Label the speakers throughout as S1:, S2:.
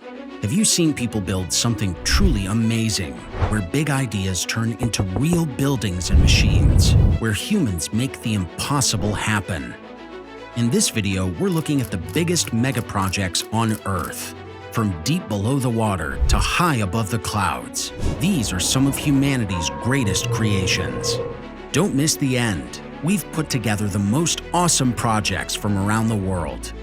S1: Have you seen people build something truly amazing, where big ideas turn into real buildings and machines, where humans make the impossible happen? In this video, we're looking at the biggest megaprojects on Earth. From deep below the water to high above the clouds, these are some of humanity's greatest creations. Don't miss the end. We've put together the most awesome projects from around the world.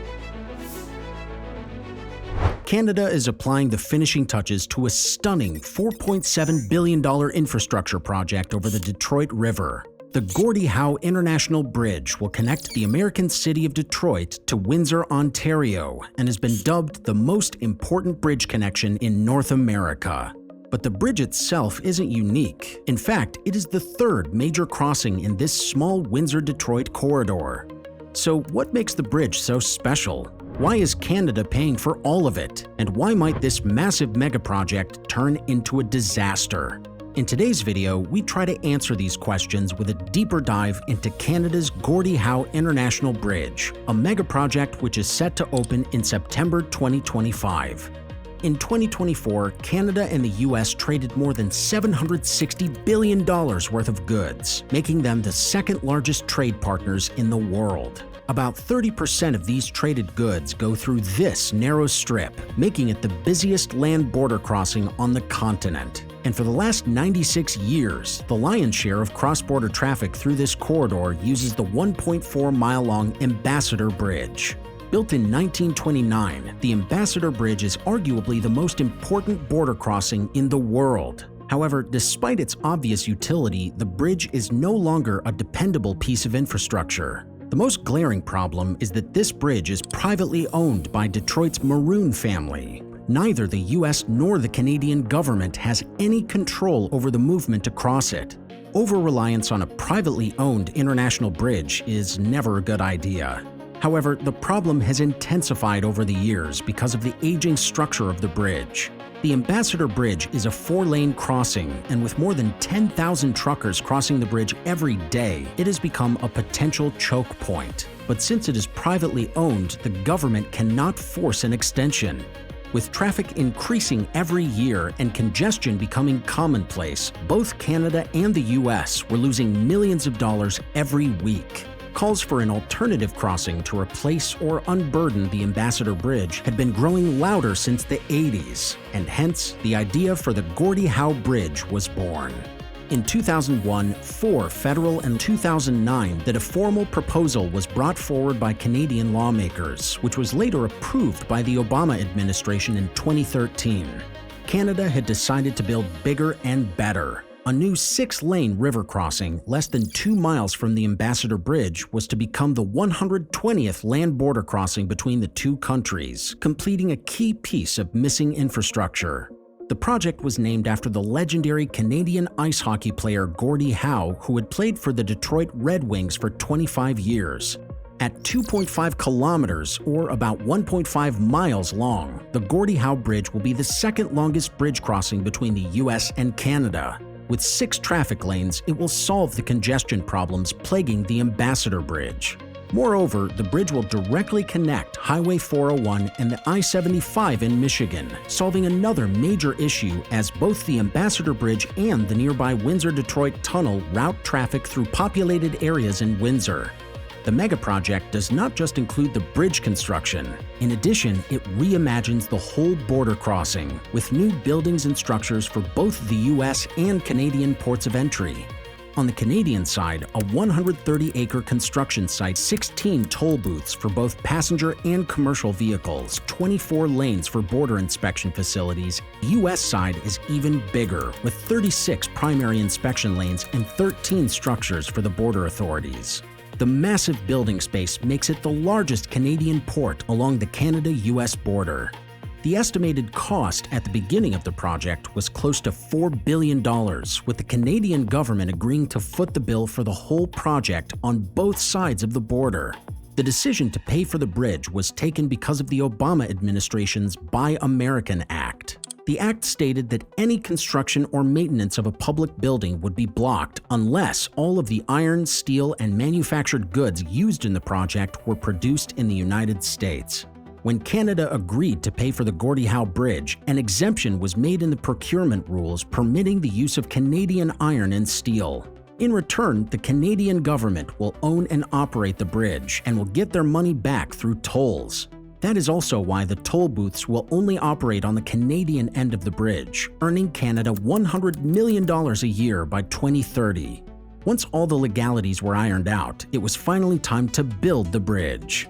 S1: Canada is applying the finishing touches to a stunning $4.7 billion infrastructure project over the Detroit River. The Gordie Howe International Bridge will connect the American city of Detroit to Windsor, Ontario, and has been dubbed the most important bridge connection in North America. But the bridge itself isn't unique. In fact, it is the third major crossing in this small Windsor-Detroit corridor. So what makes the bridge so special? Why is Canada paying for all of it? And why might this massive megaproject turn into a disaster? In today's video, we try to answer these questions with a deeper dive into Canada's Gordie Howe International Bridge, a megaproject which is set to open in September 2025. In 2024, Canada and the US traded more than $760 billion worth of goods, making them the second largest trade partners in the world. About 30% of these traded goods go through this narrow strip, making it the busiest land border crossing on the continent. And for the last 96 years, the lion's share of cross-border traffic through this corridor uses the 1.4-mile-long Ambassador Bridge. Built in 1929, the Ambassador Bridge is arguably the most important border crossing in the world. However, despite its obvious utility, the bridge is no longer a dependable piece of infrastructure. The most glaring problem is that this bridge is privately owned by Detroit's Maroon family. Neither the US nor the Canadian government has any control over the movement across it. Over-reliance on a privately owned international bridge is never a good idea. However, the problem has intensified over the years because of the aging structure of the bridge. The Ambassador Bridge is a 4-lane crossing, and with more than 10,000 truckers crossing the bridge every day, it has become a potential choke point. But since it is privately owned, the government cannot force an extension. With traffic increasing every year and congestion becoming commonplace, both Canada and the US were losing millions of dollars every week. Calls for an alternative crossing to replace or unburden the Ambassador Bridge had been growing louder since the 80s, and hence the idea for the Gordie Howe Bridge was born. In 2001, 4 federal and 2009 that a formal proposal was brought forward by Canadian lawmakers, which was later approved by the Obama administration in 2013. Canada had decided to build bigger and better. A new 6-lane river crossing less than 2 miles from the Ambassador Bridge was to become the 120th land border crossing between the two countries, completing a key piece of missing infrastructure. The project was named after the legendary Canadian ice hockey player Gordie Howe, who had played for the Detroit Red Wings for 25 years. At 2.5 kilometers, or about 1.5 miles long, the Gordie Howe Bridge will be the second longest bridge crossing between the US and Canada. With 6 traffic lanes, it will solve the congestion problems plaguing the Ambassador Bridge. Moreover, the bridge will directly connect Highway 401 and the I-75 in Michigan, solving another major issue as both the Ambassador Bridge and the nearby Windsor-Detroit Tunnel route traffic through populated areas in Windsor. The megaproject does not just include the bridge construction. In addition, it reimagines the whole border crossing, with new buildings and structures for both the US and Canadian ports of entry. On the Canadian side, a 130-acre construction site, 16 toll booths for both passenger and commercial vehicles, 24 lanes for border inspection facilities. The US side is even bigger, with 36 primary inspection lanes and 13 structures for the border authorities. The massive building space makes it the largest Canadian port along the Canada-US border. The estimated cost at the beginning of the project was close to $4 billion, with the Canadian government agreeing to foot the bill for the whole project on both sides of the border. The decision to pay for the bridge was taken because of the Obama administration's Buy American Act. The act stated that any construction or maintenance of a public building would be blocked unless all of the iron, steel, and manufactured goods used in the project were produced in the United States. When Canada agreed to pay for the Gordie Howe Bridge, an exemption was made in the procurement rules permitting the use of Canadian iron and steel. In return, the Canadian government will own and operate the bridge and will get their money back through tolls. That is also why the toll booths will only operate on the Canadian end of the bridge, earning Canada $100 million a year by 2030. Once all the legalities were ironed out, it was finally time to build the bridge.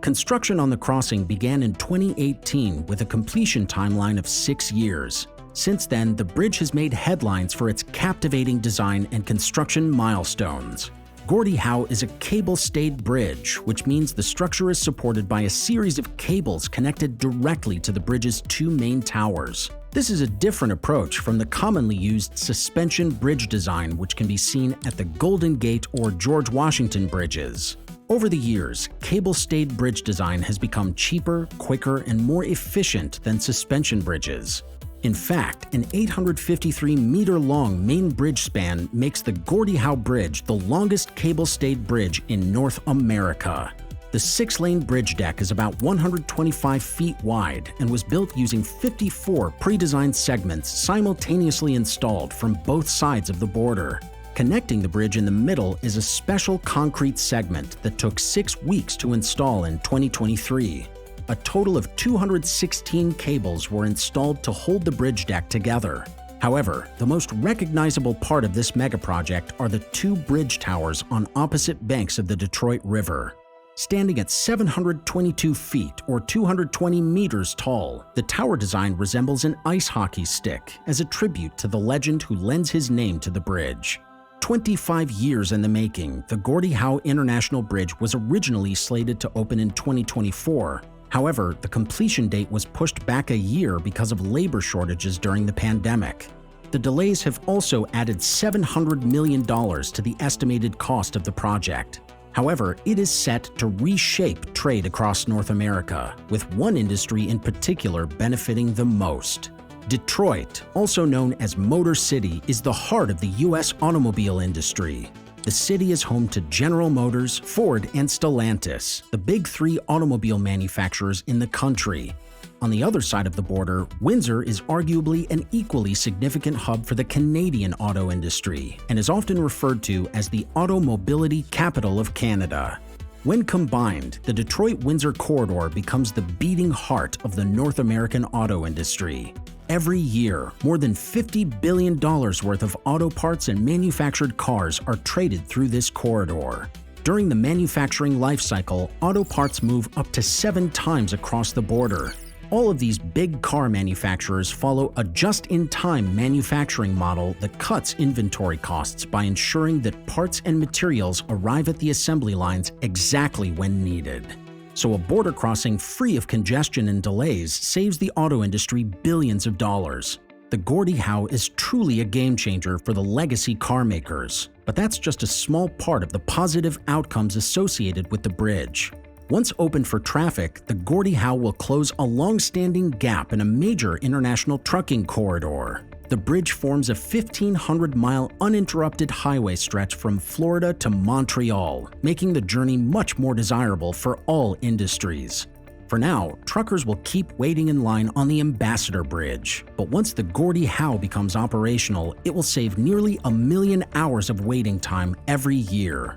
S1: Construction on the crossing began in 2018 with a completion timeline of 6 years. Since then, the bridge has made headlines for its captivating design and construction milestones. Gordie Howe is a cable-stayed bridge, which means the structure is supported by a series of cables connected directly to the bridge's 2 main towers. This is a different approach from the commonly used suspension bridge design, which can be seen at the Golden Gate or George Washington bridges. Over the years, cable-stayed bridge design has become cheaper, quicker, and more efficient than suspension bridges. In fact, an 853-meter-long main bridge span makes the Gordie Howe Bridge the longest cable-stayed bridge in North America. The 6-lane bridge deck is about 125 feet wide and was built using 54 pre-designed segments simultaneously installed from both sides of the border. Connecting the bridge in the middle is a special concrete segment that took 6 weeks to install in 2023. A total of 216 cables were installed to hold the bridge deck together. However, the most recognizable part of this megaproject are the 2 bridge towers on opposite banks of the Detroit River. Standing at 722 feet or 220 meters tall, the tower design resembles an ice hockey stick as a tribute to the legend who lends his name to the bridge. 25 years in the making, the Gordie Howe International Bridge was originally slated to open in 2024. However, the completion date was pushed back a year because of labor shortages during the pandemic. The delays have also added $700 million to the estimated cost of the project. However, it is set to reshape trade across North America, with one industry in particular benefiting the most. Detroit, also known as Motor City, is the heart of the U.S. automobile industry. The city is home to General Motors, Ford, and Stellantis, the big 3 automobile manufacturers in the country. On the other side of the border, Windsor is arguably an equally significant hub for the Canadian auto industry and is often referred to as the automobility capital of Canada. When combined, the Detroit-Windsor corridor becomes the beating heart of the North American auto industry. Every year, more than $50 billion worth of auto parts and manufactured cars are traded through this corridor. During the manufacturing life cycle, auto parts move up to 7 times across the border. All of these big car manufacturers follow a just-in-time manufacturing model that cuts inventory costs by ensuring that parts and materials arrive at the assembly lines exactly when needed. So a border crossing free of congestion and delays saves the auto industry billions of dollars. The Gordie Howe is truly a game-changer for the legacy car makers, but that's just a small part of the positive outcomes associated with the bridge. Once open for traffic, the Gordie Howe will close a long-standing gap in a major international trucking corridor. The bridge forms a 1,500-mile uninterrupted highway stretch from Florida to Montreal, making the journey much more desirable for all industries. For now, truckers will keep waiting in line on the Ambassador Bridge, but once the Gordie Howe becomes operational, it will save nearly 1 million hours of waiting time every year.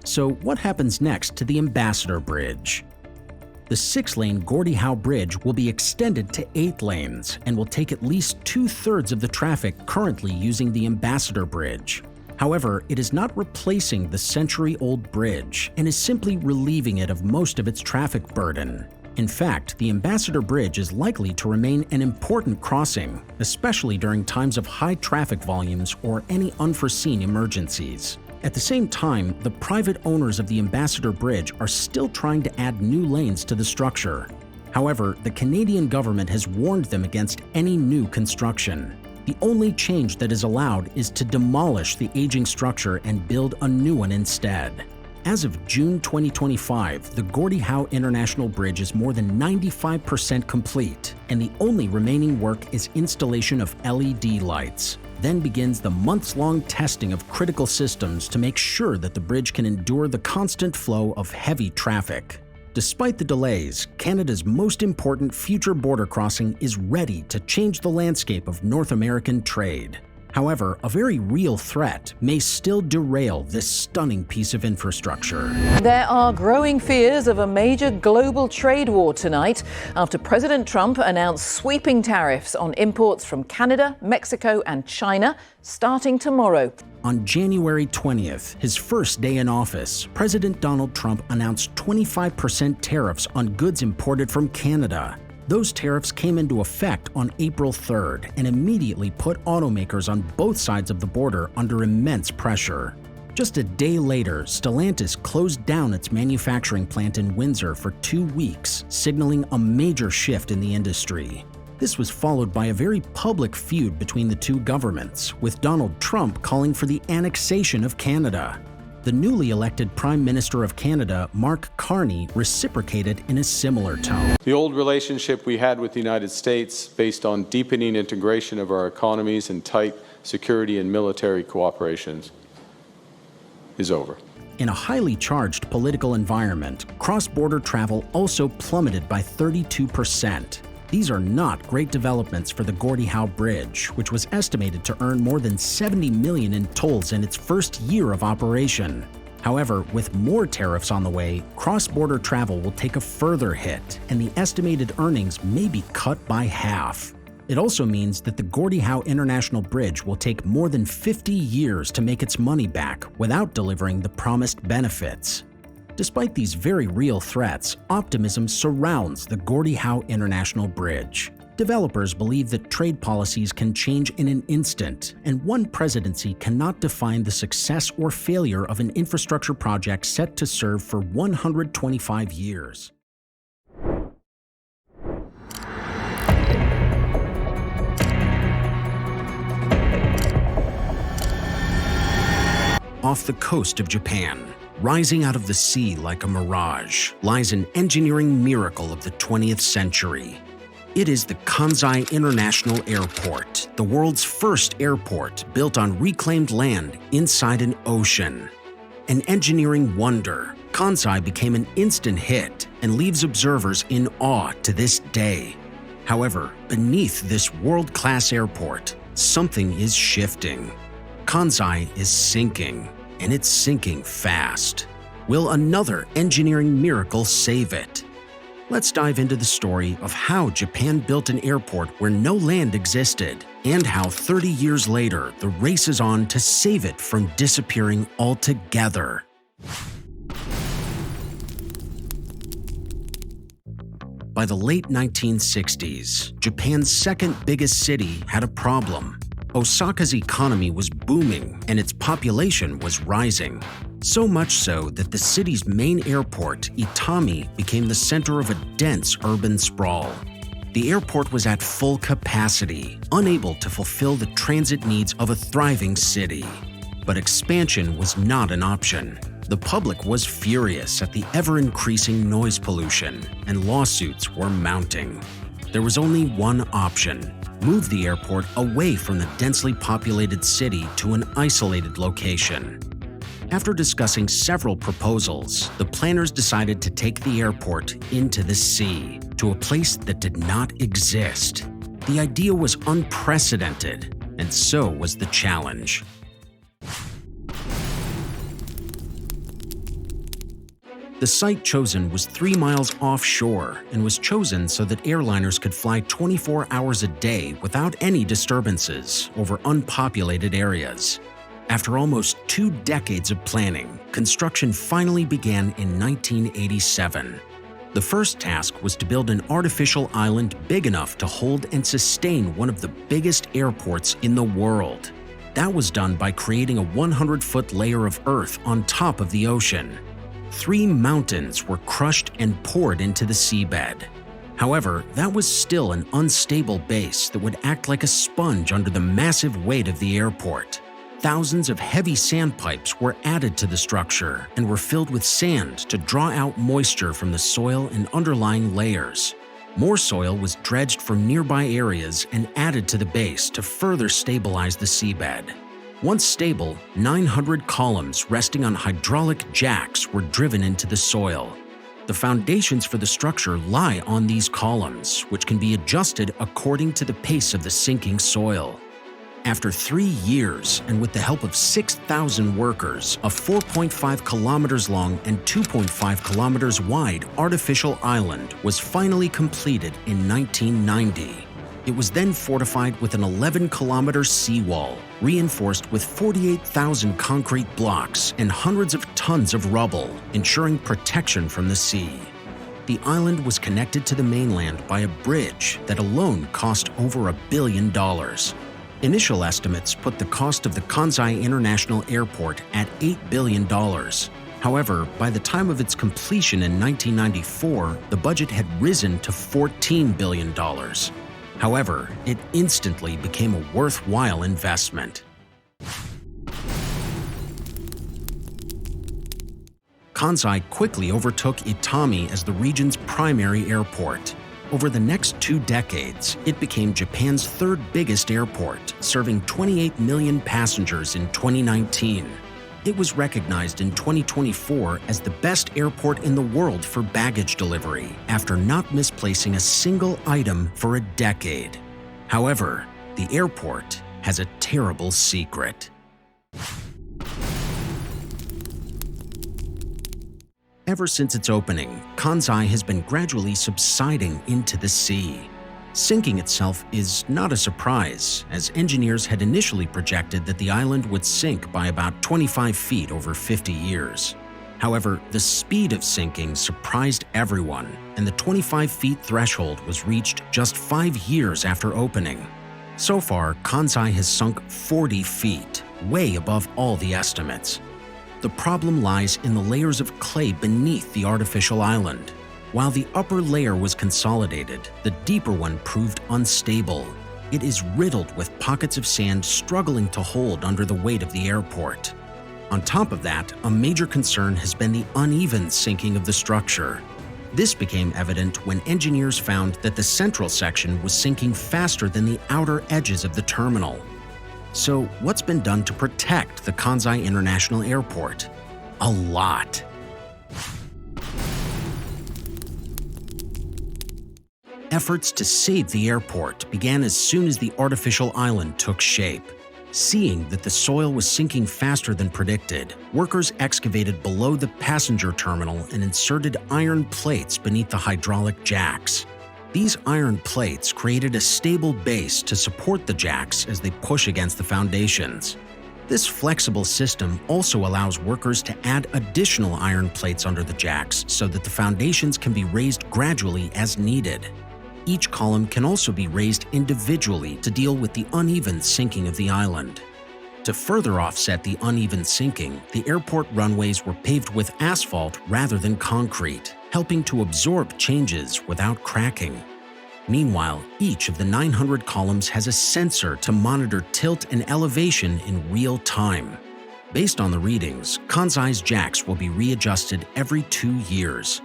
S1: So what happens next to the Ambassador Bridge? The 6-lane Gordie Howe Bridge will be extended to 8 lanes and will take at least 2/3 of the traffic currently using the Ambassador Bridge. However, it is not replacing the century-old bridge and is simply relieving it of most of its traffic burden. In fact, the Ambassador Bridge is likely to remain an important crossing, especially during times of high traffic volumes or any unforeseen emergencies. At the same time, the private owners of the Ambassador Bridge are still trying to add new lanes to the structure. However, the Canadian government has warned them against any new construction. The only change that is allowed is to demolish the aging structure and build a new one instead. As of June 2025, the Gordie Howe International Bridge is more than 95% complete, and the only remaining work is installation of LED lights. Then begins the months-long testing of critical systems to make sure that the bridge can endure the constant flow of heavy traffic. Despite the delays, Canada's most important future border crossing is ready to change the landscape of North American trade. However, a very real threat may still derail this stunning piece of infrastructure.
S2: There are growing fears of a major global trade war tonight after President Trump announced sweeping tariffs on imports from Canada, Mexico and China starting tomorrow.
S1: On January 20th, his first day in office, President Donald Trump announced 25% tariffs on goods imported from Canada. Those tariffs came into effect on April 3rd and immediately put automakers on both sides of the border under immense pressure. Just a day later, Stellantis closed down its manufacturing plant in Windsor for 2 weeks, signaling a major shift in the industry. This was followed by a very public feud between the two governments, with Donald Trump calling for the annexation of Canada. The newly elected Prime Minister of Canada, Mark Carney, reciprocated in a similar tone.
S3: The old relationship we had with the United States, based on deepening integration of our economies and tight security and military cooperations, is over.
S1: In a highly charged political environment, cross-border travel also plummeted by 32%. These are not great developments for the Gordie Howe Bridge, which was estimated to earn more than $70 million in tolls in its first year of operation. However, with more tariffs on the way, cross-border travel will take a further hit, and the estimated earnings may be cut by half. It also means that the Gordie Howe International Bridge will take more than 50 years to make its money back without delivering the promised benefits. Despite these very real threats, optimism surrounds the Gordie Howe International Bridge. Developers believe that trade policies can change in an instant, and one presidency cannot define the success or failure of an infrastructure project set to serve for 125 years. Off the coast of Japan, rising out of the sea like a mirage, lies an engineering miracle of the 20th century. It is the Kansai International Airport, the world's first airport built on reclaimed land inside an ocean. An engineering wonder, Kansai became an instant hit and leaves observers in awe to this day. However, beneath this world-class airport, something is shifting. Kansai is sinking, and it's sinking fast. Will another engineering miracle save it? Let's dive into the story of how Japan built an airport where no land existed, and how 30 years later, the race is on to save it from disappearing altogether. By the late 1960s, Japan's second biggest city had a problem. Osaka's economy was booming and its population was rising. So much so that the city's main airport, Itami, became the center of a dense urban sprawl. The airport was at full capacity, unable to fulfill the transit needs of a thriving city. But expansion was not an option. The public was furious at the ever-increasing noise pollution, and lawsuits were mounting. There was only one option: move the airport away from the densely populated city to an isolated location. After discussing several proposals, the planners decided to take the airport into the sea, to a place that did not exist. The idea was unprecedented, and so was the challenge. The site chosen was 3 miles offshore and was chosen so that airliners could fly 24 hours a day without any disturbances over unpopulated areas. After almost 2 decades of planning, construction finally began in 1987. The first task was to build an artificial island big enough to hold and sustain one of the biggest airports in the world. That was done by creating a 100-foot layer of earth on top of the ocean. 3 mountains were crushed and poured into the seabed. However, that was still an unstable base that would act like a sponge under the massive weight of the airport. Thousands of heavy sand pipes were added to the structure and were filled with sand to draw out moisture from the soil and underlying layers. More soil was dredged from nearby areas and added to the base to further stabilize the seabed. Once stable, 900 columns resting on hydraulic jacks were driven into the soil. The foundations for the structure lie on these columns, which can be adjusted according to the pace of the sinking soil. After 3 years, and with the help of 6,000 workers, a 4.5 kilometers long and 2.5 kilometers wide artificial island was finally completed in 1990. It was then fortified with an 11-kilometer seawall, reinforced with 48,000 concrete blocks and hundreds of tons of rubble, ensuring protection from the sea. The island was connected to the mainland by a bridge that alone cost over $1 billion. Initial estimates put the cost of the Kansai International Airport at $8 billion. However, by the time of its completion in 1994, the budget had risen to $14 billion. However, it instantly became a worthwhile investment. Kansai quickly overtook Itami as the region's primary airport. Over the next 2 decades, it became Japan's 3rd biggest airport, serving 28 million passengers in 2019. It was recognized in 2024 as the best airport in the world for baggage delivery, after not misplacing a single item for a decade. However, the airport has a terrible secret. Ever since its opening, Kansai has been gradually subsiding into the sea. Sinking itself is not a surprise, as engineers had initially projected that the island would sink by about 25 feet over 50 years. However, the speed of sinking surprised everyone, and the 25 feet threshold was reached just 5 years after opening. So far, Kansai has sunk 40 feet, way above all the estimates. The problem lies in the layers of clay beneath the artificial island. While the upper layer was consolidated, the deeper one proved unstable. It is riddled with pockets of sand struggling to hold under the weight of the airport. On top of that, a major concern has been the uneven sinking of the structure. This became evident when engineers found that the central section was sinking faster than the outer edges of the terminal. So, what's been done to protect the Kansai International Airport? A lot. Efforts to save the airport began as soon as the artificial island took shape. Seeing that the soil was sinking faster than predicted, workers excavated below the passenger terminal and inserted iron plates beneath the hydraulic jacks. These iron plates created a stable base to support the jacks as they push against the foundations. This flexible system also allows workers to add additional iron plates under the jacks so that the foundations can be raised gradually as needed. Each column can also be raised individually to deal with the uneven sinking of the island. To further offset the uneven sinking, the airport runways were paved with asphalt rather than concrete, helping to absorb changes without cracking. Meanwhile, each of the 900 columns has a sensor to monitor tilt and elevation in real time. Based on the readings, Kansai's jacks will be readjusted every 2 years.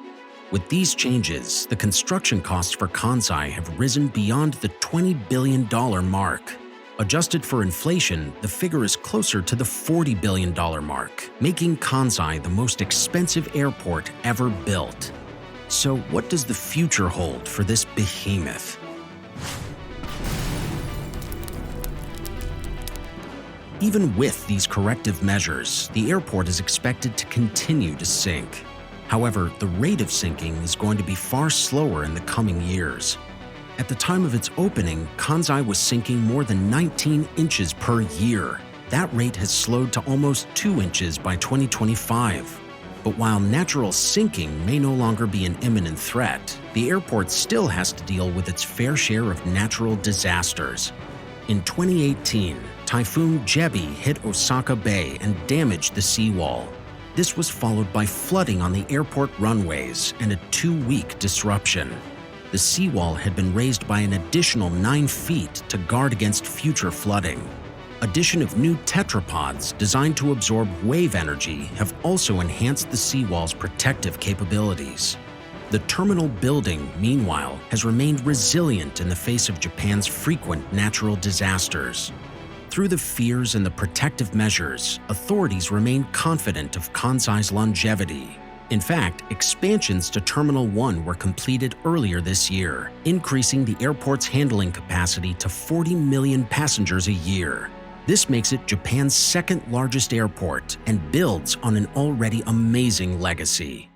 S1: With these changes, the construction costs for Kansai have risen beyond the $20 billion mark. Adjusted for inflation, the figure is closer to the $40 billion mark, making Kansai the most expensive airport ever built. So what does the future hold for this behemoth? Even with these corrective measures, the airport is expected to continue to sink. However, the rate of sinking is going to be far slower in the coming years. At the time of its opening, Kansai was sinking more than 19 inches per year. That rate has slowed to almost 2 inches by 2025. But while natural sinking may no longer be an imminent threat, the airport still has to deal with its fair share of natural disasters. In 2018, Typhoon Jebi hit Osaka Bay and damaged the seawall. This was followed by flooding on the airport runways and a 2-week disruption. The seawall had been raised by an additional 9 feet to guard against future flooding. Addition of new tetrapods designed to absorb wave energy have also enhanced the seawall's protective capabilities. The terminal building, meanwhile, has remained resilient in the face of Japan's frequent natural disasters. Through the fears and the protective measures, authorities remain confident of Kansai's longevity. In fact, expansions to Terminal 1 were completed earlier this year, increasing the airport's handling capacity to 40 million passengers a year. This makes it Japan's second largest airport and builds on an already amazing legacy.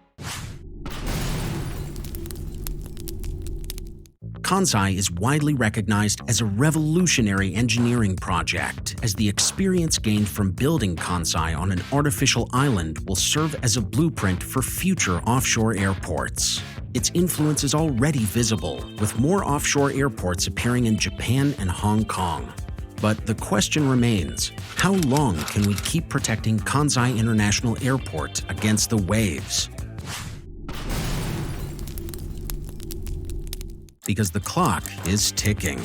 S1: Kansai is widely recognized as a revolutionary engineering project, as the experience gained from building Kansai on an artificial island will serve as a blueprint for future offshore airports. Its influence is already visible, with more offshore airports appearing in Japan and Hong Kong. But the question remains, how long can we keep protecting Kansai International Airport against the waves? Because the clock is ticking.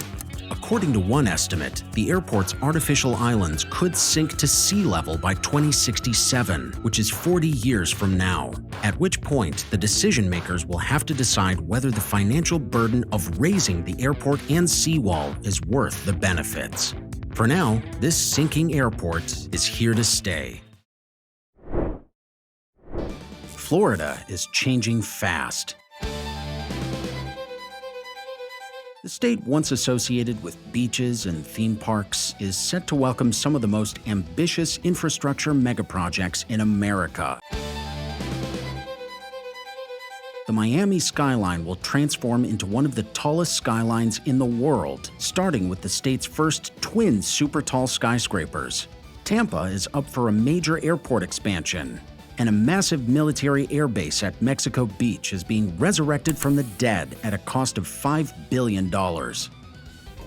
S1: According to one estimate, the airport's artificial islands could sink to sea level by 2067, which is 40 years from now, at which point the decision makers will have to decide whether the financial burden of raising the airport and seawall is worth the benefits. For now, this sinking airport is here to stay. Florida is changing fast. The state once associated with beaches and theme parks is set to welcome some of the most ambitious infrastructure megaprojects in America. The Miami skyline will transform into one of the tallest skylines in the world, starting with the state's first twin super-tall skyscrapers. Tampa is up for a major airport expansion, and a massive military airbase at Mexico Beach is being resurrected from the dead at a cost of $5 billion.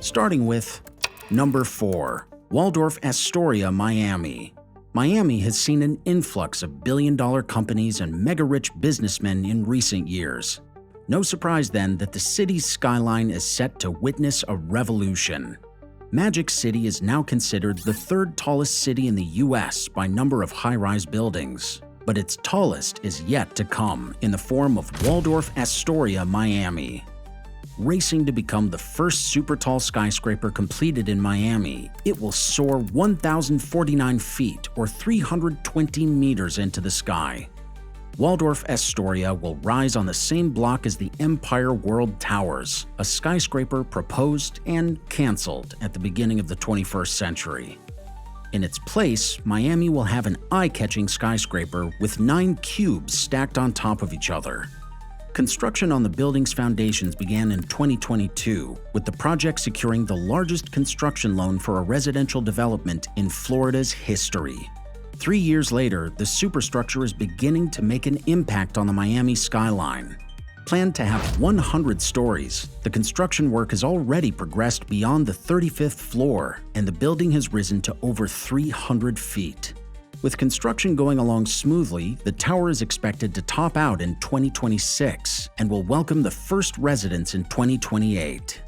S1: Starting with number 4, Waldorf Astoria, Miami. Miami has seen an influx of billion-dollar companies and mega-rich businessmen in recent years. No surprise then that the city's skyline is set to witness a revolution. Magic City is now considered the third tallest city in the US by number of high-rise buildings, but its tallest is yet to come in the form of Waldorf Astoria, Miami. Racing to become the first super-tall skyscraper completed in Miami, it will soar 1,049 feet or 320 meters into the sky. Waldorf Astoria will rise on the same block as the Empire World Towers, a skyscraper proposed and canceled at the beginning of the 21st century. In its place, Miami will have an eye-catching skyscraper with 9 cubes stacked on top of each other. Construction on the building's foundations began in 2022, with the project securing the largest construction loan for a residential development in Florida's history. 3 years later, the superstructure is beginning to make an impact on the Miami skyline. Planned to have 100 stories, the construction work has already progressed beyond the 35th floor, and the building has risen to over 300 feet. With construction going along smoothly, the tower is expected to top out in 2026 and will welcome the first residents in 2028.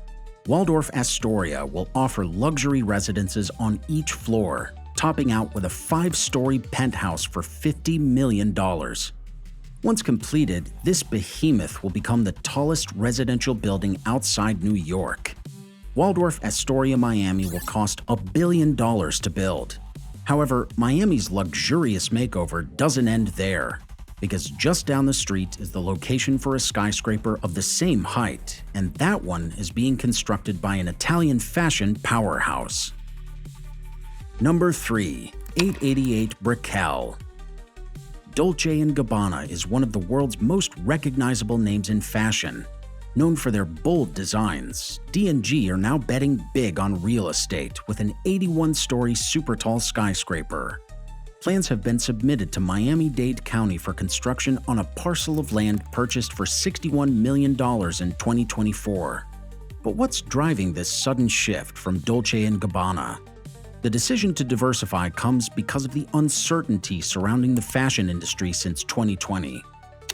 S1: Waldorf Astoria will offer luxury residences on each floor, topping out with a 5-story penthouse for $50 million. Once completed, this behemoth will become the tallest residential building outside New York. Waldorf Astoria, Miami will cost $1 billion to build. However, Miami's luxurious makeover doesn't end there, because just down the street is the location for a skyscraper of the same height, and that one is being constructed by an Italian fashion powerhouse. Number 3. 888 Brickell. Dolce & Gabbana is one of the world's most recognizable names in fashion. Known for their bold designs, D&G are now betting big on real estate with an 81-story super-tall skyscraper. Plans have been submitted to Miami-Dade County for construction on a parcel of land purchased for $61 million in 2024. But what's driving this sudden shift from Dolce & Gabbana? The decision to diversify comes because of the uncertainty surrounding the fashion industry since 2020.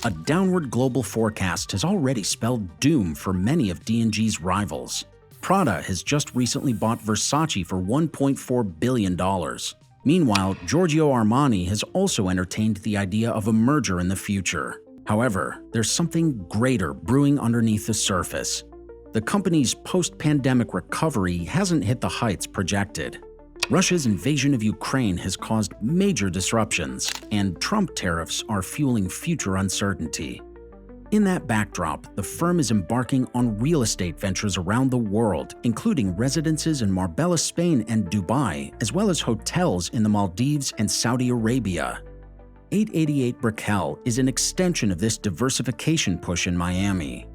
S1: A downward global forecast has already spelled doom for many of D&G's rivals. Prada has just recently bought Versace for $1.4 billion. Meanwhile, Giorgio Armani has also entertained the idea of a merger in the future. However, there's something greater brewing underneath the surface. The company's post-pandemic recovery hasn't hit the heights projected. Russia's invasion of Ukraine has caused major disruptions, and Trump tariffs are fueling future uncertainty. In that backdrop, the firm is embarking on real estate ventures around the world, including residences in Marbella, Spain and Dubai, as well as hotels in the Maldives and Saudi Arabia. 888 Brickell is an extension of this diversification push in Miami.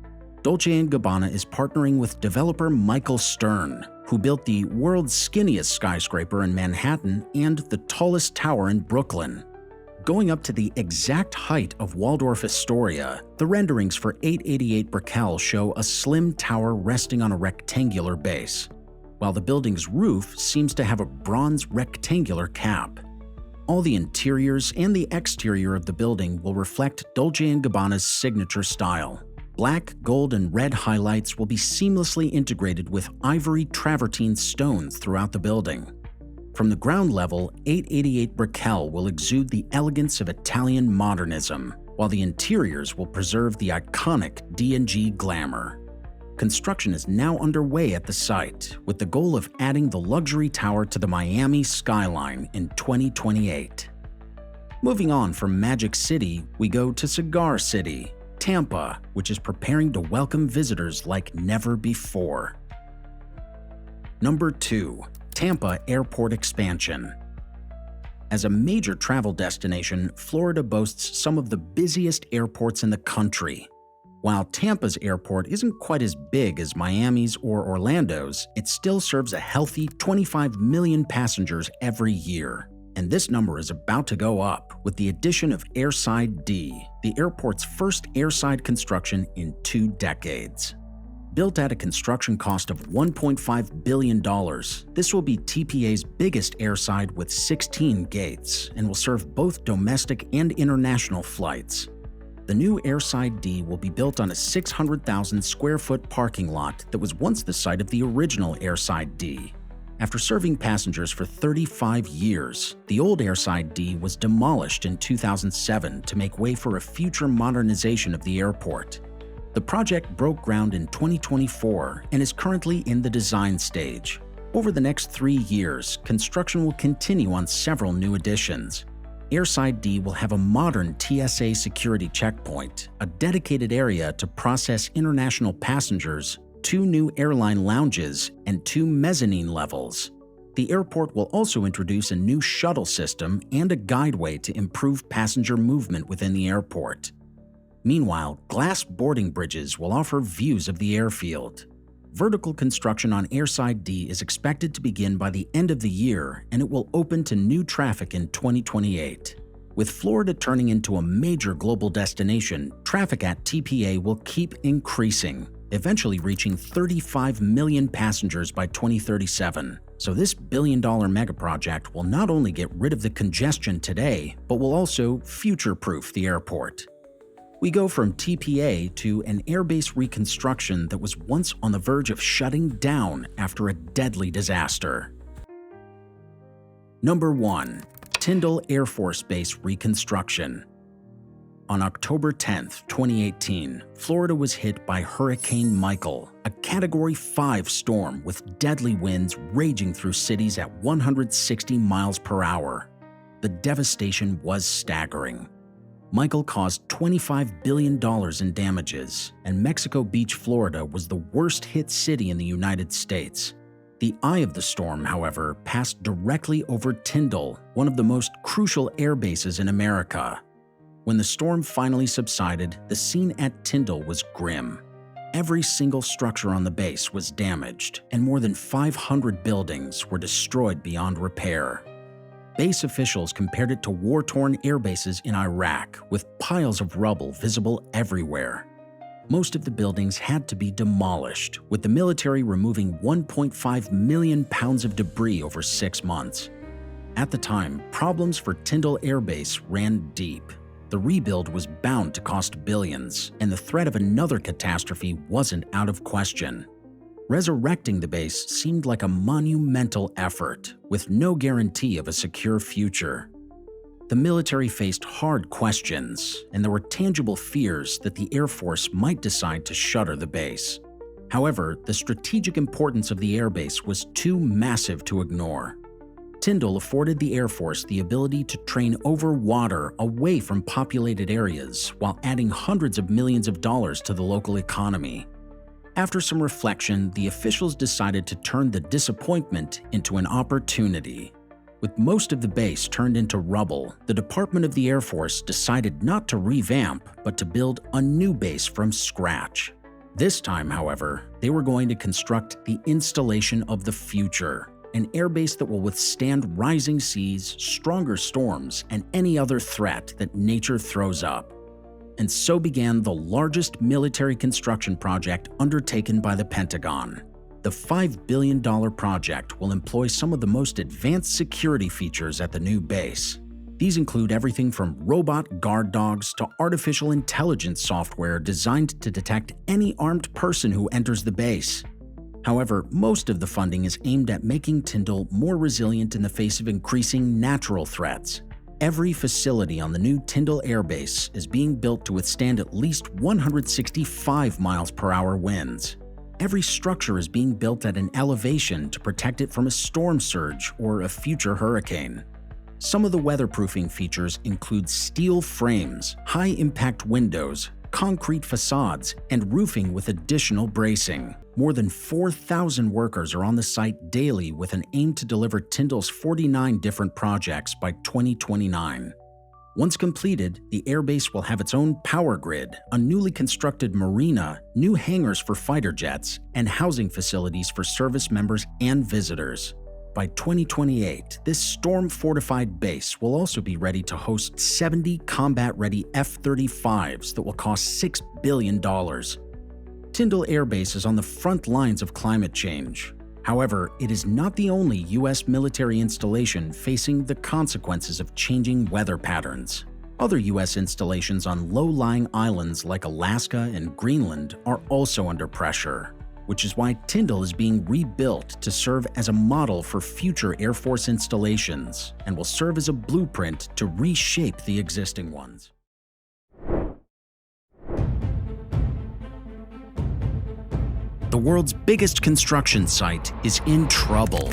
S1: Dolce & Gabbana is partnering with developer Michael Stern, who built the world's skinniest skyscraper in Manhattan and the tallest tower in Brooklyn. Going up to the exact height of Waldorf Astoria, the renderings for 888 Brickell show a slim tower resting on a rectangular base, while the building's roof seems to have a bronze rectangular cap. All the interiors and the exterior of the building will reflect Dolce & Gabbana's signature style. Black, gold, and red highlights will be seamlessly integrated with ivory travertine stones throughout the building. From the ground level, 888 Brickell will exude the elegance of Italian modernism, while the interiors will preserve the iconic D&G glamour. Construction is now underway at the site, with the goal of adding the luxury tower to the Miami skyline in 2028. Moving on from Magic City, we go to Cigar City, Tampa, which is preparing to welcome visitors like never before. Number 2. Tampa Airport Expansion. As a major travel destination, Florida boasts some of the busiest airports in the country. While Tampa's airport isn't quite as big as Miami's or Orlando's, it still serves a healthy 25 million passengers every year. And this number is about to go up with the addition of Airside D, the airport's first airside construction in 2 decades. Built at a construction cost of $1.5 billion, this will be TPA's biggest airside with 16 gates and will serve both domestic and international flights. The new Airside D will be built on a 600,000 square foot parking lot that was once the site of the original Airside D. After serving passengers for 35 years, the old Airside D was demolished in 2007 to make way for a future modernization of the airport. The project broke ground in 2024 and is currently in the design stage. Over the next 3 years, construction will continue on several new additions. Airside D will have a modern TSA security checkpoint, a dedicated area to process international passengers, 2 new airline lounges, and 2 mezzanine levels. The airport will also introduce a new shuttle system and a guideway to improve passenger movement within the airport. Meanwhile, glass boarding bridges will offer views of the airfield. Vertical construction on Airside D is expected to begin by the end of the year, and it will open to new traffic in 2028. With Florida turning into a major global destination, traffic at TPA will keep increasing, eventually reaching 35 million passengers by 2037. So this billion-dollar megaproject will not only get rid of the congestion today, but will also future-proof the airport. We go from TPA to an airbase reconstruction that was once on the verge of shutting down after a deadly disaster. Number 1. Tyndall Air Force Base reconstruction. On October 10, 2018, Florida was hit by Hurricane Michael, a Category 5 storm with deadly winds raging through cities at 160 miles per hour. The devastation was staggering. Michael caused $25 billion in damages, and Mexico Beach, Florida was the worst-hit city in the United States. The eye of the storm, however, passed directly over Tyndall, one of the most crucial air bases in America. When the storm finally subsided, the scene at Tyndall was grim. Every single structure on the base was damaged, and more than 500 buildings were destroyed beyond repair. Base officials compared it to war-torn air bases in Iraq, with piles of rubble visible everywhere. Most of the buildings had to be demolished, with the military removing 1.5 million pounds of debris over 6 months. At the time, problems for Tyndall Air Base ran deep. The rebuild was bound to cost billions, and the threat of another catastrophe wasn't out of question. Resurrecting the base seemed like a monumental effort, with no guarantee of a secure future. The military faced hard questions, and there were tangible fears that the Air Force might decide to shutter the base. However, the strategic importance of the airbase was too massive to ignore. Tyndall afforded the Air Force the ability to train over water away from populated areas while adding hundreds of millions of dollars to the local economy. After some reflection, the officials decided to turn the disappointment into an opportunity. With most of the base turned into rubble, the Department of the Air Force decided not to revamp, but to build a new base from scratch. This time, however, they were going to construct the installation of the future, an airbase that will withstand rising seas, stronger storms, and any other threat that nature throws up. And so began the largest military construction project undertaken by the Pentagon. The $5 billion project will employ some of the most advanced security features at the new base. These include everything from robot guard dogs to artificial intelligence software designed to detect any armed person who enters the base. However, most of the funding is aimed at making Tyndall more resilient in the face of increasing natural threats. Every facility on the new Tyndall Air Base is being built to withstand at least 165 miles per hour winds. Every structure is being built at an elevation to protect it from a storm surge or a future hurricane. Some of the weatherproofing features include steel frames, high-impact windows, concrete facades, and roofing with additional bracing. More than 4,000 workers are on the site daily with an aim to deliver Tyndall's 49 different projects by 2029. Once completed, the airbase will have its own power grid, a newly constructed marina, new hangars for fighter jets, and housing facilities for service members and visitors. By 2028, this storm-fortified base will also be ready to host 70 combat-ready F-35s that will cost $6 billion. Tyndall Air Base is on the front lines of climate change. However, it is not the only U.S. military installation facing the consequences of changing weather patterns. Other U.S. installations on low-lying islands like Alaska and Greenland are also under pressure, which is why Tyndall is being rebuilt to serve as a model for future Air Force installations and will serve as a blueprint to reshape the existing ones. The world's biggest construction site is in trouble.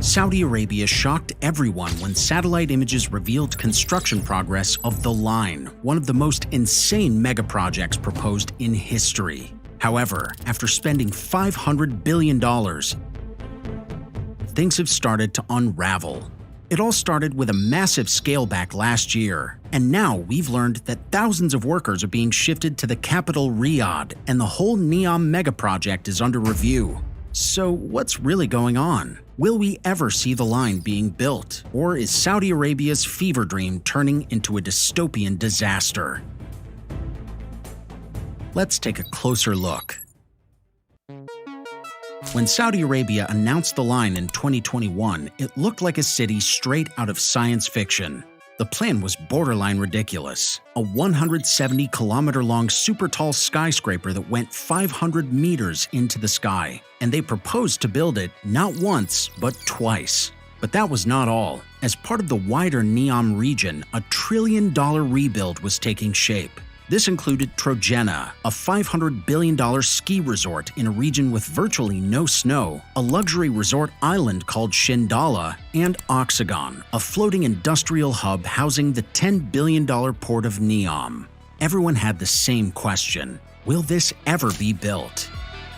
S1: Saudi Arabia shocked everyone when satellite images revealed construction progress of The Line, one of the most insane megaprojects proposed in history. However, after spending $500 billion, things have started to unravel. It all started with a massive scale back last year, and now we've learned that thousands of workers are being shifted to the capital Riyadh, and the whole Neom megaproject is under review. So what's really going on? Will we ever see the line being built? Or is Saudi Arabia's fever dream turning into a dystopian disaster? Let's take a closer look. When Saudi Arabia announced the line in 2021, it looked like a city straight out of science fiction. The plan was borderline ridiculous. A 170-kilometer-long super-tall skyscraper that went 500 meters into the sky, and they proposed to build it not once, but twice. But that was not all. As part of the wider Neom region, a $1 trillion rebuild was taking shape. This included Trojena, a $500 billion ski resort in a region with virtually no snow, a luxury resort island called Shindala, and Oxagon, a floating industrial hub housing the $10 billion port of Neom. Everyone had the same question: will this ever be built?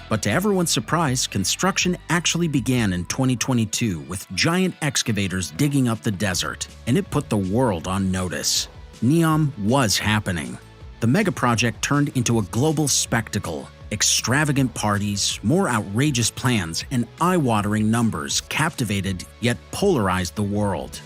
S1: But to everyone's surprise, construction actually began in 2022 with giant excavators digging up the desert, and it put the world on notice. Neom was happening. The megaproject turned into a global spectacle. Extravagant parties, more outrageous plans, and eye-watering numbers captivated yet polarized the world.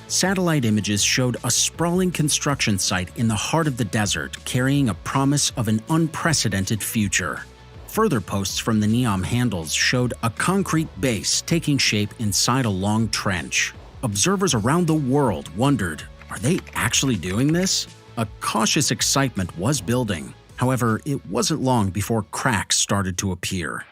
S1: Satellite images showed a sprawling construction site in the heart of the desert carrying a promise of an unprecedented future. Further posts from the Neom handles showed a concrete base taking shape inside a long trench. Observers around the world wondered, are they actually doing this? A cautious excitement was building. However, it wasn't long before cracks started to appear.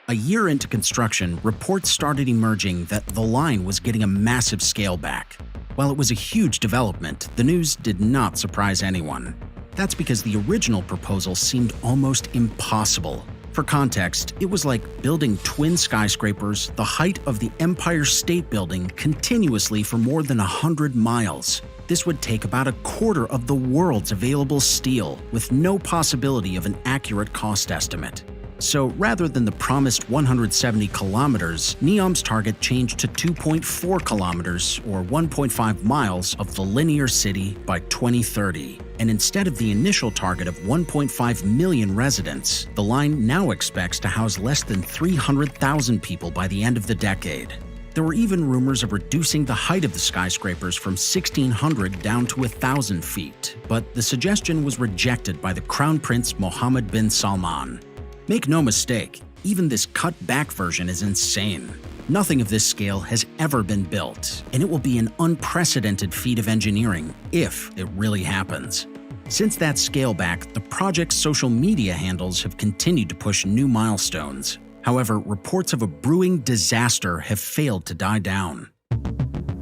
S1: A year into construction, reports started emerging that the line was getting a massive scale back. While it was a huge development, the news did not surprise anyone. That's because the original proposal seemed almost impossible. For context, it was like building twin skyscrapers the height of the Empire State Building continuously for more than 100 miles. This would take about a quarter of the world's available steel, with no possibility of an accurate cost estimate. So rather than the promised 170 kilometers, Neom's target changed to 2.4 kilometers, or 1.5 miles, of the linear city by 2030. And instead of the initial target of 1.5 million residents, the line now expects to house less than 300,000 people by the end of the decade. There were even rumors of reducing the height of the skyscrapers from 1,600 down to 1,000 feet, but the suggestion was rejected by the Crown Prince Mohammed bin Salman. Make no mistake, even this cut-back version is insane. Nothing of this scale has ever been built, and it will be an unprecedented feat of engineering if it really happens. Since that scale back, the project's social media handles have continued to push new milestones. However, reports of a brewing disaster have failed to die down.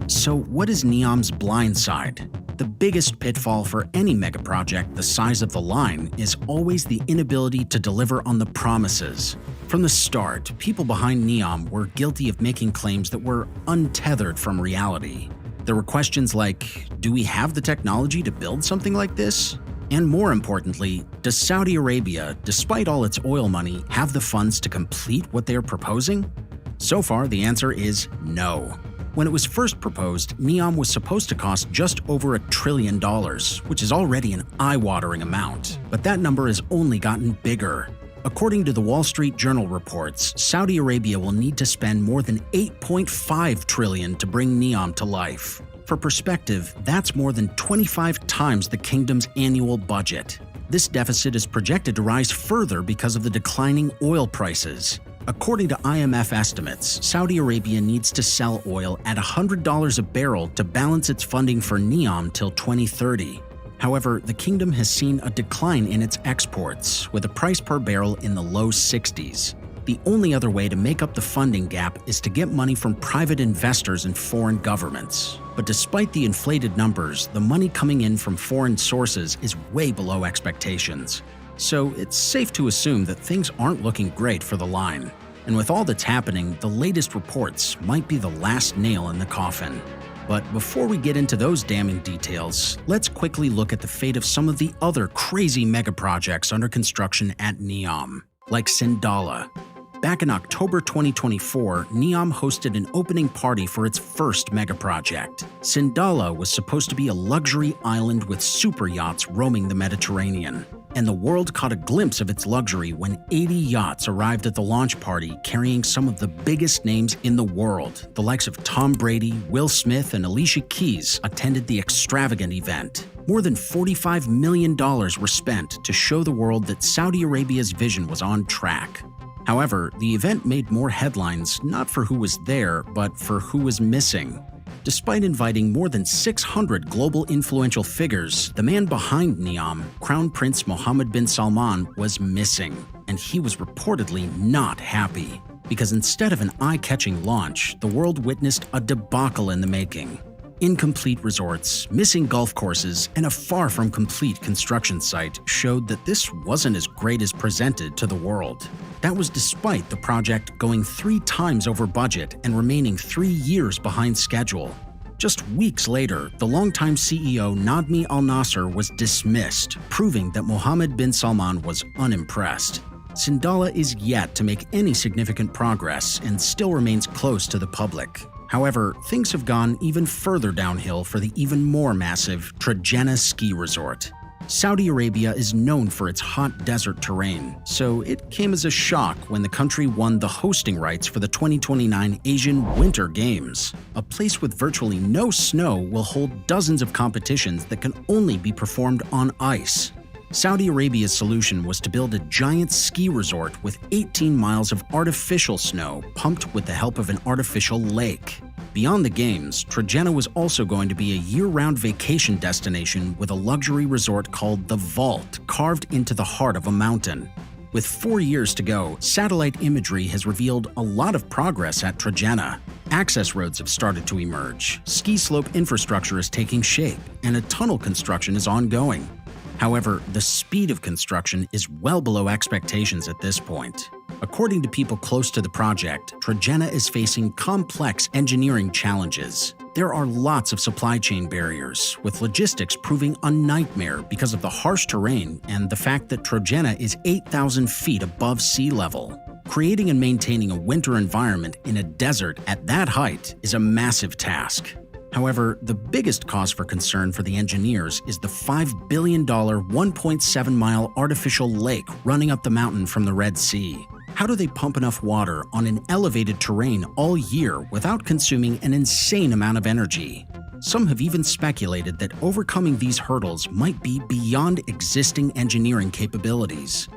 S1: So what is Neom's blind side? The biggest pitfall for any megaproject the size of the line is always the inability to deliver on the promises. From the start, people behind Neom were guilty of making claims that were untethered from reality. There were questions like, do we have the technology to build something like this? And more importantly, does Saudi Arabia, despite all its oil money, have the funds to complete what they are proposing? So far, the answer is no. When it was first proposed, Neom was supposed to cost just over $1 trillion, which is already an eye-watering amount. But that number has only gotten bigger. According to the Wall Street Journal reports, Saudi Arabia will need to spend more than $8.5 trillion to bring Neom to life. For perspective, that's more than 25 times the kingdom's annual budget. This deficit is projected to rise further because of the declining oil prices. According to IMF estimates, Saudi Arabia needs to sell oil at $100 a barrel to balance its funding for Neom till 2030. However, the kingdom has seen a decline in its exports, with a price per barrel in the low 60s. The only other way to make up the funding gap is to get money from private investors and foreign governments. But despite the inflated numbers, the money coming in from foreign sources is way below expectations. So it's safe to assume that things aren't looking great for the line. And with all that's happening, the latest reports might be the last nail in the coffin. But before we get into those damning details, let's quickly look at the fate of some of the other crazy megaprojects under construction at Neom, like Tyndall. Back in October 2024, Neom hosted an opening party for its first megaproject. Tyndall was supposed to be a luxury island with super yachts roaming the Mediterranean. And the world caught a glimpse of its luxury when 80 yachts arrived at the launch party carrying some of the biggest names in the world. The likes of Tom Brady, Will Smith, and Alicia Keys attended the extravagant event. More than $45 million were spent to show the world that Saudi Arabia's vision was on track. However, the event made more headlines not for who was there, but for who was missing. Despite inviting more than 600 global influential figures, the man behind Neom, Crown Prince Mohammed bin Salman, was missing. And he was reportedly not happy. Because instead of an eye-catching launch, the world witnessed a debacle in the making. Incomplete resorts, missing golf courses, and a far from complete construction site showed that this wasn't as great as presented to the world. That was despite the project going 3 times over budget and remaining 3 years behind schedule. Just weeks later, the longtime CEO Nadmi Al Nasser was dismissed, proving that Mohammed bin Salman was unimpressed. Tyndall is yet to make any significant progress and still remains close to the public. However, things have gone even further downhill for the even more massive Trojena ski resort. Saudi Arabia is known for its hot desert terrain, so it came as a shock when the country won the hosting rights for the 2029 Asian Winter Games. A place with virtually no snow will hold dozens of competitions that can only be performed on ice. Saudi Arabia's solution was to build a giant ski resort with 18 miles of artificial snow pumped with the help of an artificial lake. Beyond the games, Trojena was also going to be a year-round vacation destination with a luxury resort called The Vault carved into the heart of a mountain. With 4 years to go, satellite imagery has revealed a lot of progress at Trojena. Access roads have started to emerge, ski slope infrastructure is taking shape, and a tunnel construction is ongoing. However, the speed of construction is well below expectations at this point. According to people close to the project, Trojena is facing complex engineering challenges. There are lots of supply chain barriers, with logistics proving a nightmare because of the harsh terrain and the fact that Trojena is 8,000 feet above sea level. Creating and maintaining a winter environment in a desert at that height is a massive task. However, the biggest cause for concern for the engineers is the $5 billion 1.7-mile artificial lake running up the mountain from the Red Sea. How do they pump enough water on an elevated terrain all year without consuming an insane amount of energy? Some have even speculated that overcoming these hurdles might be beyond existing engineering capabilities.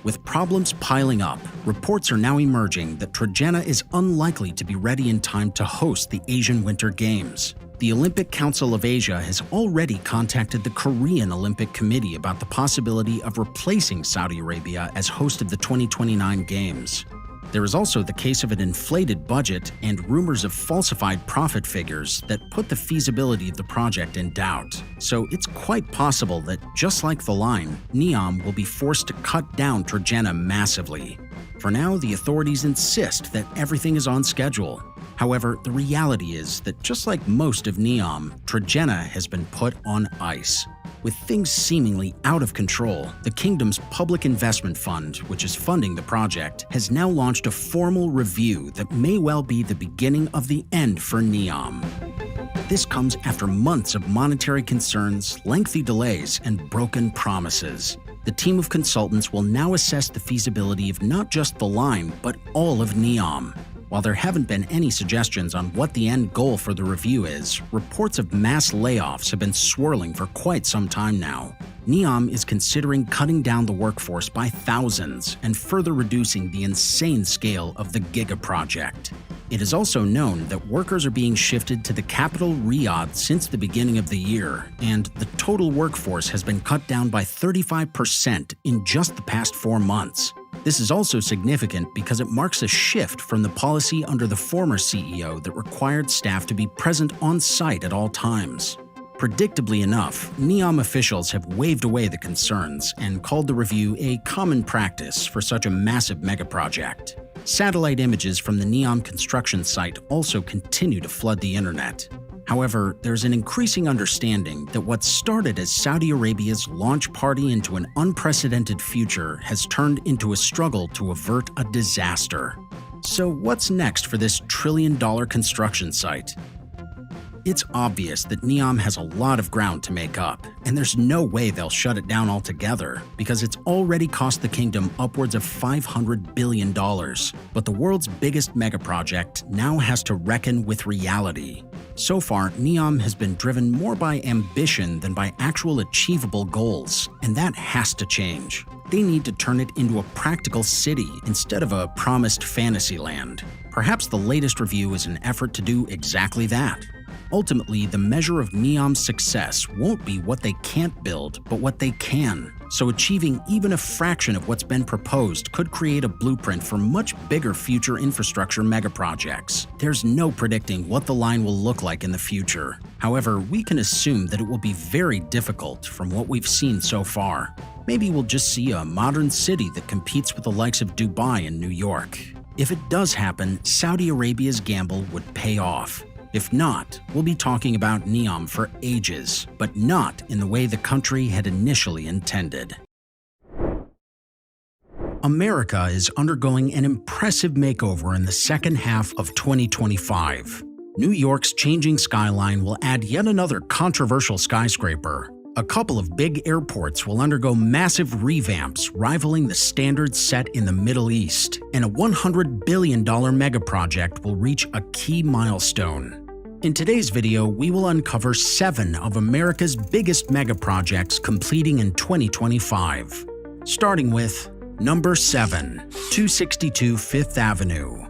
S1: With problems piling up, reports are now emerging that Trojena is unlikely to be ready in time to host the Asian Winter Games. The Olympic Council of Asia has already contacted the Korean Olympic Committee about the possibility of replacing Saudi Arabia as host of the 2029 Games. There is also the case of an inflated budget and rumors of falsified profit figures that put the feasibility of the project in doubt. So it's quite possible that, just like the line, Neom will be forced to cut down Trojena massively. For now, the authorities insist that everything is on schedule. However, the reality is that just like most of Neom, Trojena has been put on ice. With things seemingly out of control, the kingdom's public investment fund, which is funding the project, has now launched a formal review that may well be the beginning of the end for Neom. This comes after months of monetary concerns, lengthy delays, and broken promises. The team of consultants will now assess the feasibility of not just the line, but all of Neom. While there haven't been any suggestions on what the end goal for the review is, reports of mass layoffs have been swirling for quite some time now. Neom is considering cutting down the workforce by thousands and further reducing the insane scale of the Giga project. It is also known that workers are being shifted to the capital Riyadh since the beginning of the year, and the total workforce has been cut down by 35% in just the past 4 months. This is also significant because it marks a shift from the policy under the former CEO that required staff to be present on site at all times. Predictably enough, Neom officials have waved away the concerns and called the review a common practice for such a massive megaproject. Satellite images from the Neom construction site also continue to flood the internet. However, there's an increasing understanding that what started as Saudi Arabia's launch party into an unprecedented future has turned into a struggle to avert a disaster. So what's next for this trillion-dollar construction site? It's obvious that Neom has a lot of ground to make up, and there's no way they'll shut it down altogether because it's already cost the kingdom upwards of $500 billion. But the world's biggest megaproject now has to reckon with reality. So far, Neom has been driven more by ambition than by actual achievable goals, and that has to change. They need to turn it into a practical city instead of a promised fantasy land. Perhaps the latest review is an effort to do exactly that. Ultimately, the measure of Neom's success won't be what they can't build, but what they can. So achieving even a fraction of what's been proposed could create a blueprint for much bigger future infrastructure megaprojects. There's no predicting what the line will look like in the future. However, we can assume that it will be very difficult from what we've seen so far. Maybe we'll just see a modern city that competes with the likes of Dubai and New York. If it does happen, Saudi Arabia's gamble would pay off. If not, we'll be talking about Neom for ages, but not in the way the country had initially intended. America is undergoing an impressive makeover in the second half of 2025. New York's changing skyline will add yet another controversial skyscraper. A couple of big airports will undergo massive revamps rivaling the standards set in the Middle East, and a $100 billion megaproject will reach a key milestone. In today's video, we will uncover 7 of America's biggest megaprojects completing in 2025. Starting with number 7, 262 Fifth Avenue.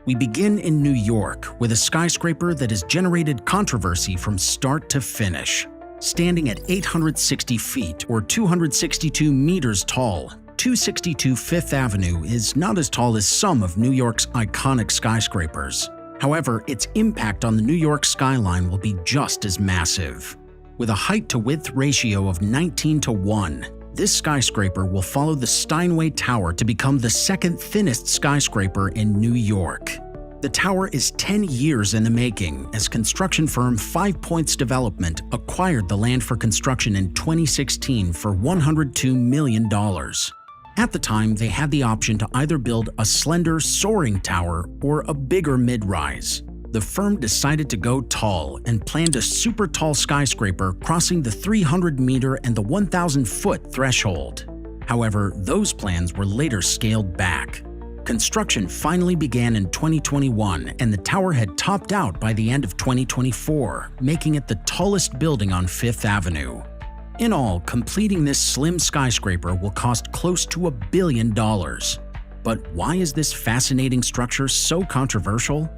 S1: We begin in New York with a skyscraper that has generated controversy from start to finish. Standing at 860 feet or 262 meters tall, 262 Fifth Avenue is not as tall as some of New York's iconic skyscrapers. However, its impact on the New York skyline will be just as massive. With a height-to-width ratio of 19:1, this skyscraper will follow the Steinway Tower to become the second thinnest skyscraper in New York. The tower is 10 years in the making, as construction firm 5 Points Development acquired the land for construction in 2016 for $102 million. At the time, they had the option to either build a slender, soaring tower or a bigger mid-rise. The firm decided to go tall and planned a super tall skyscraper crossing the 300-meter and the 1,000-foot threshold. However, those plans were later scaled back. Construction finally began in 2021, and the tower had topped out by the end of 2024, making it the tallest building on Fifth Avenue. In all, completing this slim skyscraper will cost close to $1 billion. But why is this fascinating structure so controversial?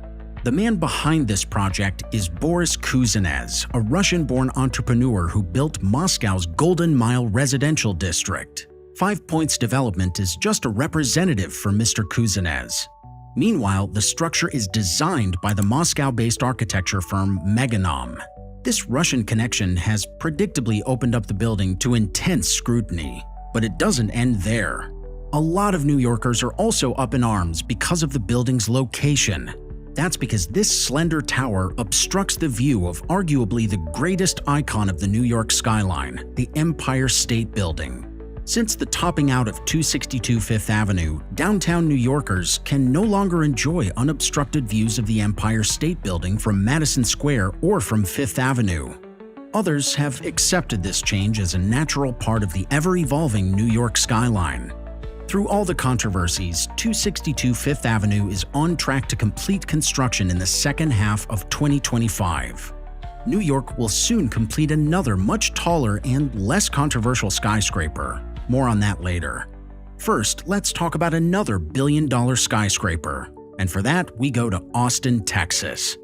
S1: The man behind this project is Boris Kuznets, a Russian-born entrepreneur who built Moscow's Golden Mile residential district. 5 Points Development is just a representative for Mr. Kuznets. Meanwhile, the structure is designed by the Moscow-based architecture firm Neom. This Russian connection has predictably opened up the building to intense scrutiny. But it doesn't end there. A lot of New Yorkers are also up in arms because of the building's location. That's because this slender tower obstructs the view of arguably the greatest icon of the New York skyline, the Empire State Building. Since the topping out of 262 Fifth Avenue, downtown New Yorkers can no longer enjoy unobstructed views of the Empire State Building from Madison Square or from Fifth Avenue. Others have accepted this change as a natural part of the ever-evolving New York skyline. Through all the controversies, 262 Fifth Avenue is on track to complete construction in the second half of 2025. New York will soon complete another much taller and less controversial skyscraper. More on that later. First, let's talk about another billion-dollar skyscraper. And for that, we go to Austin, Texas.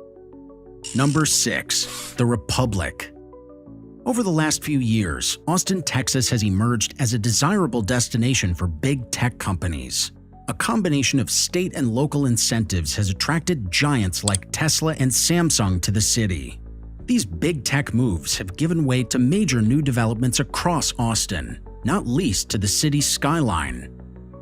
S1: Number 6. The Republic. Over the last few years, Austin, Texas has emerged as a desirable destination for big tech companies. A combination of state and local incentives has attracted giants like Tesla and Samsung to the city. These big tech moves have given way to major new developments across Austin, not least to the city's skyline.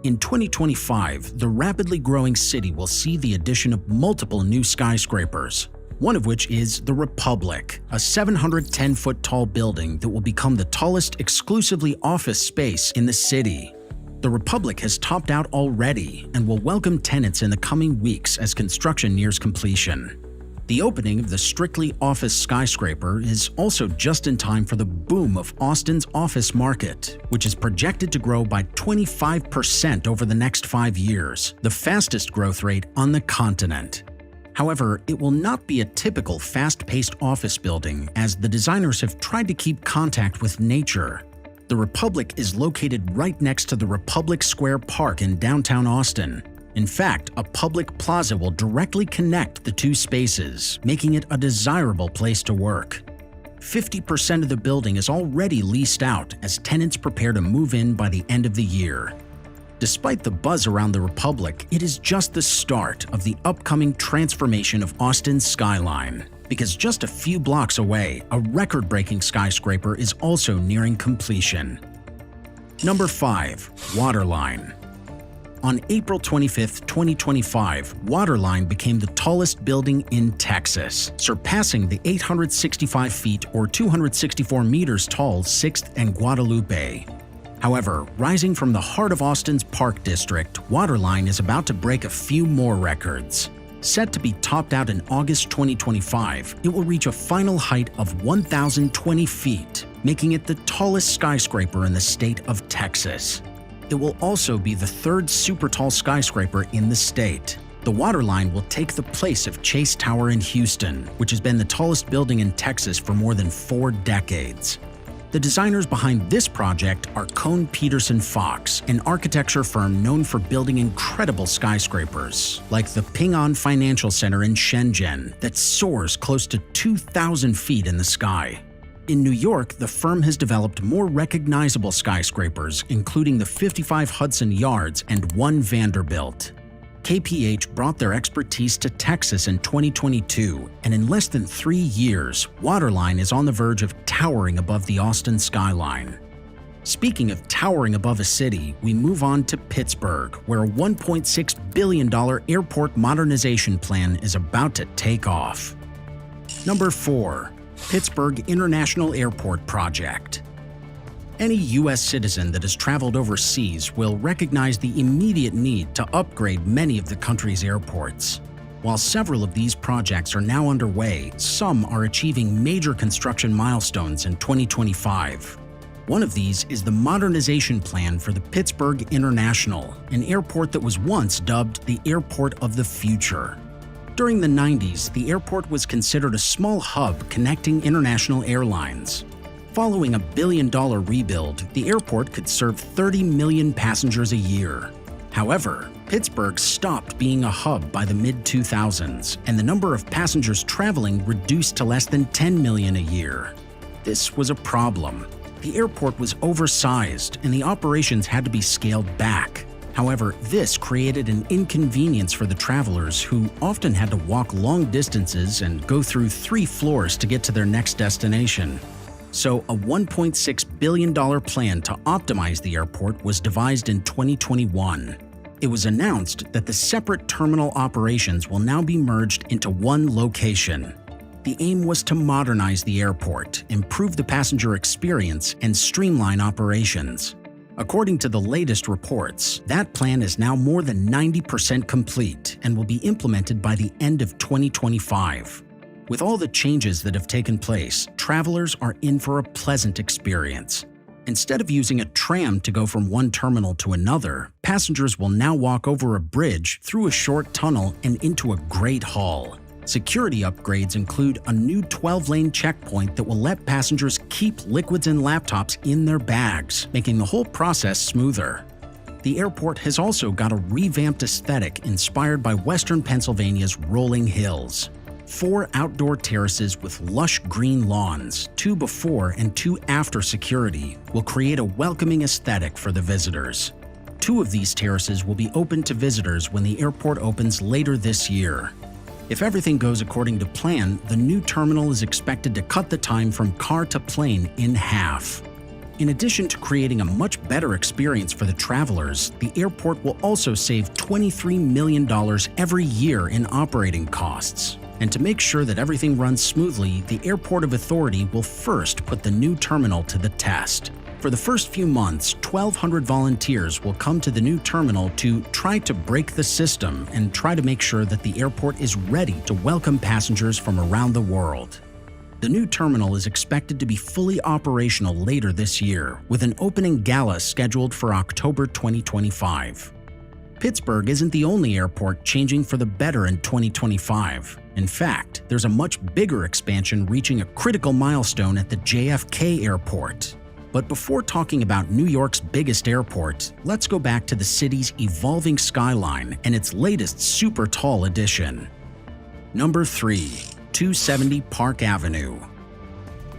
S1: In 2025, the rapidly growing city will see the addition of multiple new skyscrapers, one of which is the Republic, a 710-foot tall building that will become the tallest exclusively office space in the city. The Republic has topped out already and will welcome tenants in the coming weeks as construction nears completion. The opening of the strictly office skyscraper is also just in time for the boom of Austin's office market, which is projected to grow by 25% over the next 5 years, the fastest growth rate on the continent. However, it will not be a typical fast-paced office building, as the designers have tried to keep contact with nature. The Republic is located right next to the Republic Square Park in downtown Austin. In fact, a public plaza will directly connect the two spaces, making it a desirable place to work. 50% of the building is already leased out as tenants prepare to move in by the end of the year. Despite the buzz around the Republic, it is just the start of the upcoming transformation of Austin's skyline. Because just a few blocks away, a record-breaking skyscraper is also nearing completion. Number 5. Waterline. On April 25, 2025, Waterline became the tallest building in Texas, surpassing the 865 feet or 264 meters tall 6th and Guadalupe. However, rising from the heart of Austin's Park District, Waterline is about to break a few more records. Set to be topped out in August 2025, it will reach a final height of 1,020 feet, making it the tallest skyscraper in the state of Texas. It will also be the third super tall skyscraper in the state. The Waterline will take the place of Chase Tower in Houston, which has been the tallest building in Texas for more than 4 decades. The designers behind this project are Kohn Pedersen Fox, an architecture firm known for building incredible skyscrapers, like the Ping An Financial Center in Shenzhen that soars close to 2,000 feet in the sky. In New York, the firm has developed more recognizable skyscrapers, including the 55 Hudson Yards and 1 Vanderbilt. KPH brought their expertise to Texas in 2022, and in less than 3 years, Waterline is on the verge of towering above the Austin skyline. Speaking of towering above a city, we move on to Pittsburgh, where a $1.6 billion airport modernization plan is about to take off. Number 4. Pittsburgh International Airport Project. Any U.S. citizen that has traveled overseas will recognize the immediate need to upgrade many of the country's airports. While several of these projects are now underway, some are achieving major construction milestones in 2025. One of these is the modernization plan for the Pittsburgh International, an airport that was once dubbed the Airport of the Future. During the 90s, the airport was considered a small hub connecting international airlines. Following a $1 billion rebuild, the airport could serve 30 million passengers a year. However, Pittsburgh stopped being a hub by the mid-2000s, and the number of passengers traveling reduced to less than 10 million a year. This was a problem. The airport was oversized, and the operations had to be scaled back. However, this created an inconvenience for the travelers who often had to walk long distances and go through 3 floors to get to their next destination. So a $1.6 billion plan to optimize the airport was devised in 2021. It was announced that the separate terminal operations will now be merged into one location. The aim was to modernize the airport, improve the passenger experience, and streamline operations. According to the latest reports, that plan is now more than 90% complete and will be implemented by the end of 2025. With all the changes that have taken place, travelers are in for a pleasant experience. Instead of using a tram to go from one terminal to another, passengers will now walk over a bridge, through a short tunnel, and into a great hall. Security upgrades include a new 12-lane checkpoint that will let passengers keep liquids and laptops in their bags, making the whole process smoother. The airport has also got a revamped aesthetic inspired by Western Pennsylvania's rolling hills. 4 outdoor terraces with lush green lawns, 2 before and 2 after security, will create a welcoming aesthetic for the visitors. 2 of these terraces will be open to visitors when the airport opens later this year. If everything goes according to plan, the new terminal is expected to cut the time from car to plane in half. In addition to creating a much better experience for the travelers, the airport will also save $23 million every year in operating costs. And to make sure that everything runs smoothly, the Airport Authority will first put the new terminal to the test. For the first few months, 1,200 volunteers will come to the new terminal to try to break the system and try to make sure that the airport is ready to welcome passengers from around the world. The new terminal is expected to be fully operational later this year, with an opening gala scheduled for October 2025. Pittsburgh isn't the only airport changing for the better in 2025. In fact, there's a much bigger expansion reaching a critical milestone at the JFK Airport. But before talking about New York's biggest airport, let's go back to the city's evolving skyline and its latest super tall addition. Number 3. 270 Park Avenue.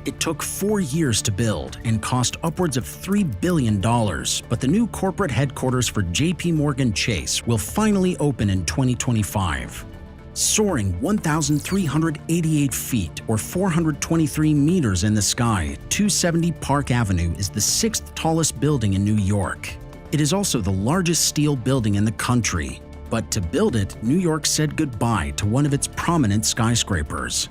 S1: It took 4 years to build and cost upwards of $3 billion, but the new corporate headquarters for JP Morgan Chase will finally open in 2025. Soaring 1,388 feet or 423 meters in the sky, 270 Park Avenue is the 6th tallest building in New York. It is also the largest steel building in the country. But to build it, New York said goodbye to one of its prominent skyscrapers.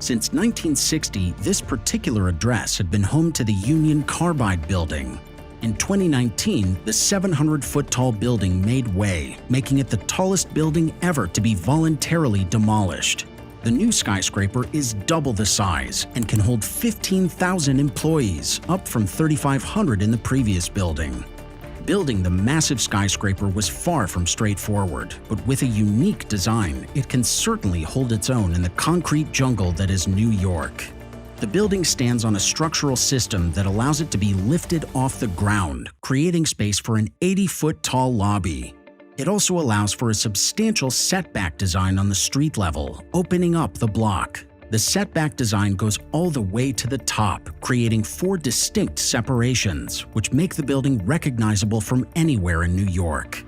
S1: Since 1960, this particular address had been home to the Union Carbide building. In 2019, the 700-foot-tall building made way, making it the tallest building ever to be voluntarily demolished. The new skyscraper is double the size and can hold 15,000 employees, up from 3,500 in the previous building. Building the massive skyscraper was far from straightforward, but with a unique design, it can certainly hold its own in the concrete jungle that is New York. The building stands on a structural system that allows it to be lifted off the ground, creating space for an 80-foot-tall lobby. It also allows for a substantial setback design on the street level, opening up the block. The setback design goes all the way to the top, creating 4 distinct separations, which make the building recognizable from anywhere in New York.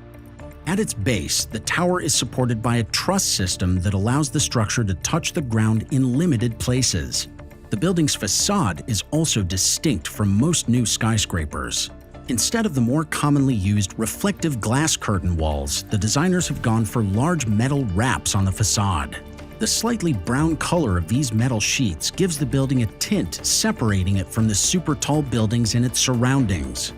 S1: At its base, the tower is supported by a truss system that allows the structure to touch the ground in limited places. The building's facade is also distinct from most new skyscrapers. Instead of the more commonly used reflective glass curtain walls, the designers have gone for large metal wraps on the facade. The slightly brown color of these metal sheets gives the building a tint separating it from the super tall buildings in its surroundings.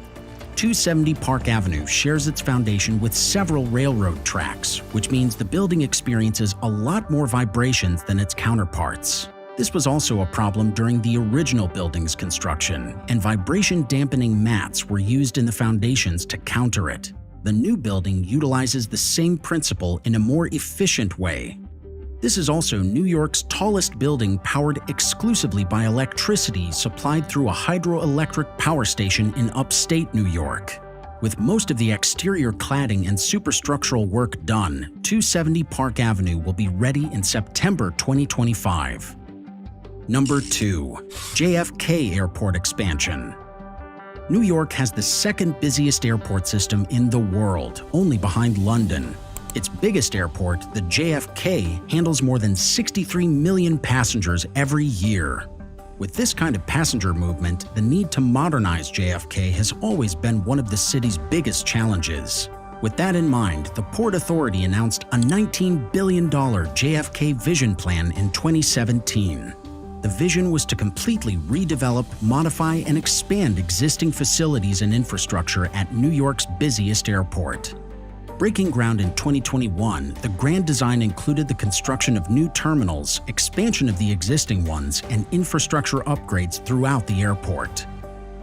S1: 270 Park Avenue shares its foundation with several railroad tracks, which means the building experiences a lot more vibrations than its counterparts. This was also a problem during the original building's construction, and vibration-dampening mats were used in the foundations to counter it. The new building utilizes the same principle in a more efficient way. This is also New York's tallest building powered exclusively by electricity supplied through a hydroelectric power station in upstate New York. With most of the exterior cladding and superstructural work done, 270 Park Avenue will be ready in September 2025. Number 2. JFK Airport expansion. New York has the second busiest airport system in the world, only behind London. Its biggest airport, the JFK, handles more than 63 million passengers every year. With this kind of passenger movement, the need to modernize JFK has always been one of the city's biggest challenges. With that in mind, the Port Authority announced a $19 billion JFK Vision Plan in 2017. The vision was to completely redevelop, modify, and expand existing facilities and infrastructure at New York's busiest airport. Breaking ground in 2021, the grand design included the construction of new terminals, expansion of the existing ones, and infrastructure upgrades throughout the airport.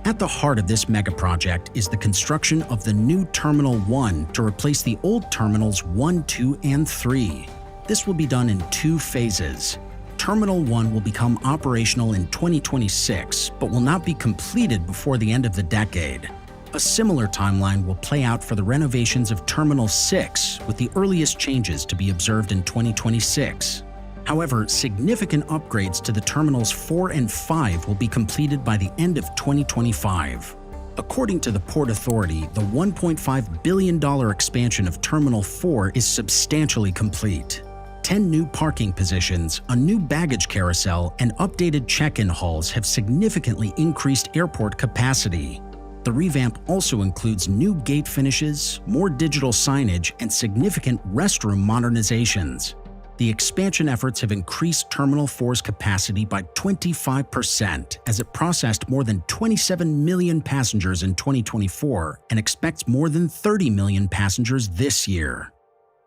S1: At the heart of this megaproject is the construction of the new Terminal 1 to replace the old Terminals 1, 2, and 3. This will be done in 2 phases. Terminal 1 will become operational in 2026, but will not be completed before the end of the decade. A similar timeline will play out for the renovations of Terminal 6, with the earliest changes to be observed in 2026. However, significant upgrades to the Terminals 4 and 5 will be completed by the end of 2025. According to the Port Authority, the $1.5 billion expansion of Terminal 4 is substantially complete. 10 new parking positions, a new baggage carousel, and updated check-in halls have significantly increased airport capacity. The revamp also includes new gate finishes, more digital signage, and significant restroom modernizations. The expansion efforts have increased Terminal 4's capacity by 25% as it processed more than 27 million passengers in 2024 and expects more than 30 million passengers this year.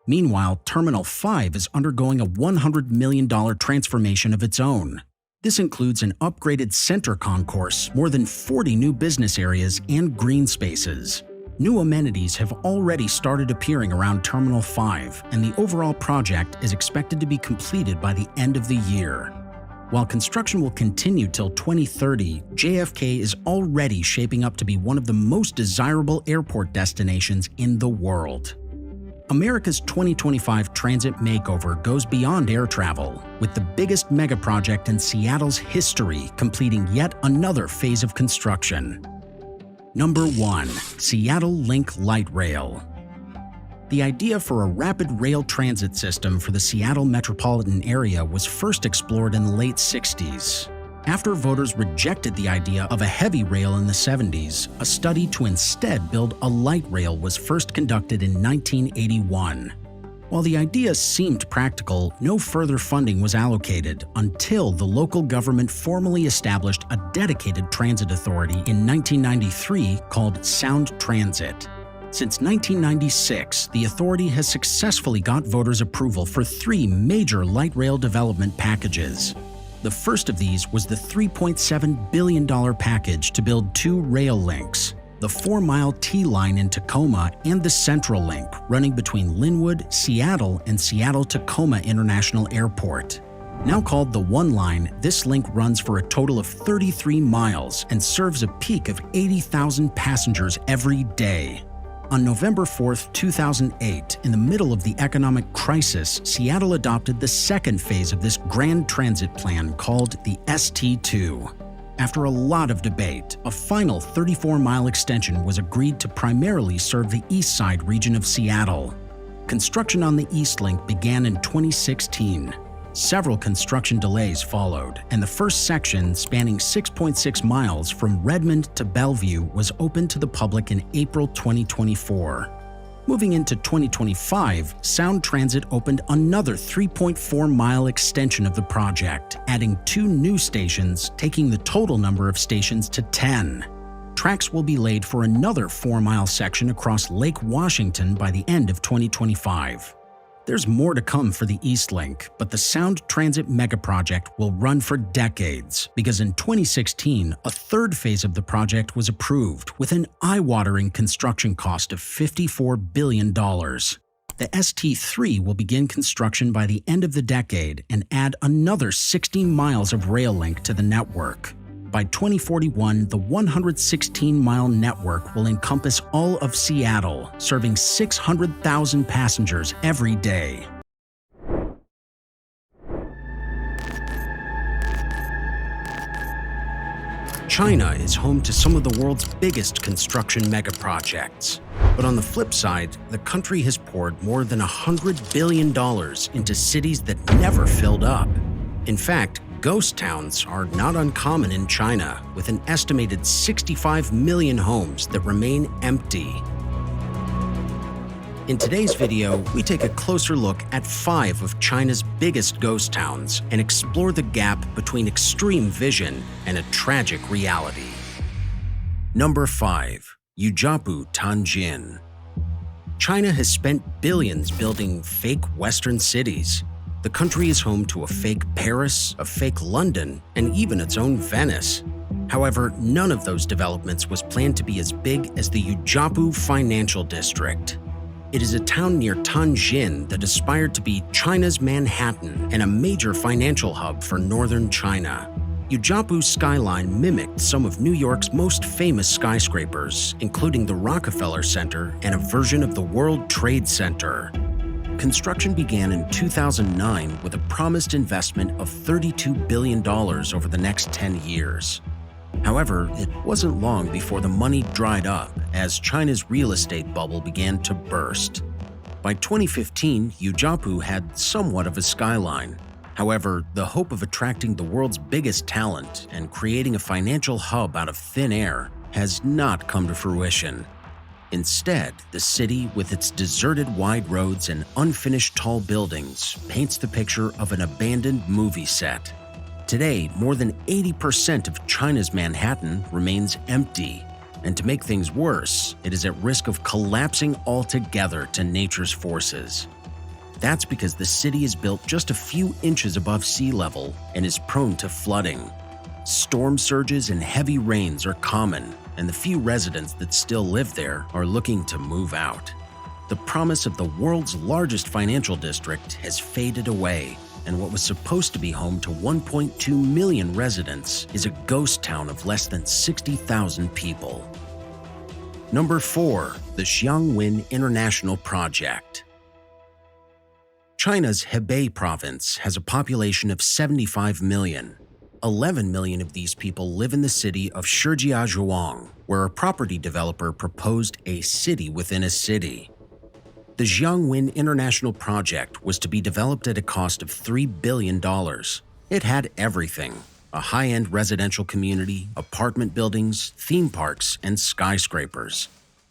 S1: Meanwhile, Terminal 5 is undergoing a $100 million transformation of its own. This includes an upgraded center concourse, more than 40 new business areas, and green spaces. New amenities have already started appearing around Terminal 5, and the overall project is expected to be completed by the end of the year. While construction will continue till 2030, JFK is already shaping up to be one of the most desirable airport destinations in the world. America's 2025 transit makeover goes beyond air travel, with the biggest megaproject in Seattle's history completing yet another phase of construction. Number 1. Seattle Link Light Rail. The idea for a rapid rail transit system for the Seattle metropolitan area was first explored in the late 60s. After voters rejected the idea of a heavy rail in the 70s, a study to instead build a light rail was first conducted in 1981. While the idea seemed practical, no further funding was allocated until the local government formally established a dedicated transit authority in 1993 called Sound Transit. Since 1996, the authority has successfully got voters' approval for 3 major light rail development packages. The first of these was the $3.7 billion package to build 2 rail links, the 4-mile T-line in Tacoma and the Central Link running between Linwood, Seattle, and Seattle-Tacoma International Airport. Now called the One Line, this link runs for a total of 33 miles and serves a peak of 80,000 passengers every day. On November 4, 2008, in the middle of the economic crisis, Seattle adopted the second phase of this grand transit plan called the ST2. After a lot of debate, a final 34-mile extension was agreed to primarily serve the east side region of Seattle. Construction on the East Link began in 2016. Several construction delays followed, and the first section, spanning 6.6 miles from Redmond to Bellevue, was opened to the public in April 2024. Moving into 2025, Sound Transit opened another 3.4-mile extension of the project, adding 2 new stations, taking the total number of stations to 10. Tracks will be laid for another 4-mile section across Lake Washington by the end of 2025. There's more to come for the East Link, but the Sound Transit Megaproject will run for decades because in 2016, a third phase of the project was approved with an eye-watering construction cost of $54 billion. The ST3 will begin construction by the end of the decade and add another 16 miles of rail link to the network. By 2041, the 116-mile network will encompass all of Seattle, serving 600,000 passengers every day. China is home to some of the world's biggest construction megaprojects. But on the flip side, the country has poured more than $100 billion into cities that never filled up. In fact, ghost towns are not uncommon in China, with an estimated 65 million homes that remain empty. In today's video, we take a closer look at 5 of China's biggest ghost towns and explore the gap between extreme vision and a tragic reality. Number 5. Yujiapu, Tianjin. China has spent billions building fake Western cities. The country is home to a fake Paris, a fake London, and even its own Venice. However, none of those developments was planned to be as big as the Yujiapu Financial District. It is a town near Tianjin that aspired to be China's Manhattan and a major financial hub for northern China. Yujiapu's skyline mimicked some of New York's most famous skyscrapers, including the Rockefeller Center and a version of the World Trade Center. Construction began in 2009 with a promised investment of $32 billion over the next 10 years. However, it wasn't long before the money dried up as China's real estate bubble began to burst. By 2015, Yujiapu had somewhat of a skyline. However, the hope of attracting the world's biggest talent and creating a financial hub out of thin air has not come to fruition. Instead, the city, with its deserted wide roads and unfinished tall buildings, paints the picture of an abandoned movie set. Today, more than 80% of China's Manhattan remains empty, and to make things worse, it is at risk of collapsing altogether to nature's forces. That's because the city is built just a few inches above sea level and is prone to flooding. Storm surges and heavy rains are common, and the few residents that still live there are looking to move out. The promise of the world's largest financial district has faded away, and what was supposed to be home to 1.2 million residents is a ghost town of less than 60,000 people. Number 4. The Xiangwin International Project. China's Hebei province has a population of 75 million. 11 million of these people live in the city of Shijiazhuang, where a property developer proposed a city within a city. The Xiangwin International Project was to be developed at a cost of $3 billion. It had everything: a high-end residential community, apartment buildings, theme parks, and skyscrapers.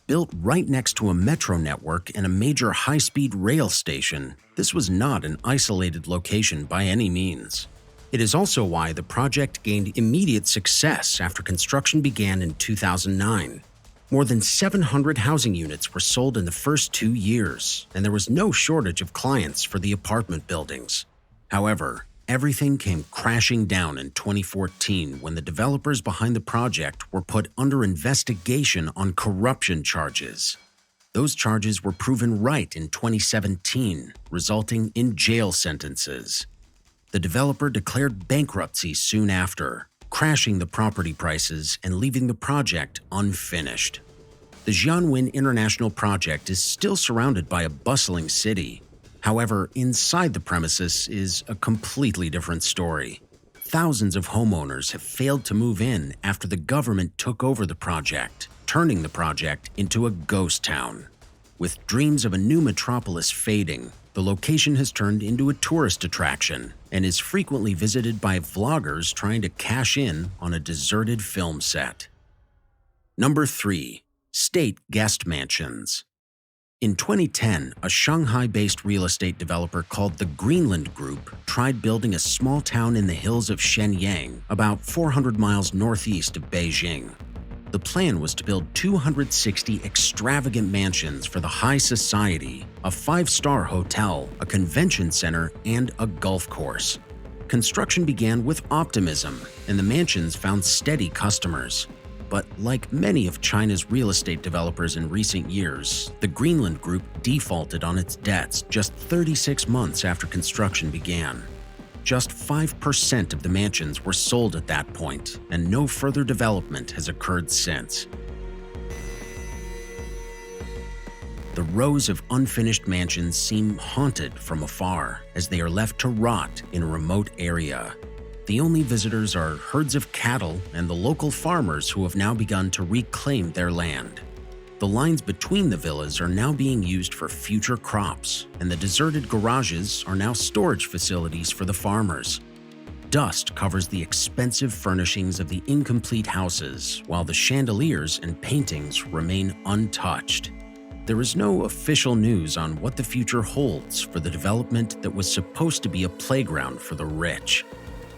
S1: Built right next to a metro network and a major high-speed rail station, this was not an isolated location by any means. It is also why the project gained immediate success after construction began in 2009. More than 700 housing units were sold in the first 2 years, and there was no shortage of clients for the apartment buildings. However, everything came crashing down in 2014 when the developers behind the project were put under investigation on corruption charges. Those charges were proven right in 2017, resulting in jail sentences. The developer declared bankruptcy soon after, crashing the property prices and leaving the project unfinished. The Xiangwin International Project is still surrounded by a bustling city. However, inside the premises is a completely different story. Thousands of homeowners have failed to move in after the government took over the project, turning the project into a ghost town. With dreams of a new metropolis fading, the location has turned into a tourist attraction and is frequently visited by vloggers trying to cash in on a deserted film set. Number 3. State Guest Mansions. In 2010, a Shanghai-based real estate developer called the Greenland Group tried building a small town in the hills of Shenyang, about 400 miles northeast of Beijing. The plan was to build 260 extravagant mansions for the high society, a 5-star hotel, a convention center, and a golf course. Construction began with optimism, and the mansions found steady customers. But like many of China's real estate developers in recent years, the Greenland Group defaulted on its debts just 36 months after construction began. Just 5% of the mansions were sold at that point, and no further development has occurred since. The rows of unfinished mansions seem haunted from afar as they are left to rot in a remote area. The only visitors are herds of cattle and the local farmers who have now begun to reclaim their land. The lines between the villas are now being used for future crops, and the deserted garages are now storage facilities for the farmers. Dust covers the expensive furnishings of the incomplete houses, while the chandeliers and paintings remain untouched. There is no official news on what the future holds for the development that was supposed to be a playground for the rich.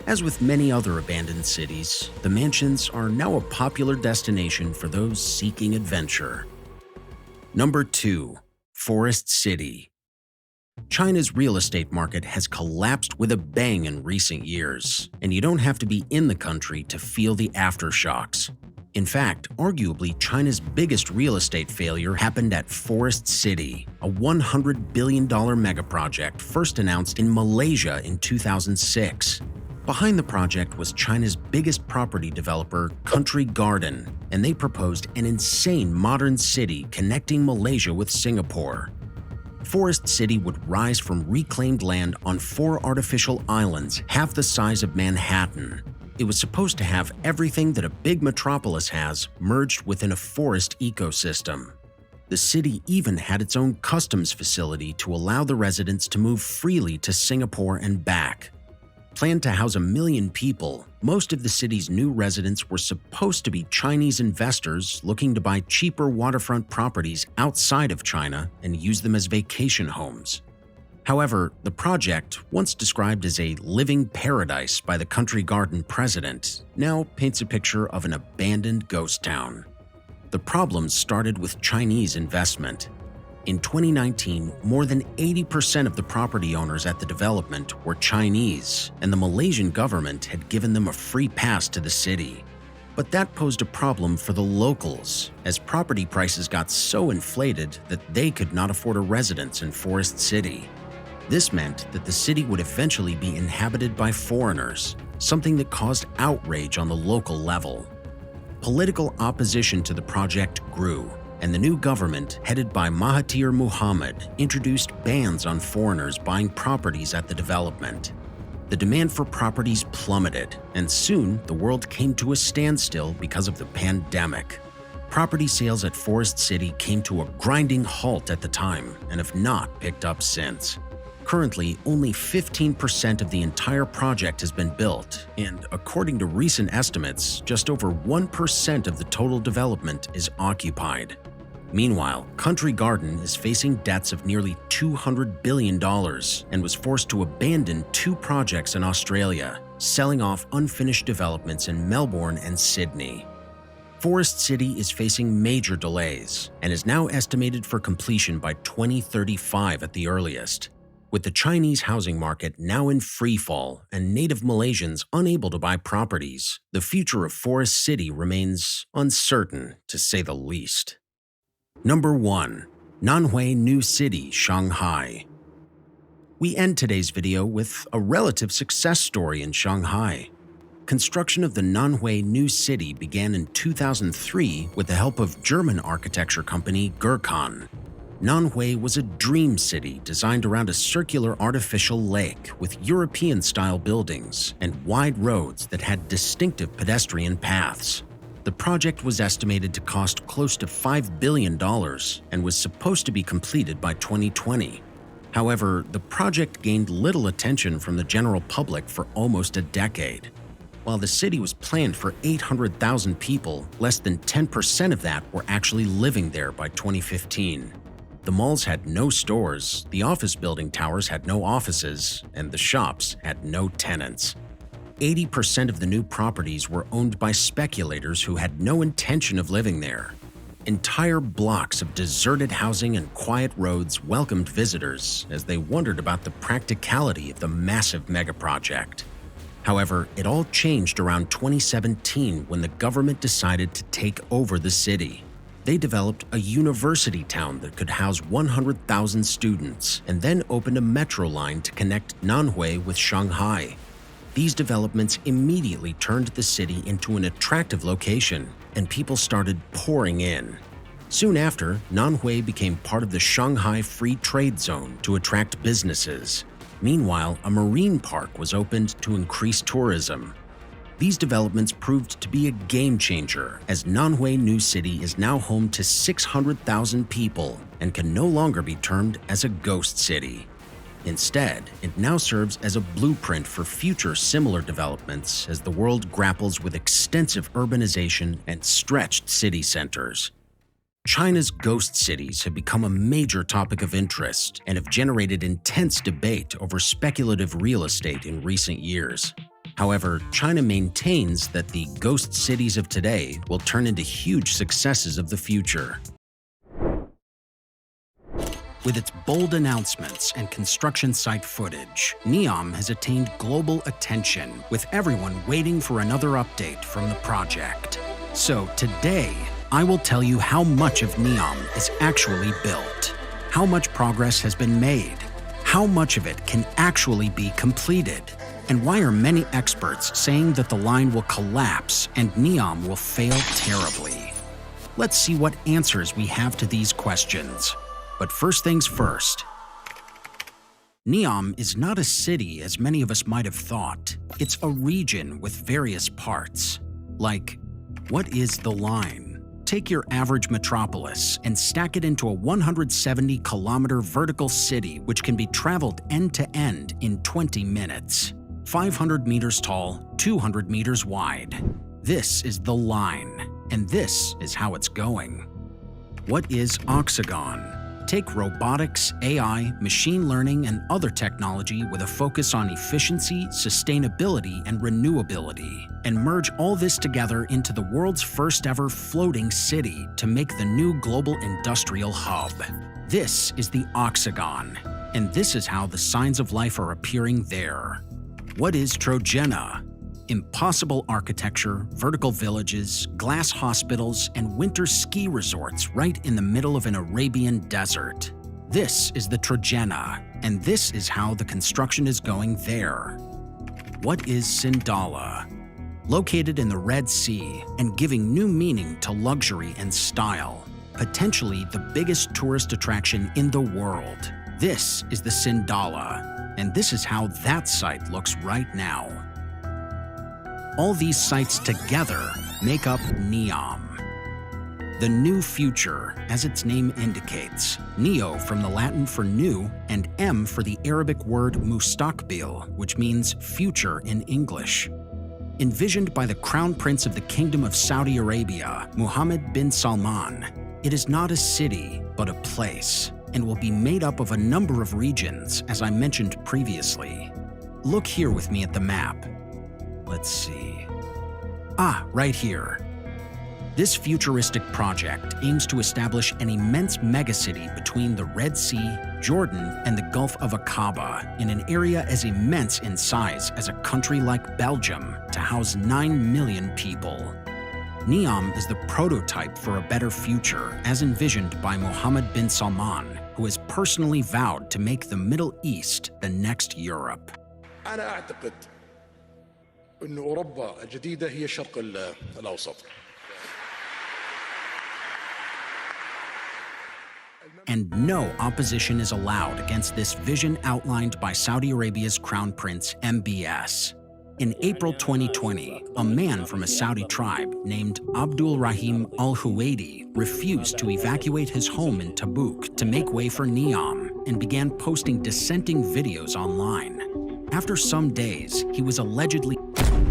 S1: As with many other abandoned cities, the mansions are now a popular destination for those seeking adventure. Number 2. Forest City. China's real estate market has collapsed with a bang in recent years, and you don't have to be in the country to feel the aftershocks. In fact, arguably China's biggest real estate failure happened at Forest City, a $100 billion megaproject first announced in Malaysia in 2006. Behind the project was China's biggest property developer, Country Garden, and they proposed an insane modern city connecting Malaysia with Singapore. Forest City would rise from reclaimed land on 4 artificial islands half the size of Manhattan. It was supposed to have everything that a big metropolis has merged within a forest ecosystem. The city even had its own customs facility to allow the residents to move freely to Singapore and back. Planned to house 1 million people, most of the city's new residents were supposed to be Chinese investors looking to buy cheaper waterfront properties outside of China and use them as vacation homes. However, the project, once described as a living paradise by the Country Garden president, now paints a picture of an abandoned ghost town. The problems started with Chinese investment. In 2019, more than 80% of the property owners at the development were Chinese, and the Malaysian government had given them a free pass to the city. But that posed a problem for the locals, as property prices got so inflated that they could not afford a residence in Forest City. This meant that the city would eventually be inhabited by foreigners, something that caused outrage on the local level. Political opposition to the project grew, and the new government, headed by Mahathir Mohamad, introduced bans on foreigners buying properties at the development. The demand for properties plummeted, and soon the world came to a standstill because of the pandemic. Property sales at Forest City came to a grinding halt at the time and have not picked up since. Currently, only 15% of the entire project has been built, and according to recent estimates, just over 1% of the total development is occupied. Meanwhile, Country Garden is facing debts of nearly $200 billion and was forced to abandon 2 projects in Australia, selling off unfinished developments in Melbourne and Sydney. Forest City is facing major delays and is now estimated for completion by 2035 at the earliest. With the Chinese housing market now in freefall and native Malaysians unable to buy properties, the future of Forest City remains uncertain, to say the least. Number 1. Nanhui New City, Shanghai. We end today's video with a relative success story in Shanghai. Construction of the Nanhui New City began in 2003 with the help of German architecture company Gerkan. Nanhui was a dream city designed around a circular artificial lake with European-style buildings and wide roads that had distinctive pedestrian paths. The project was estimated to cost close to $5 billion and was supposed to be completed by 2020. However, the project gained little attention from the general public for almost a decade. While the city was planned for 800,000 people, less than 10% of that were actually living there by 2015. The malls had no stores, the office building towers had no offices, and the shops had no tenants. 80% of the new properties were owned by speculators who had no intention of living there. Entire blocks of deserted housing and quiet roads welcomed visitors as they wondered about the practicality of the massive megaproject. However, it all changed around 2017 when the government decided to take over the city. They developed a university town that could house 100,000 students and then opened a metro line to connect Nanhui with Shanghai. These developments immediately turned the city into an attractive location, and people started pouring in. Soon after, Nanhui became part of the Shanghai Free Trade Zone to attract businesses. Meanwhile, a marine park was opened to increase tourism. These developments proved to be a game changer, as Nanhui New City is now home to 600,000 people and can no longer be termed as a ghost city. Instead, it now serves as a blueprint for future similar developments as the world grapples with extensive urbanization and stretched city centers. China's ghost cities have become a major topic of interest and have generated intense debate over speculative real estate in recent years. However, China maintains that the ghost cities of today will turn into huge successes of the future. With its bold announcements and construction site footage, Neom has attained global attention, with everyone waiting for another update from the project. So today, I will tell you how much of Neom is actually built, how much progress has been made, how much of it can actually be completed, and why are many experts saying that the line will collapse and Neom will fail terribly. Let's see what answers we have to these questions. But first things first. Neom is not a city as many of us might have thought. It's a region with various parts. Like, what is the line? Take your average metropolis and stack it into a 170-kilometer vertical city which can be traveled end to end in 20 minutes. 500 meters tall, 200 meters wide. This is the line, and this is how it's going. What is Oxagon? Take robotics, AI, machine learning, and other technology with a focus on efficiency, sustainability, and renewability, and merge all this together into the world's first ever floating city to make the new global industrial hub. This is the Oxagon, and this is how the signs of life are appearing there. What is Trojena? Impossible architecture, vertical villages, glass hospitals, and winter ski resorts right in the middle of an Arabian desert. This is the Trojena, and this is how the construction is going there. What is Sindala? Located in the Red Sea and giving new meaning to luxury and style, potentially the biggest tourist attraction in the world. This is the Sindala, and this is how that site looks right now. All these sites together make up Neom. The new future, as its name indicates, neo from the Latin for new and M for the Arabic word mustaqbil, which means future in English. Envisioned by the Crown Prince of the Kingdom of Saudi Arabia, Mohammed bin Salman, it is not a city, but a place, and will be made up of a number of regions, as I mentioned previously. Look here with me at the map. Let's see. Right here. This futuristic project aims to establish an immense megacity between the Red Sea, Jordan, and the Gulf of Aqaba in an area as immense in size as a country like Belgium to house 9 million people. Neom is the prototype for a better future as envisioned by Mohammed bin Salman, who has personally vowed to make the Middle East the next Europe.
S4: أنا أعتقد أن أوروبا الجديدة هي الشرق الأوسط.
S1: And no opposition is allowed against this vision outlined by Saudi Arabia's Crown Prince MBS. In April 2020, a man from a Saudi tribe named Abdul Rahim al-Huwaidi refused to evacuate his home in Tabuk to make way for Neom and began posting dissenting videos online. After some days, he was allegedly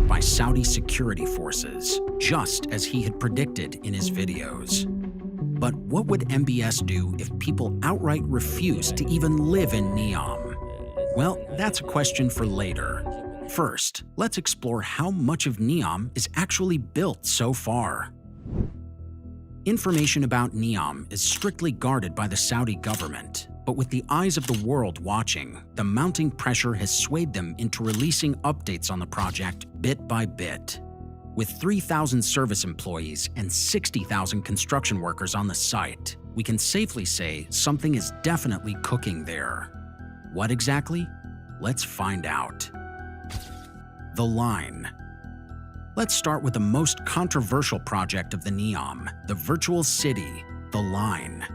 S1: by Saudi security forces, just as he had predicted in his videos. But what would MBS do if people outright refused to even live in Neom? Well, that's a question for later. First, let's explore how much of Neom is actually built so far. Information about Neom is strictly guarded by the Saudi government, but with the eyes of the world watching, the mounting pressure has swayed them into releasing updates on the project bit by bit. With 3,000 service employees and 60,000 construction workers on the site, we can safely say something is definitely cooking there. What exactly? Let's find out. The line. Let's start with the most controversial project of the Neom, the virtual city, the line.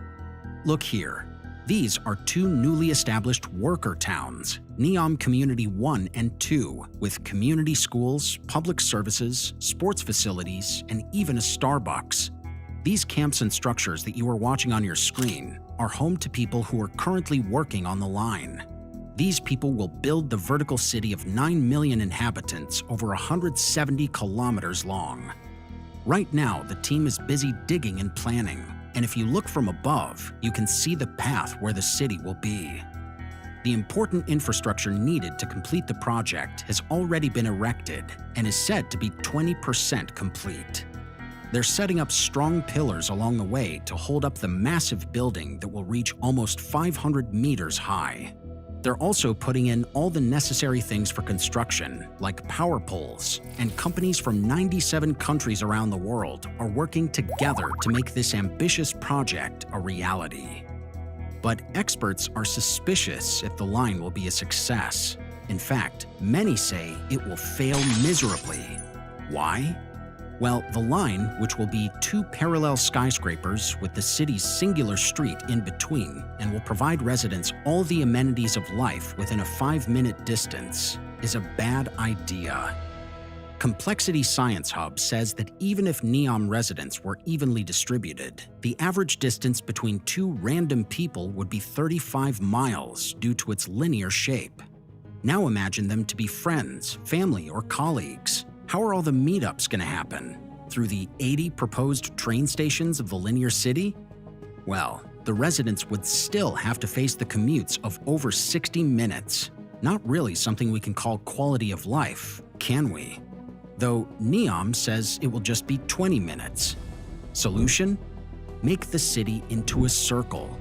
S1: Look here. These are two newly established worker towns, Neom Community 1 and 2, with community schools, public services, sports facilities, and even a Starbucks. These camps and structures that you are watching on your screen are home to people who are currently working on the line. These people will build the vertical city of 9 million inhabitants over 170 kilometers long. Right now, the team is busy digging and planning, and if you look from above, you can see the path where the city will be. The important infrastructure needed to complete the project has already been erected and is said to be 20% complete. They're setting up strong pillars along the way to hold up the massive building that will reach almost 500 meters high. They're also putting in all the necessary things for construction, like power poles, and companies from 97 countries around the world are working together to make this ambitious project a reality. But experts are suspicious if the line will be a success. In fact, many say it will fail miserably. Why? Well, the line, which will be two parallel skyscrapers with the city's singular street in between and will provide residents all the amenities of life within a 5-minute distance, is a bad idea. Complexity Science Hub says that even if Neom residents were evenly distributed, the average distance between two random people would be 35 miles due to its linear shape. Now imagine them to be friends, family, or colleagues. How are all the meetups going to happen? Through the 80 proposed train stations of the linear city? Well, the residents would still have to face the commutes of over 60 minutes. Not really something we can call quality of life, can we? Though Neom says it will just be 20 minutes. Solution? Make the city into a circle.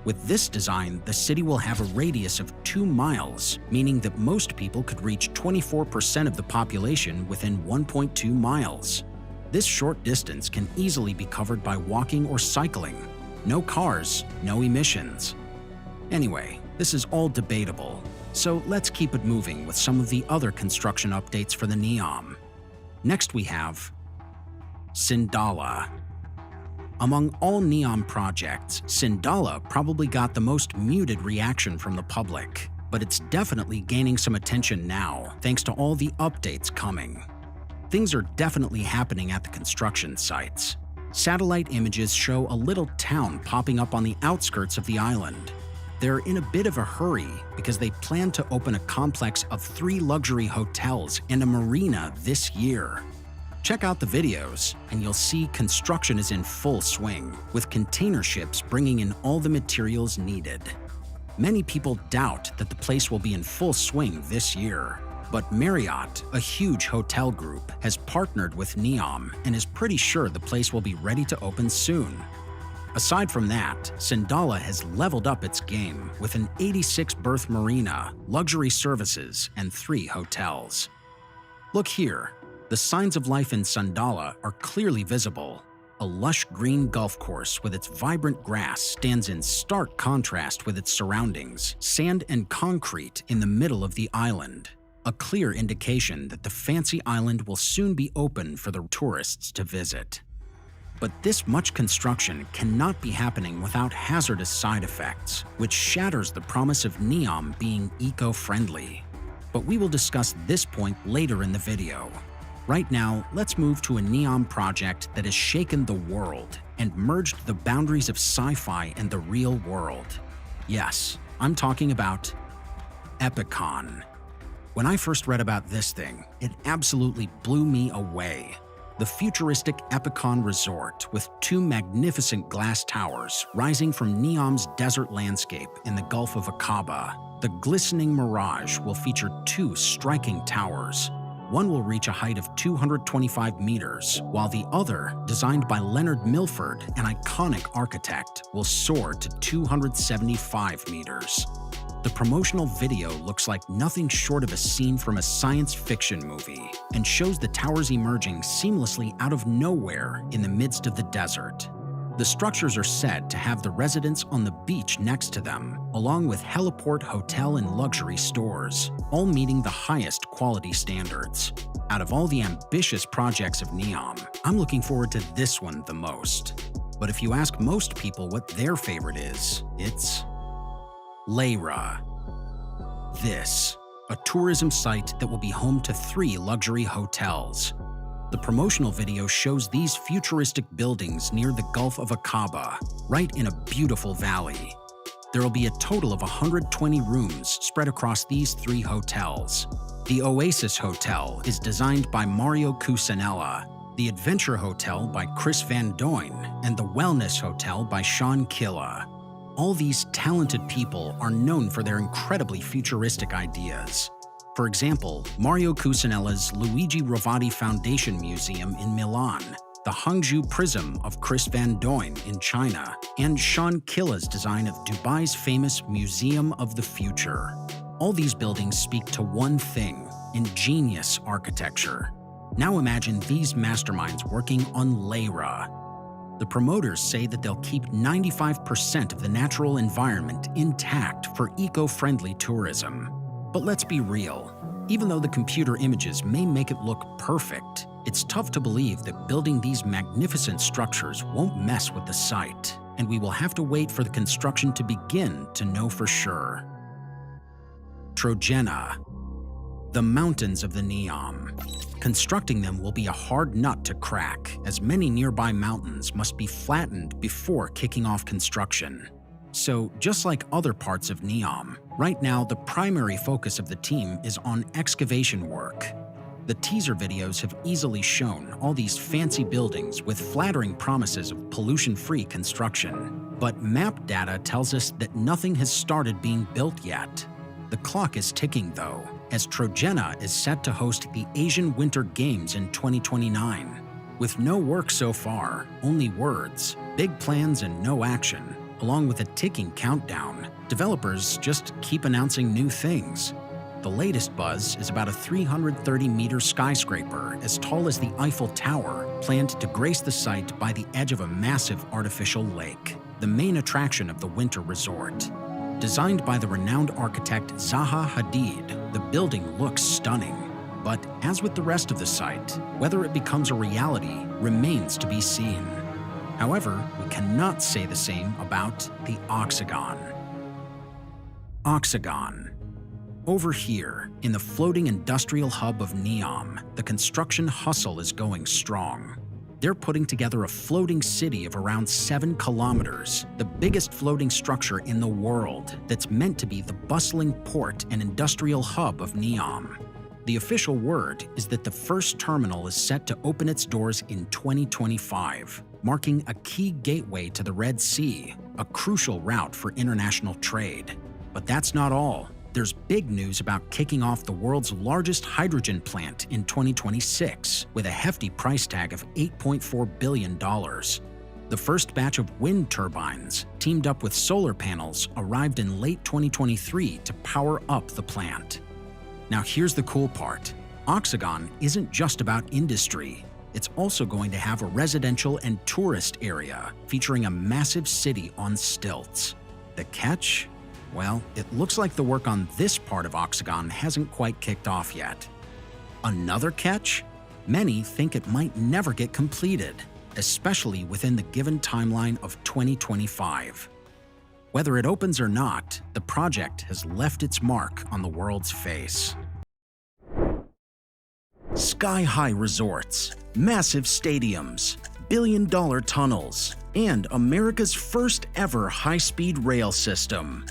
S1: With this design, the city will have a radius of 2 miles, meaning that most people could reach 24% of the population within 1.2 miles. This short distance can easily be covered by walking or cycling. No cars, no emissions. Anyway, this is all debatable, so let's keep it moving with some of the other construction updates for the Neom. Next we have Sindala. Among all Neom projects, Sindala probably got the most muted reaction from the public, but it's definitely gaining some attention now, thanks to all the updates coming. Things are definitely happening at the construction sites. Satellite images show a little town popping up on the outskirts of the island. They're in a bit of a hurry because they plan to open a complex of 3 luxury hotels and a marina this year. Check out the videos, and you'll see construction is in full swing, with container ships bringing in all the materials needed. Many people doubt that the place will be in full swing this year, but Marriott, a huge hotel group, has partnered with Neom and is pretty sure the place will be ready to open soon. Aside from that, Sindala has leveled up its game with an 86-berth marina, luxury services, and 3 hotels. Look here. The signs of life in Sindala are clearly visible. A lush green golf course with its vibrant grass stands in stark contrast with its surroundings, sand and concrete in the middle of the island. A clear indication that the fancy island will soon be open for the tourists to visit. But this much construction cannot be happening without hazardous side effects, which shatters the promise of Neom being eco-friendly. but we will discuss this point later in the video. Right now, let's move to a Neom project that has shaken the world and merged the boundaries of sci-fi and the real world. Yes, I'm talking about Epicon. When I first read about this thing, it absolutely blew me away. The futuristic Epicon resort with 2 magnificent glass towers rising from Neom's desert landscape in the Gulf of Aqaba. The glistening mirage will feature 2 striking towers. One will reach a height of 225 meters, while the other, designed by Leonard Milford, an iconic architect, will soar to 275 meters. The promotional video looks like nothing short of a scene from a science fiction movie and shows the towers emerging seamlessly out of nowhere in the midst of the desert. The structures are said to have the residents on the beach next to them, along with heliport, hotel, and luxury stores, all meeting the highest quality standards. Out of all the ambitious projects of Neom, I'm looking forward to this one the most. But if you ask most people what their favorite is, it's Leira. This, a tourism site that will be home to 3 luxury hotels. The promotional video shows these futuristic buildings near the Gulf of Aqaba, right in a beautiful valley. There will be a total of 120 rooms spread across these 3 hotels. The Oasis Hotel is designed by Mario Cucinella, the Adventure Hotel by Chris Van Duyn, and the Wellness Hotel by Sean Killa. All these talented people are known for their incredibly futuristic ideas. For example, Mario Cucinella's Luigi Ravati Foundation Museum in Milan, the Hangzhou Prism of Chris Van Duyn in China, and Sean Killa's design of Dubai's famous Museum of the Future. All these buildings speak to one thing: ingenious architecture. Now imagine these masterminds working on Leira. The promoters say that they'll keep 95% of the natural environment intact for eco-friendly tourism. But let's be real. Even though the computer images may make it look perfect, it's tough to believe that building these magnificent structures won't mess with the site, and we will have to wait for the construction to begin to know for sure. Trojena, the mountains of the Neom. Constructing them will be a hard nut to crack, as many nearby mountains must be flattened before kicking off construction. So, just like other parts of Neom, right now the primary focus of the team is on excavation work. The teaser videos have easily shown all these fancy buildings with flattering promises of pollution-free construction. But map data tells us that nothing has started being built yet. The clock is ticking though, as Trojena is set to host the Asian Winter Games in 2029. With no work so far, only words, big plans and no action, along with a ticking countdown, developers just keep announcing new things. The latest buzz is about a 330-meter skyscraper as tall as the Eiffel Tower, planned to grace the site by the edge of a massive artificial lake, the main attraction of the winter resort. Designed by the renowned architect Zaha Hadid, the building looks stunning. But as with the rest of the site, whether it becomes a reality remains to be seen. However, we cannot say the same about the Oxagon. Oxagon. Over here, in the floating industrial hub of Neom, the construction hustle is going strong. They're putting together a floating city of around 7 kilometers, the biggest floating structure in the world that's meant to be the bustling port and industrial hub of Neom. The official word is that the first terminal is set to open its doors in 2025, marking a key gateway to the Red Sea, a crucial route for international trade. But that's not all. There's big news about kicking off the world's largest hydrogen plant in 2026, with a hefty price tag of $8.4 billion. The first batch of wind turbines, teamed up with solar panels, arrived in late 2023 to power up the plant. Now here's the cool part. Oxagon isn't just about industry. It's also going to have a residential and tourist area, featuring a massive city on stilts. The catch? Well, it looks like the work on this part of Oxagon hasn't quite kicked off yet. Another catch? Many think it might never get completed, especially within the given timeline of 2025. Whether it opens or not, the project has left its mark on the world's face. sky-high resorts, massive stadiums, billion-dollar tunnels, and America's first ever high-speed rail system.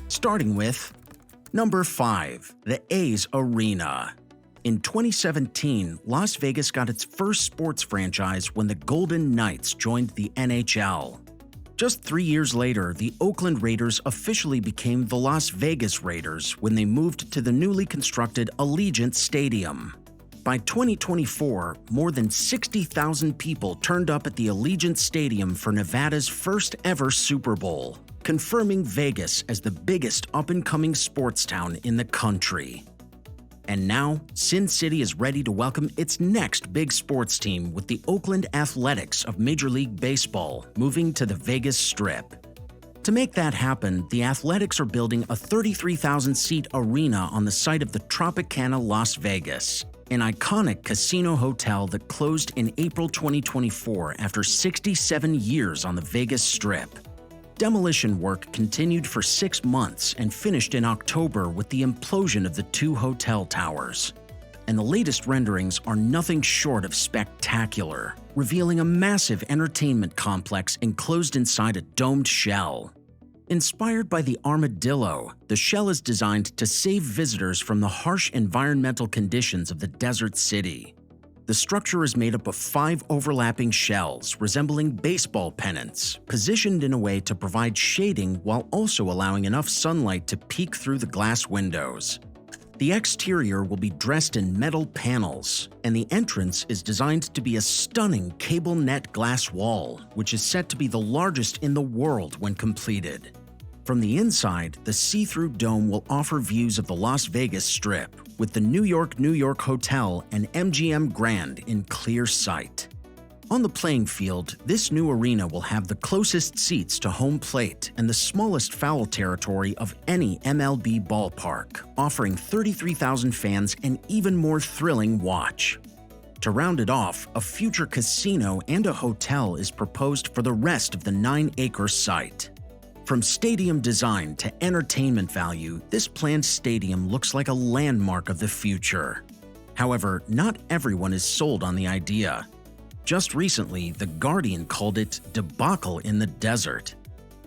S1: Starting with number 5, the A's Arena. In 2017, Las Vegas got its first sports franchise when the Golden Knights joined the NHL. Just 3 years later, the Oakland Raiders officially became the Las Vegas Raiders when they moved to the newly constructed Allegiant Stadium. By 2024, more than 60,000 people turned up at the Allegiant Stadium for Nevada's first ever Super Bowl, confirming Vegas as the biggest up-and-coming sports town in the country. And now, Sin City is ready to welcome its next big sports team with the Oakland Athletics of Major League Baseball moving to the Vegas Strip. To make that happen, the Athletics are building a 33,000-seat arena on the site of the Tropicana Las Vegas, an iconic casino hotel that closed in April 2024 after 67 years on the Vegas Strip. Demolition work continued for 6 months and finished in October with the implosion of the 2 hotel towers. And the latest renderings are nothing short of spectacular, revealing a massive entertainment complex enclosed inside a domed shell. Inspired by the armadillo, the shell is designed to save visitors from the harsh environmental conditions of the desert city. The structure is made up of 5 overlapping shells resembling baseball pennants, positioned in a way to provide shading while also allowing enough sunlight to peek through the glass windows. The exterior will be dressed in metal panels, and the entrance is designed to be a stunning cable net glass wall, which is set to be the largest in the world when completed. From the inside, the see-through dome will offer views of the Las Vegas Strip, with the New York Hotel and MGM Grand in clear sight. On the playing field, this new arena will have the closest seats to home plate and the smallest foul territory of any MLB ballpark, offering 33,000 fans an even more thrilling watch. To round it off, a future casino and a hotel is proposed for the rest of the 9-acre site. From stadium design to entertainment value, this planned stadium looks like a landmark of the future. However, not everyone is sold on the idea. Just recently, The Guardian called it debacle in the desert.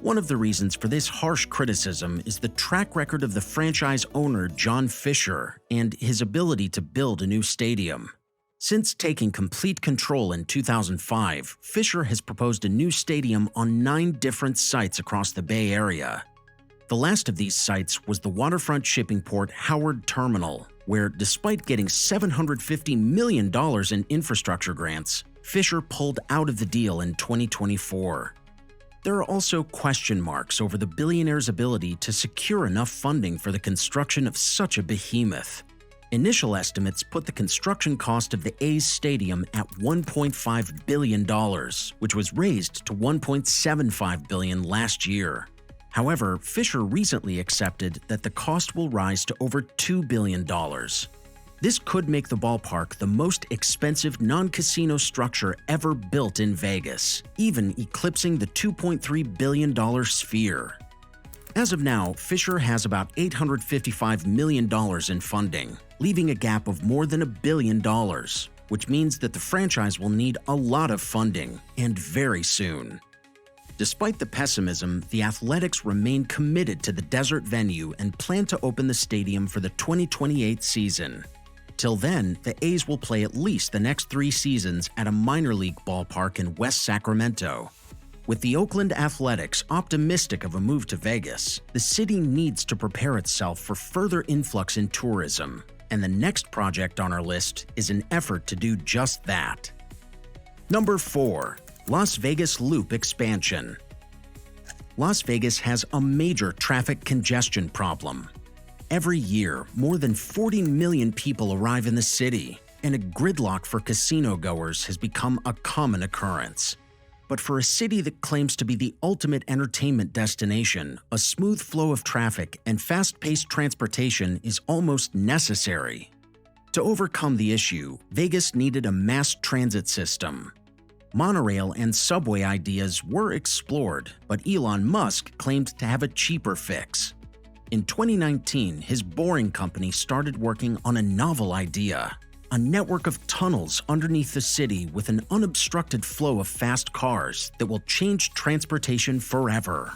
S1: One of the reasons for this harsh criticism is the track record of the franchise owner John Fisher and his ability to build a new stadium. Since taking complete control in 2005, Fisher has proposed a new stadium on 9 different sites across the Bay Area. The last of these sites was the waterfront shipping port Howard Terminal, where despite getting $750 million in infrastructure grants, Fisher pulled out of the deal in 2024. There are also question marks over the billionaire's ability to secure enough funding for the construction of such a behemoth. Initial estimates put the construction cost of the A's stadium at $1.5 billion, which was raised to $1.75 billion last year. However, Fisher recently accepted that the cost will rise to over $2 billion. This could make the ballpark the most expensive non-casino structure ever built in Vegas, even eclipsing the $2.3 billion Sphere. As of now, Fisher has about $855 million in funding, leaving a gap of more than $1 billion, which means that the franchise will need a lot of funding, and very soon. Despite the pessimism, the Athletics remain committed to the desert venue and plan to open the stadium for the 2028 season. Till then, the A's will play at least the next 3 seasons at a minor league ballpark in West Sacramento. With the Oakland Athletics optimistic of a move to Vegas, the city needs to prepare itself for further influx in tourism, and the next project on our list is an effort to do just that. Number 4. Las Vegas Loop Expansion. Las Vegas has a major traffic congestion problem. Every year, more than 40 million people arrive in the city, and a gridlock for casino goers has become a common occurrence. But for a city that claims to be the ultimate entertainment destination, a smooth flow of traffic and fast-paced transportation is almost necessary. To overcome the issue, Vegas needed a mass transit system. Monorail and subway ideas were explored, but Elon Musk claimed to have a cheaper fix. In 2019, his Boring Company started working on a novel idea: a network of tunnels underneath the city with an unobstructed flow of fast cars that will change transportation forever.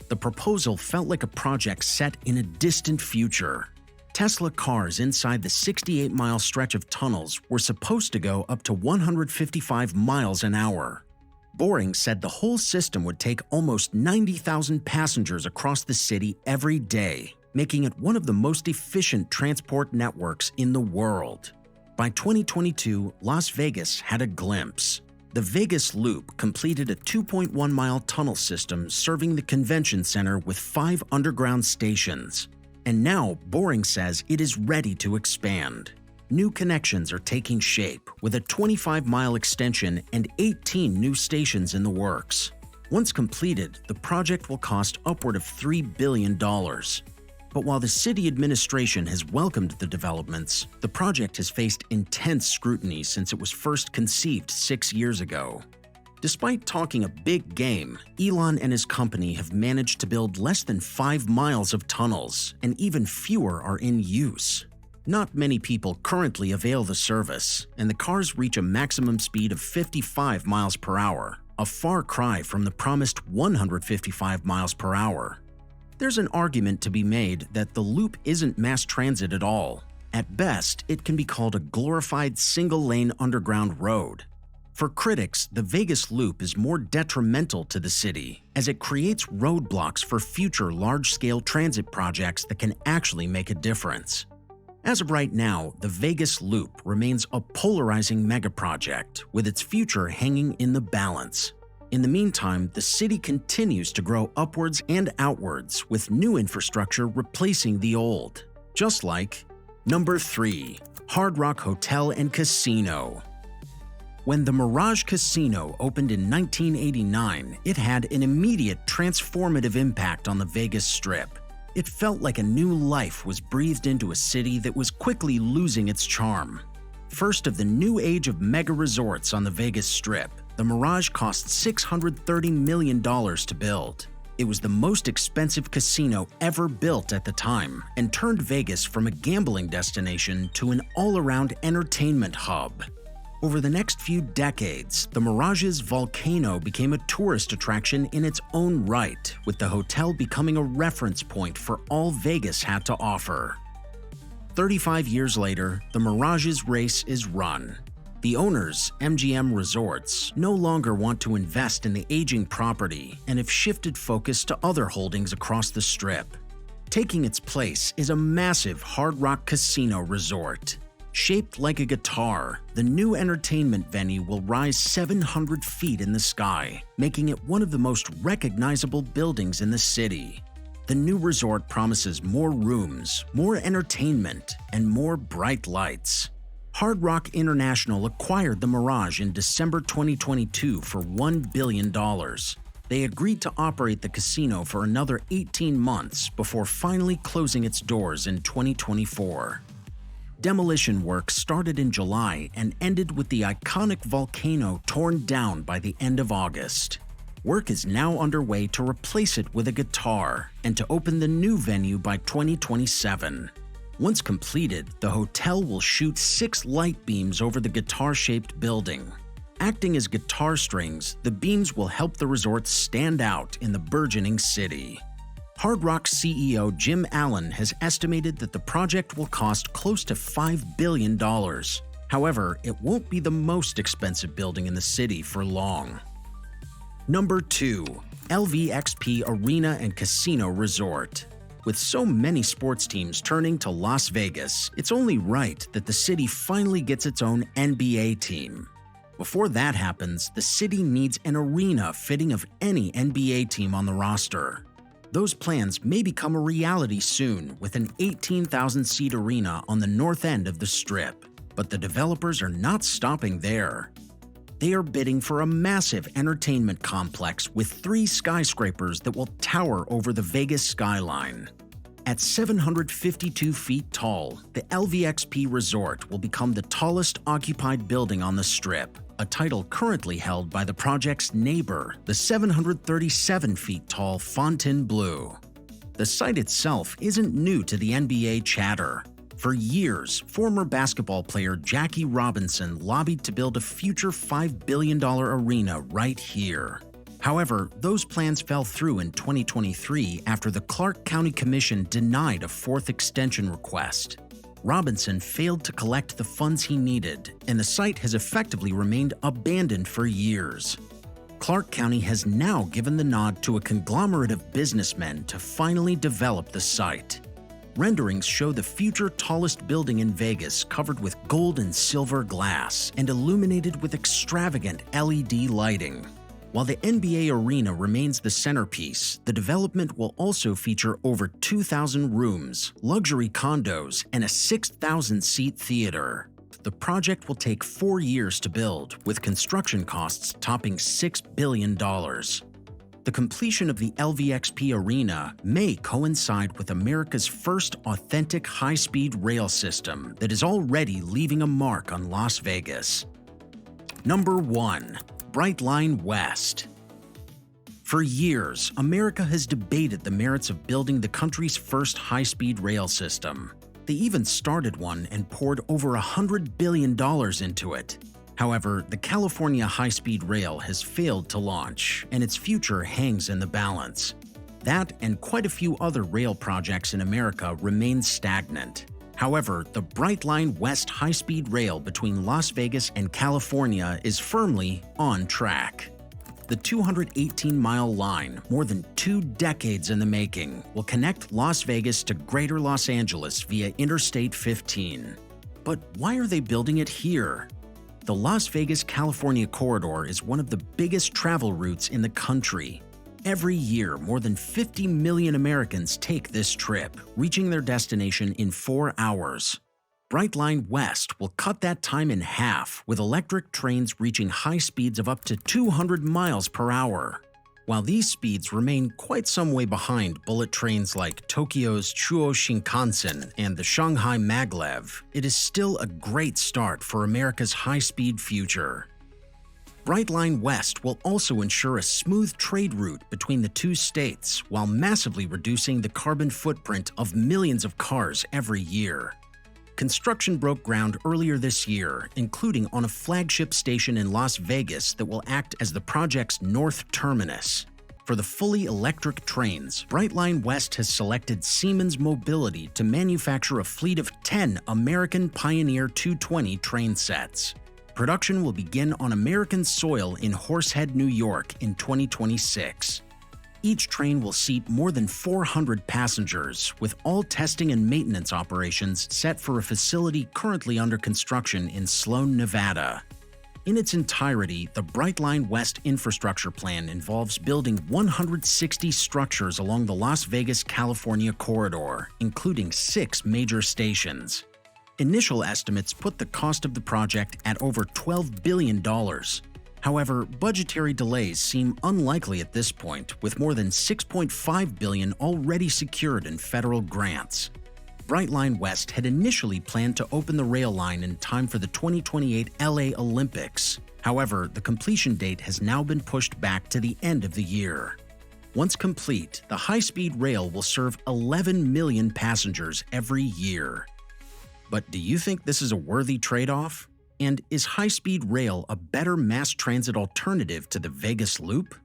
S1: The proposal felt like a project set in a distant future. Tesla cars inside the 68-mile stretch of tunnels were supposed to go up to 155 miles an hour. Boring said the whole system would take almost 90,000 passengers across the city every day, making it one of the most efficient transport networks in the world. By 2022, Las Vegas had a glimpse. The Vegas Loop completed a 2.1-mile tunnel system serving the convention center with 5 underground stations. And now, Boring says it is ready to expand. New connections are taking shape, with a 25-mile extension and 18 new stations in the works. Once completed, the project will cost upward of $3 billion. But while the city administration has welcomed the developments, the project has faced intense scrutiny since it was first conceived 6 years ago. Despite talking a big game, Elon and his company have managed to build less than 5 miles of tunnels, and even fewer are in use. Not many people currently avail the service, and the cars reach a maximum speed of 55 miles per hour, a far cry from the promised 155 miles per hour. There's an argument to be made that the loop isn't mass transit at all. At best, it can be called a glorified single-lane underground road. For critics, the Vegas Loop is more detrimental to the city, as it creates roadblocks for future large-scale transit projects that can actually make a difference. As of right now, the Vegas Loop remains a polarizing megaproject, with its future hanging in the balance. In the meantime, the city continues to grow upwards and outwards, with new infrastructure replacing the old. Just like Number 3. Hard Rock Hotel and Casino. When the Mirage Casino opened in 1989, it had an immediate transformative impact on the Vegas Strip. It felt like a new life was breathed into a city that was quickly losing its charm. First of the new age of mega resorts on the Vegas Strip, the Mirage cost $630 million to build. It was the most expensive casino ever built at the time and turned Vegas from a gambling destination to an all-around entertainment hub. Over the next few decades, the Mirage's volcano became a tourist attraction in its own right, with the hotel becoming a reference point for all Vegas had to offer. 35 years later, the Mirage's race is run. The owners, MGM Resorts, no longer want to invest in the aging property and have shifted focus to other holdings across the Strip. Taking its place is a massive Hard Rock Casino resort. Shaped like a guitar, the new entertainment venue will rise 700 feet in the sky, making it one of the most recognizable buildings in the city. The new resort promises more rooms, more entertainment, and more bright lights. Hard Rock International acquired the Mirage in December 2022 for $1 billion. They agreed to operate the casino for another 18 months before finally closing its doors in 2024. Demolition work started in July and ended with the iconic volcano torn down by the end of August. Work is now underway to replace it with a guitar and to open the new venue by 2027. Once completed, the hotel will shoot 6 light beams over the guitar-shaped building. Acting as guitar strings, the beams will help the resort stand out in the burgeoning city. Hard Rock CEO Jim Allen has estimated that the project will cost close to $5 billion. However, it won't be the most expensive building in the city for long. Number 2. LVXP Arena and Casino Resort. With so many sports teams turning to Las Vegas, it's only right that the city finally gets its own NBA team. Before that happens, the city needs an arena fitting of any NBA team on the roster. Those plans may become a reality soon with an 18,000-seat arena on the north end of the Strip. But the developers are not stopping there. They are bidding for a massive entertainment complex with 3 skyscrapers that will tower over the Vegas skyline. At 752 feet tall, the LVXP Resort will become the tallest occupied building on the Strip, a title currently held by the project's neighbor, the 737 feet tall Fontainebleau. The site itself isn't new to the NBA chatter. For years, former basketball player Jackie Robinson lobbied to build a future $5 billion arena right here. However, those plans fell through in 2023 after the Clark County Commission denied a fourth extension request. Robinson failed to collect the funds he needed, and the site has effectively remained abandoned for years. Clark County has now given the nod to a conglomerate of businessmen to finally develop the site. Renderings show the future tallest building in Vegas covered with gold and silver glass and illuminated with extravagant LED lighting. While the NBA arena remains the centerpiece, the development will also feature over 2,000 rooms, luxury condos, and a 6,000-seat theater. The project will take 4 years to build, with construction costs topping $6 billion. The completion of the LVXP Arena may coincide with America's first authentic high-speed rail system that is already leaving a mark on Las Vegas. Number 1. Brightline West. For years, America has debated the merits of building the country's first high-speed rail system. They even started one and poured over $100 billion into it. However, the California high-speed rail has failed to launch, and its future hangs in the balance. That and quite a few other rail projects in America remain stagnant. However, the Brightline West high-speed rail between Las Vegas and California is firmly on track. The 218-mile line, more than 2 decades in the making, will connect Las Vegas to Greater Los Angeles via Interstate 15. But why are they building it here? The Las Vegas-California corridor is one of the biggest travel routes in the country. Every year, more than 50 million Americans take this trip, reaching their destination in 4 hours. Brightline West will cut that time in half, with electric trains reaching high speeds of up to 200 miles per hour. While these speeds remain quite some way behind bullet trains like Tokyo's Chuo Shinkansen and the Shanghai Maglev, it is still a great start for America's high-speed future. Brightline West will also ensure a smooth trade route between the two states while massively reducing the carbon footprint of millions of cars every year. Construction broke ground earlier this year, including on a flagship station in Las Vegas that will act as the project's north terminus. For the fully electric trains, Brightline West has selected Siemens Mobility to manufacture a fleet of 10 American Pioneer 220 train sets. Production will begin on American soil in Horsehead, New York in 2026. Each train will seat more than 400 passengers, with all testing and maintenance operations set for a facility currently under construction in Sloan, Nevada. In its entirety, the Brightline West infrastructure plan involves building 160 structures along the Las Vegas-California corridor, including 6 major stations. Initial estimates put the cost of the project at over $12 billion. However, budgetary delays seem unlikely at this point, with more than $6.5 billion already secured in federal grants. Brightline West had initially planned to open the rail line in time for the 2028 LA Olympics. However, the completion date has now been pushed back to the end of the year. Once complete, the high-speed rail will serve 11 million passengers every year. But do you think this is a worthy trade-off? And is high-speed rail a better mass transit alternative to the Vegas Loop?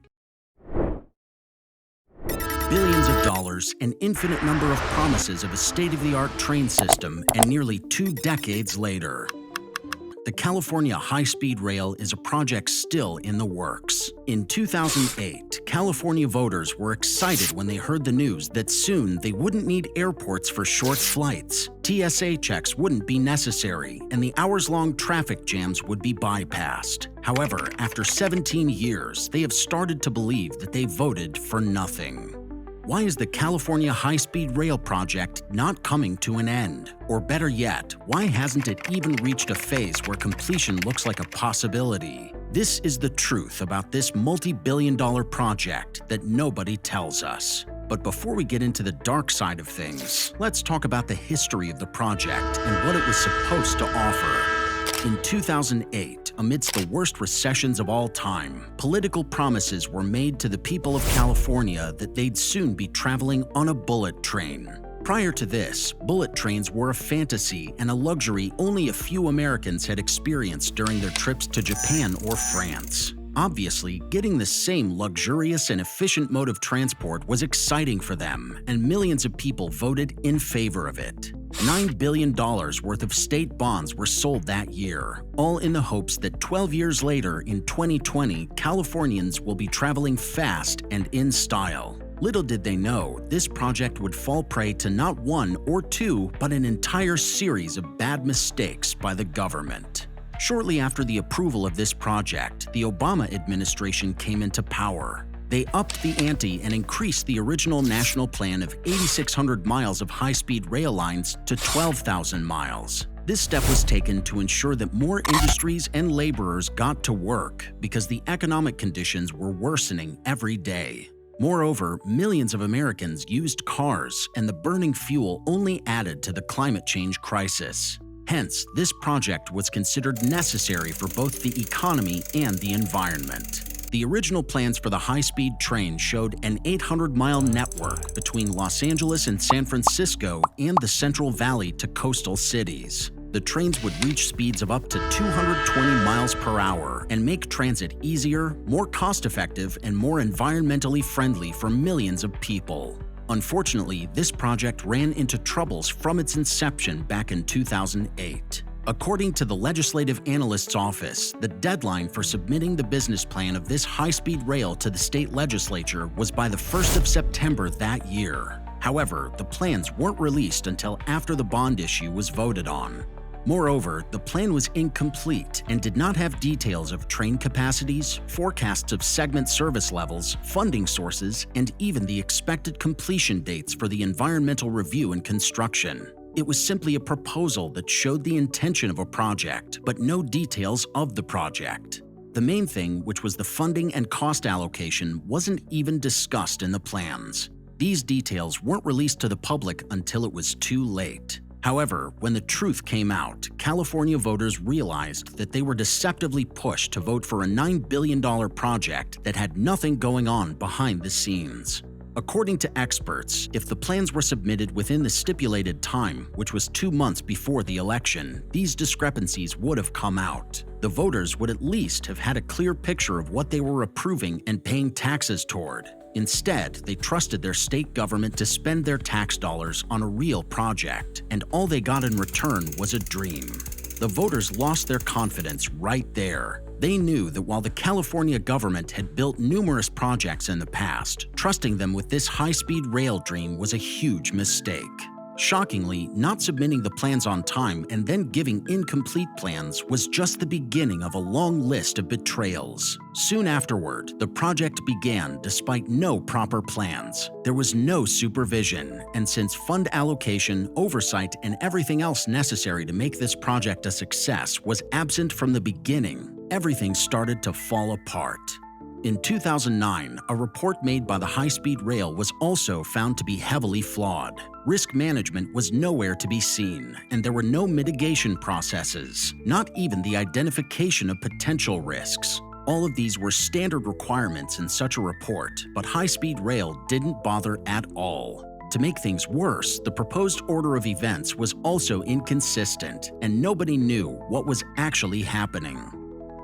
S1: Billions of dollars, an infinite number of promises of a state-of-the-art train system, and nearly 2 decades later. The California high-speed rail is a project still in the works. In 2008, California voters were excited when they heard the news that soon they wouldn't need airports for short flights, TSA checks wouldn't be necessary, and the hours-long traffic jams would be bypassed. However, after 17 years, they have started to believe that they voted for nothing. Why is the California high-speed rail project not coming to an end? Or better yet, why hasn't it even reached a phase where completion looks like a possibility? This is the truth about this multi-billion-dollar project that nobody tells us. But before we get into the dark side of things, let's talk about the history of the project and what it was supposed to offer. In 2008, amidst the worst recessions of all time, political promises were made to the people of California that they'd soon be traveling on a bullet train. Prior to this, bullet trains were a fantasy and a luxury only a few Americans had experienced during their trips to Japan or France. Obviously, getting the same luxurious and efficient mode of transport was exciting for them, and millions of people voted in favor of it. $9 billion worth of state bonds were sold that year, all in the hopes that 12 years later, in 2020, Californians will be traveling fast and in style. Little did they know, this project would fall prey to not one or two, but an entire series of bad mistakes by the government. Shortly after the approval of this project, the Obama administration came into power. They upped the ante and increased the original national plan of 8,600 miles of high-speed rail lines to 12,000 miles. This step was taken to ensure that more industries and laborers got to work because the economic conditions were worsening every day. Moreover, millions of Americans used cars, and the burning fuel only added to the climate change crisis. Hence, this project was considered necessary for both the economy and the environment. The original plans for the high-speed train showed an 800-mile network between Los Angeles and San Francisco and the Central Valley to coastal cities. The trains would reach speeds of up to 220 miles per hour and make transit easier, more cost-effective, and more environmentally friendly for millions of people. Unfortunately, this project ran into troubles from its inception back in 2008. According to the Legislative Analyst's Office, the deadline for submitting the business plan of this high-speed rail to the state legislature was by the 1st of September that year. However, the plans weren't released until after the bond issue was voted on. Moreover, the plan was incomplete and did not have details of train capacities, forecasts of segment service levels, funding sources, and even the expected completion dates for the environmental review and construction. It was simply a proposal that showed the intention of a project, but no details of the project. The main thing, which was the funding and cost allocation, wasn't even discussed in the plans. These details weren't released to the public until it was too late. However, when the truth came out, California voters realized that they were deceptively pushed to vote for a $9 billion project that had nothing going on behind the scenes. According to experts, if the plans were submitted within the stipulated time, which was 2 months before the election, these discrepancies would have come out. The voters would at least have had a clear picture of what they were approving and paying taxes toward. Instead, they trusted their state government to spend their tax dollars on a real project, and all they got in return was a dream. The voters lost their confidence right there. They knew that while the California government had built numerous projects in the past, trusting them with this high-speed rail dream was a huge mistake. Shockingly, not submitting the plans on time and then giving incomplete plans was just the beginning of a long list of betrayals. Soon afterward, the project began despite no proper plans. There was no supervision, and since fund allocation, oversight, and everything else necessary to make this project a success was absent from the beginning, everything started to fall apart. In 2009, a report made by the high-speed rail was also found to be heavily flawed. Risk management was nowhere to be seen, and there were no mitigation processes, not even the identification of potential risks. All of these were standard requirements in such a report, but high-speed rail didn't bother at all. To make things worse, the proposed order of events was also inconsistent, and nobody knew what was actually happening.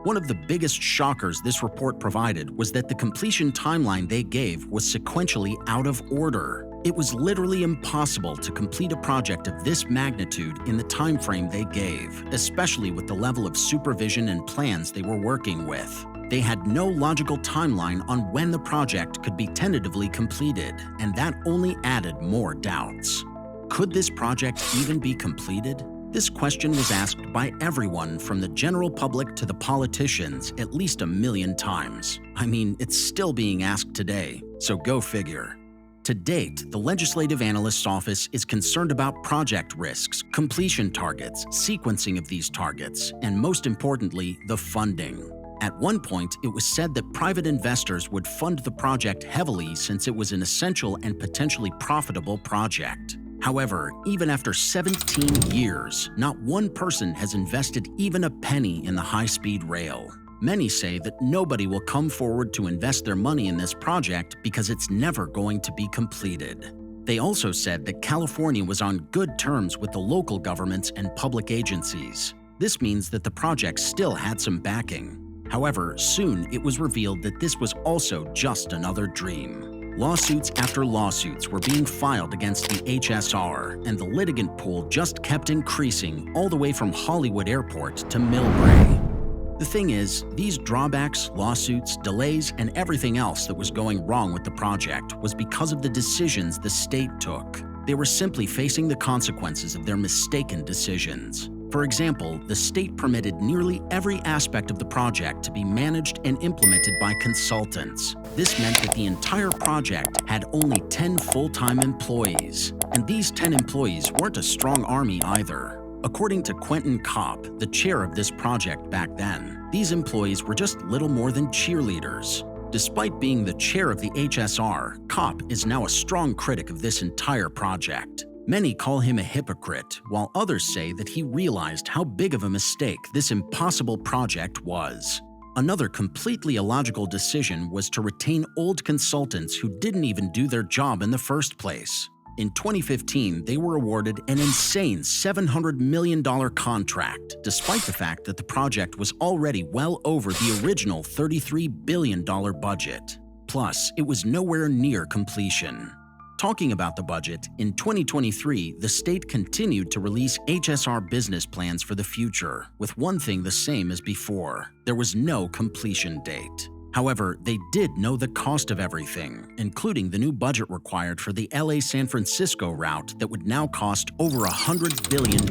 S1: One of the biggest shockers this report provided was that the completion timeline they gave was sequentially out of order. It was literally impossible to complete a project of this magnitude in the time frame they gave, especially with the level of supervision and plans they were working with. They had no logical timeline on when the project could be tentatively completed, and that only added more doubts. Could this project even be completed? This question was asked by everyone from the general public to the politicians at least 1 million times. I mean, it's still being asked today, so go figure. To date, the Legislative Analyst's Office is concerned about project risks, completion targets, sequencing of these targets, and most importantly, the funding. At one point, it was said that private investors would fund the project heavily since it was an essential and potentially profitable project. However, even after 17 years, not one person has invested even a penny in the high-speed rail. Many say that nobody will come forward to invest their money in this project because it's never going to be completed. They also said that California was on good terms with the local governments and public agencies. This means that the project still had some backing. However, soon it was revealed that this was also just another dream. Lawsuits after lawsuits were being filed against the HSR, and the litigant pool just kept increasing all the way from Hollywood Airport to Millbrae. The thing is, these drawbacks, lawsuits, delays, and everything else that was going wrong with the project was because of the decisions the state took. They were simply facing the consequences of their mistaken decisions. For example, the state permitted nearly every aspect of the project to be managed and implemented by consultants. This meant that the entire project had only 10 full-time employees. And these 10 employees weren't a strong army either. According to Quentin Kopp, the chair of this project back then, these employees were just little more than cheerleaders. Despite being the chair of the HSR, Kopp is now a strong critic of this entire project. Many call him a hypocrite, while others say that he realized how big of a mistake this impossible project was. Another completely illogical decision was to retain old consultants who didn't even do their job in the first place. In 2015, they were awarded an insane $700 million contract, despite the fact that the project was already well over the original $33 billion budget. Plus, it was nowhere near completion. Talking about the budget, in 2023, the state continued to release HSR business plans for the future, with one thing the same as before: there was no completion date. However, they did know the cost of everything, including the new budget required for the LA-San Francisco route that would now cost over $100 billion.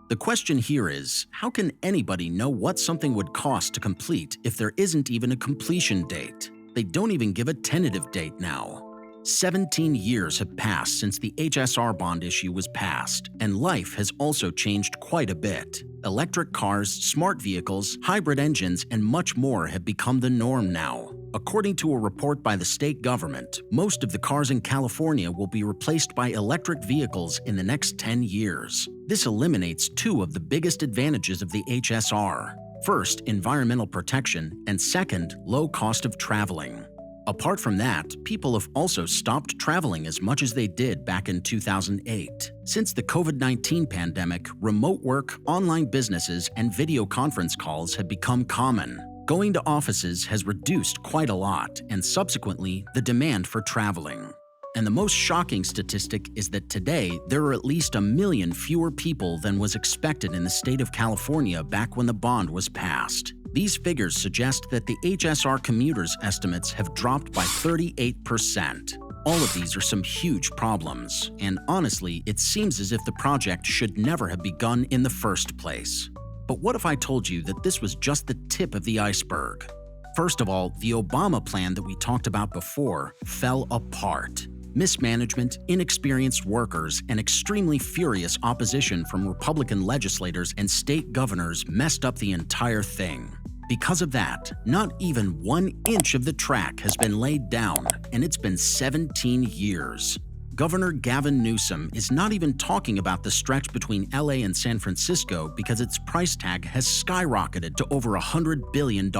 S1: The question here is, how can anybody know what something would cost to complete if there isn't even a completion date? They don't even give a tentative date now. 17 years have passed since the HSR bond issue was passed, and life has also changed quite a bit. Electric cars, smart vehicles, hybrid engines, and much more have become the norm now. According to a report by the state government, most of the cars in California will be replaced by electric vehicles in the next 10 years. This eliminates two of the biggest advantages of the HSR. First, environmental protection, and second, low cost of traveling. Apart from that, people have also stopped traveling as much as they did back in 2008. Since the COVID-19 pandemic, remote work, online businesses, and video conference calls have become common. Going to offices has reduced quite a lot, and subsequently, the demand for traveling. And the most shocking statistic is that today, there are at least 1 million fewer people than was expected in the state of California back when the bond was passed. These figures suggest that the HSR commuters' estimates have dropped by 38%. All of these are some huge problems, and honestly, it seems as if the project should never have begun in the first place. But what if I told you that this was just the tip of the iceberg? First of all, the Obama plan that we talked about before fell apart. Mismanagement, inexperienced workers, and extremely furious opposition from Republican legislators and state governors messed up the entire thing. Because of that, not even 1 inch of the track has been laid down, and it's been 17 years. Governor Gavin Newsom is not even talking about the stretch between LA and San Francisco because its price tag has skyrocketed to over $100 billion.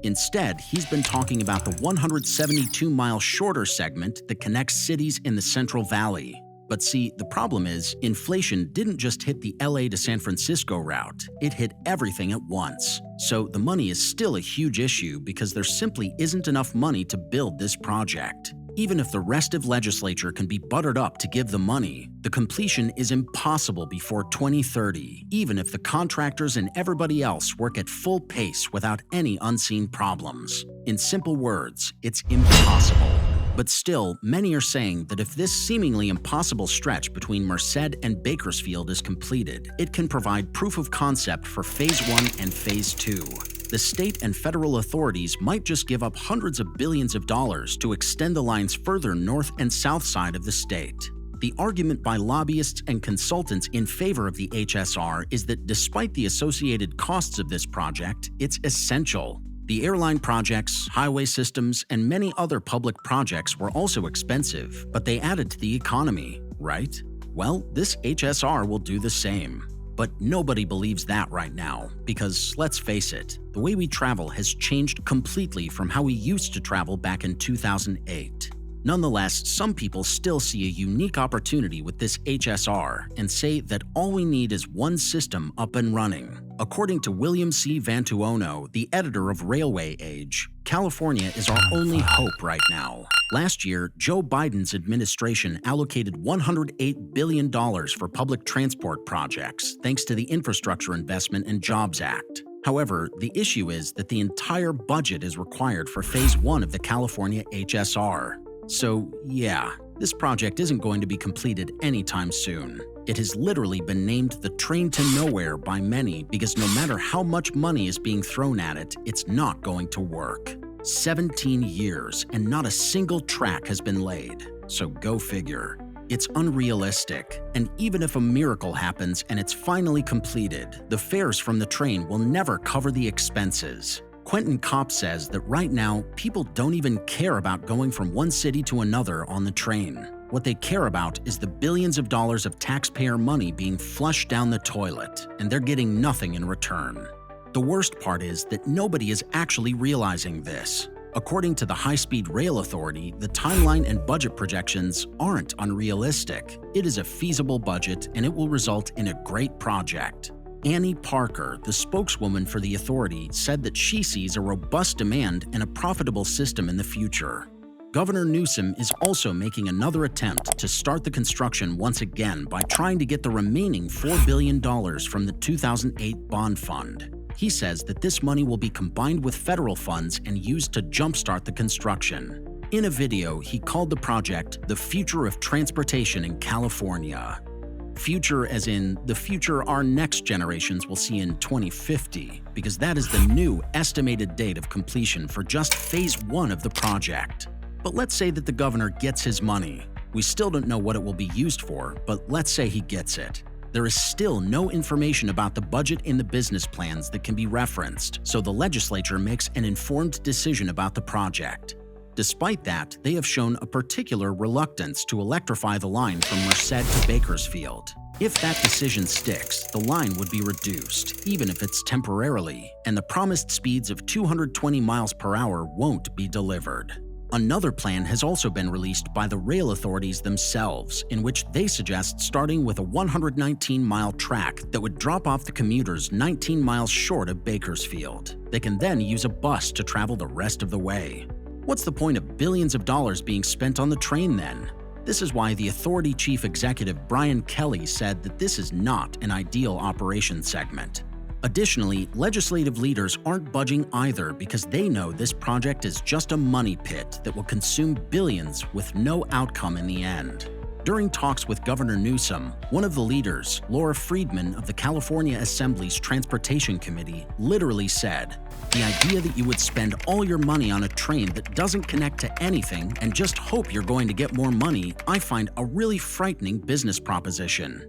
S1: Instead, he's been talking about the 172-mile shorter segment that connects cities in the Central Valley. But see, the problem is, inflation didn't just hit the LA to San Francisco route, it hit everything at once. So the money is still a huge issue because there simply isn't enough money to build this project. Even if the rest of legislature can be buttered up to give the money, the completion is impossible before 2030, even if the contractors and everybody else work at full pace without any unseen problems. In simple words, it's impossible. But still, many are saying that if this seemingly impossible stretch between Merced and Bakersfield is completed, it can provide proof of concept for Phase 1 and Phase 2. The state and federal authorities might just give up hundreds of billions of dollars to extend the lines further north and south side of the state. The argument by lobbyists and consultants in favor of the HSR is that despite the associated costs of this project, it's essential. The airline projects, highway systems, and many other public projects were also expensive, but they added to the economy, right? Well, this HSR will do the same. But nobody believes that right now, because let's face it, the way we travel has changed completely from how we used to travel back in 2008. Nonetheless, some people still see a unique opportunity with this HSR and say that all we need is one system up and running. According to William C. Vantuono, the editor of Railway Age, California is our only hope right now. Last year, Joe Biden's administration allocated $108 billion for public transport projects thanks to the Infrastructure Investment and Jobs Act. However, the issue is that the entire budget is required for Phase 1 of the California HSR. So, yeah, this project isn't going to be completed anytime soon. It has literally been named the train to nowhere by many because no matter how much money is being thrown at it, it's not going to work. 17 years and not a single track has been laid. So go figure. It's unrealistic, and even if a miracle happens and it's finally completed, the fares from the train will never cover the expenses. Quentin Kopp says that right now, people don't even care about going from one city to another on the train. What they care about is the billions of dollars of taxpayer money being flushed down the toilet, and they're getting nothing in return. The worst part is that nobody is actually realizing this. According to the High-Speed Rail Authority, the timeline and budget projections aren't unrealistic. It is a feasible budget, and it will result in a great project. Annie Parker, the spokeswoman for the authority, said that she sees a robust demand and a profitable system in the future. Governor Newsom is also making another attempt to start the construction once again by trying to get the remaining $4 billion from the 2008 bond fund. He says that this money will be combined with federal funds and used to jumpstart the construction. In a video, he called the project the future of transportation in California. Future as in the future our next generations will see in 2050, because that is the new estimated date of completion for just Phase 1 of the project. But let's say that the governor gets his money. We still don't know what it will be used for, but let's say he gets it. There is still no information about the budget in the business plans that can be referenced, so the legislature makes an informed decision about the project. Despite that, they have shown a particular reluctance to electrify the line from Merced to Bakersfield. If that decision sticks, the line would be reduced, even if it's temporarily, and the promised speeds of 220 miles per hour won't be delivered. Another plan has also been released by the rail authorities themselves, in which they suggest starting with a 119-mile track that would drop off the commuters 19 miles short of Bakersfield. They can then use a bus to travel the rest of the way. What's the point of billions of dollars being spent on the train then? This is why the authority chief executive Brian Kelly said that this is not an ideal operation segment. Additionally, legislative leaders aren't budging either because they know this project is just a money pit that will consume billions with no outcome in the end. During talks with Governor Newsom, one of the leaders, Laura Friedman of the California Assembly's Transportation Committee, literally said, "The idea that you would spend all your money on a train that doesn't connect to anything and just hope you're going to get more money, I find a really frightening business proposition."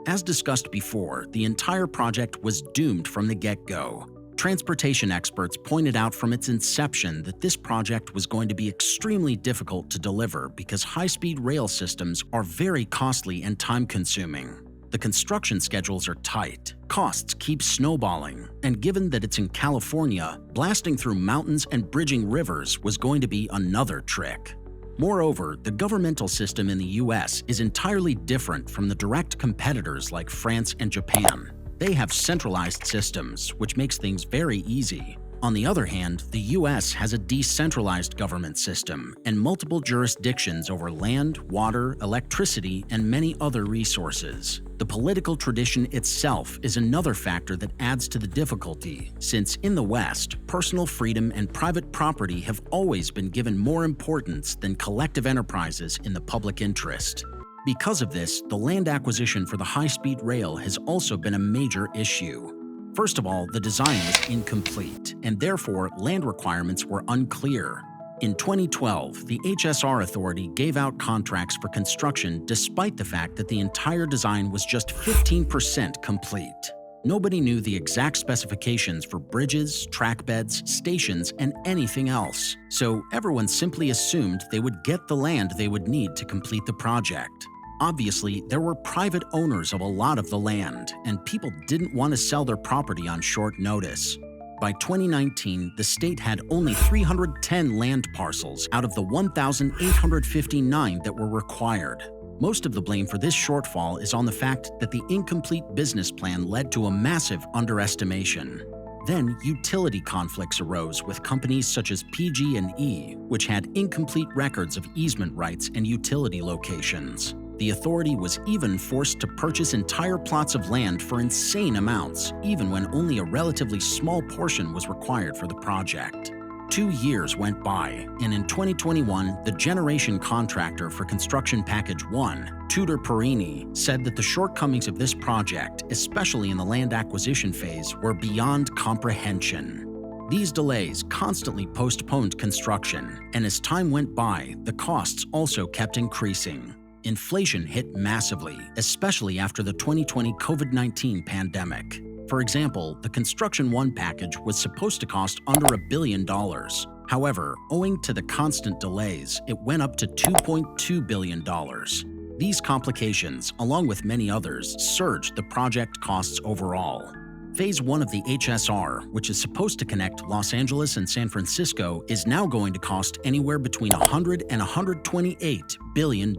S1: As discussed before, the entire project was doomed from the get-go. Transportation experts pointed out from its inception that this project was going to be extremely difficult to deliver because high-speed rail systems are very costly and time-consuming. The construction schedules are tight, costs keep snowballing, and given that it's in California, blasting through mountains and bridging rivers was going to be another trick. Moreover, the governmental system in the US is entirely different from the direct competitors like France and Japan. They have centralized systems, which makes things very easy. On the other hand, the US has a decentralized government system and multiple jurisdictions over land, water, electricity, and many other resources. The political tradition itself is another factor that adds to the difficulty, since in the West, personal freedom and private property have always been given more importance than collective enterprises in the public interest. Because of this, the land acquisition for the high-speed rail has also been a major issue. First of all, the design was incomplete, and therefore land requirements were unclear. In 2012, the HSR Authority gave out contracts for construction despite the fact that the entire design was just 15% complete. Nobody knew the exact specifications for bridges, track beds, stations, and anything else, so everyone simply assumed they would get the land they would need to complete the project. Obviously, there were private owners of a lot of the land, and people didn't want to sell their property on short notice. By 2019, the state had only 310 land parcels out of the 1,859 that were required. Most of the blame for this shortfall is on the fact that the incomplete business plan led to a massive underestimation. Then, utility conflicts arose with companies such as PG&E, which had incomplete records of easement rights and utility locations. The authority was even forced to purchase entire plots of land for insane amounts, even when only a relatively small portion was required for the project. 2 years went by, and in 2021, the generation contractor for Construction Package 1, Tudor Perini, said that the shortcomings of this project, especially in the land acquisition phase, were beyond comprehension. These delays constantly postponed construction, and as time went by, the costs also kept increasing. Inflation hit massively, especially after the 2020 COVID-19 pandemic. For example, the Construction 1 package was supposed to cost under $1 billion. However, owing to the constant delays, it went up to $2.2 billion. These complications, along with many others, surged the project costs overall. Phase 1 of the HSR, which is supposed to connect Los Angeles and San Francisco, is now going to cost anywhere between $100 and $128 billion.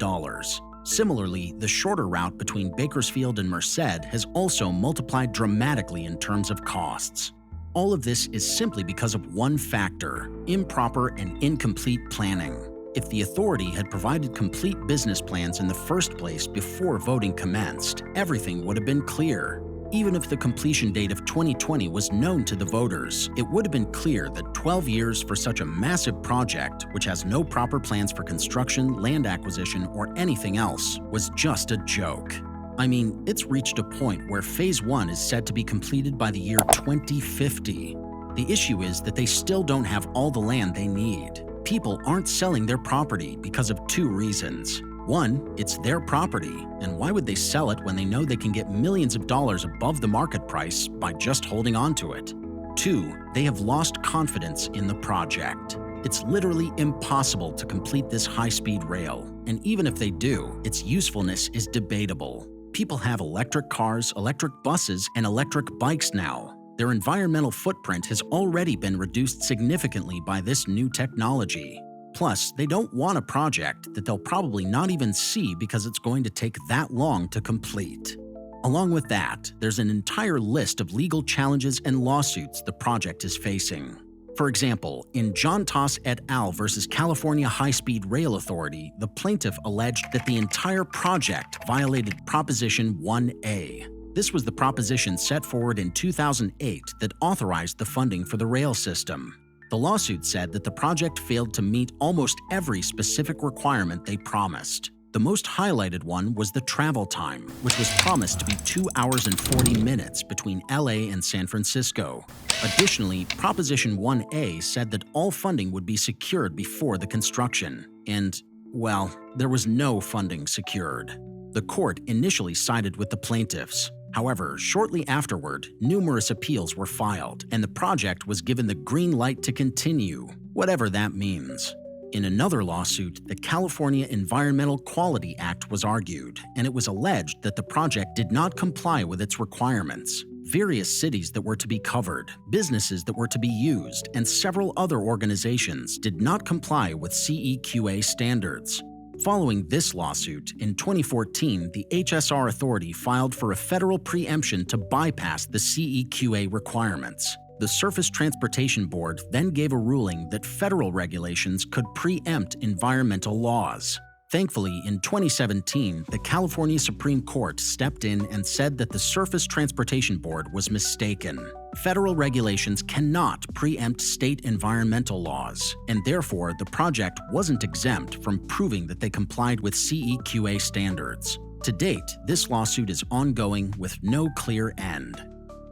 S1: Similarly, the shorter route between Bakersfield and Merced has also multiplied dramatically in terms of costs. All of this is simply because of one factor: improper and incomplete planning. If the authority had provided complete business plans in the first place before voting commenced, everything would have been clear. Even if the completion date of 2020 was known to the voters, it would have been clear that 12 years for such a massive project, which has no proper plans for construction, land acquisition, or anything else, was just a joke. I mean, it's reached a point where Phase 1 is said to be completed by the year 2050. The issue is that they still don't have all the land they need. People aren't selling their property because of 2 reasons. One, it's their property, and why would they sell it when they know they can get millions of dollars above the market price by just holding on to it? 2, they have lost confidence in the project. It's literally impossible to complete this high-speed rail, and even if they do, its usefulness is debatable. People have electric cars, electric buses, and electric bikes now. Their environmental footprint has already been reduced significantly by this new technology. Plus, they don't want a project that they'll probably not even see because it's going to take that long to complete. Along with that, there's an entire list of legal challenges and lawsuits the project is facing. For example, in John Toss et al. Versus California High-Speed Rail Authority, the plaintiff alleged that the entire project violated Proposition 1A. This was the proposition set forward in 2008 that authorized the funding for the rail system. The lawsuit said that the project failed to meet almost every specific requirement they promised. The most highlighted one was the travel time, which was promised to be 2 hours and 40 minutes between LA and San Francisco. Additionally, Proposition 1A said that all funding would be secured before the construction. And, well, there was no funding secured. The court initially sided with the plaintiffs. However, shortly afterward, numerous appeals were filed, and the project was given the green light to continue, whatever that means. In another lawsuit, the California Environmental Quality Act was argued, and it was alleged that the project did not comply with its requirements. Various cities that were to be covered, businesses that were to be used, and several other organizations did not comply with CEQA standards. Following this lawsuit, in 2014, the HSR authority filed for a federal preemption to bypass the CEQA requirements. The Surface Transportation Board then gave a ruling that federal regulations could preempt environmental laws. Thankfully, in 2017, the California Supreme Court stepped in and said that the Surface Transportation Board was mistaken. Federal regulations cannot preempt state environmental laws, and therefore the project wasn't exempt from proving that they complied with CEQA standards. To date, this lawsuit is ongoing with no clear end.